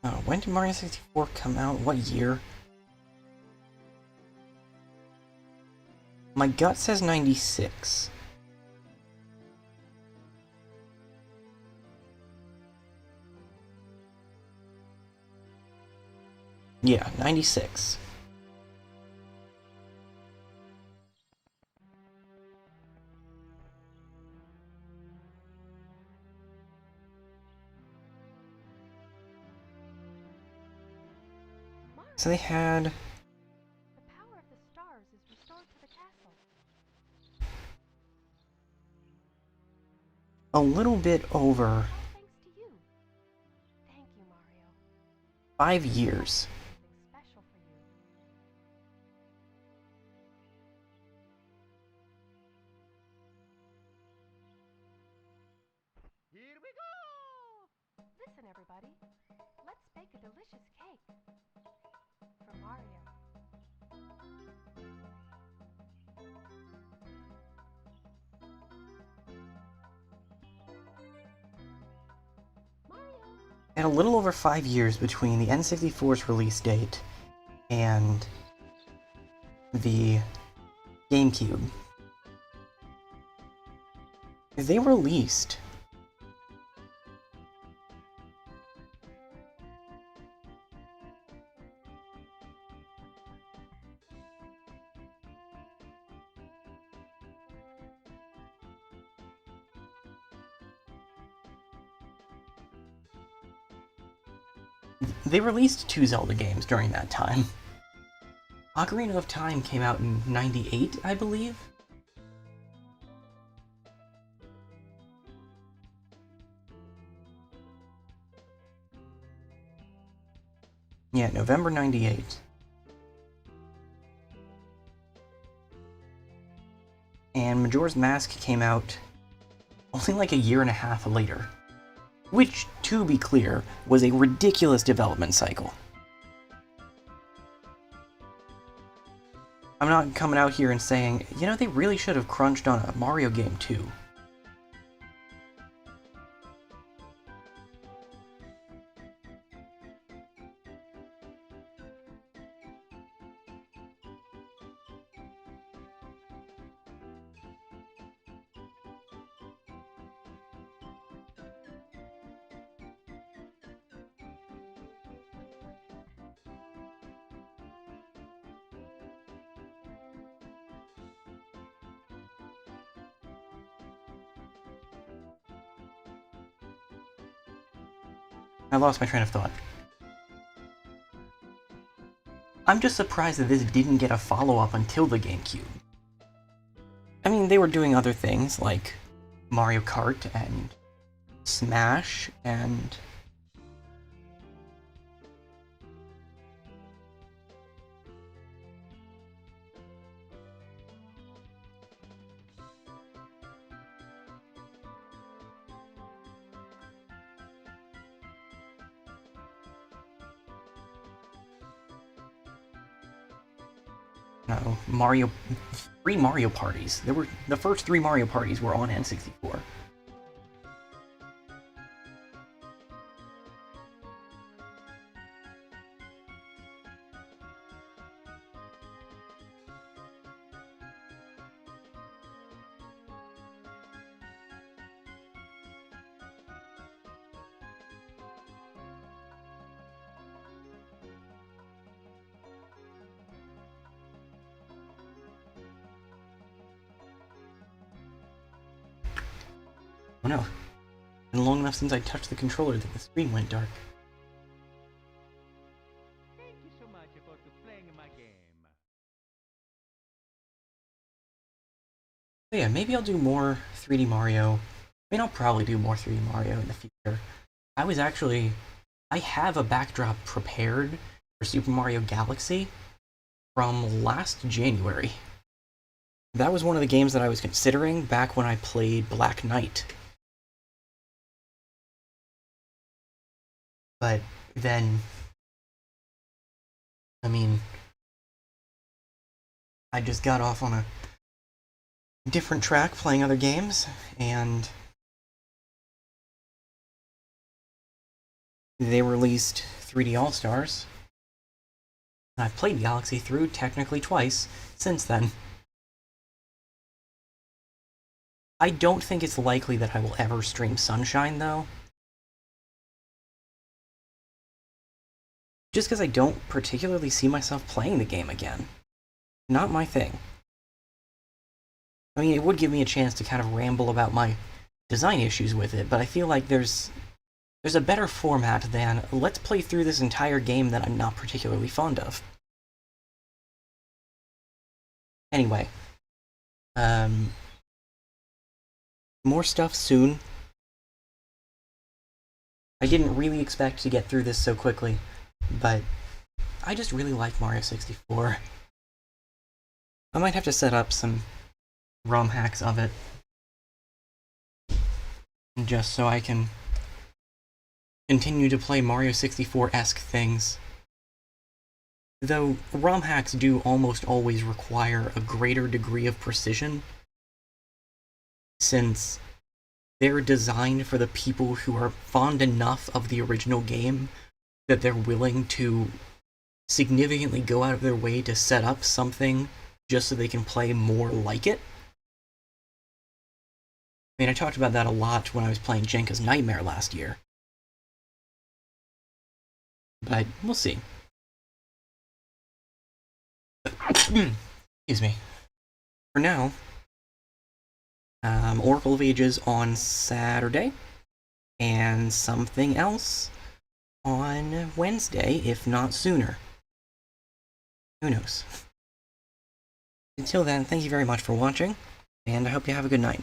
oh, when did Mario 64 come out? What year? My gut says 96. Yeah, 96. So they had The power of the stars is restored to the castle. a little bit over All thanks to you. Thank you, Mario. 5 years. Something special for you. Here we go! Listen, everybody. Let's bake a delicious cake for Mario. Mario! And a little over 5 years between the N64's release date and the GameCube. They released They released 2 Zelda games during that time. Ocarina of Time came out in 98, I believe? Yeah, November 98. And Majora's Mask came out only like a year and a half later. Which, to be clear, was a ridiculous development cycle. I'm not coming out here and saying, you know, they really should have crunched on a Mario game too. I lost my train of thought. I'm just surprised that this didn't get a follow-up until the GameCube. I mean, they were doing other things, like Mario Kart and Smash and... No, three Mario parties. The first three Mario parties were on N64. Oh no. It's been long enough since I touched the controller that the screen went dark. Thank you so much for playing my game. So yeah, maybe I'll do more 3D Mario. I mean, I'll probably do more 3D Mario in the future. I have a backdrop prepared for Super Mario Galaxy from last January. That was one of the games that I was considering back when I played Black Knight. But then, I mean, I just got off on a different track playing other games, and they released 3D All-Stars. I've played Galaxy through technically twice since then. I don't think it's likely that I will ever stream Sunshine, though. Just because I don't particularly see myself playing the game again. Not my thing. I mean, it would give me a chance to kind of ramble about my design issues with it, but I feel like there's a better format than, let's play through this entire game that I'm not particularly fond of. Anyway. More stuff soon. I didn't really expect to get through this so quickly, but I just really like Mario 64. I might have to set up some ROM hacks of it, just so I can continue to play Mario 64-esque things. Though ROM hacks do almost always require a greater degree of precision, since they're designed for the people who are fond enough of the original game that they're willing to significantly go out of their way to set up something just so they can play more like it. I mean, I talked about that a lot when I was playing Jenka's Nightmare last year. But we'll see. Excuse me. For now, Oracle of Ages on Saturday, and something else on Wednesday, if not sooner. Who knows? Until then, thank you very much for watching, and I hope you have a good night.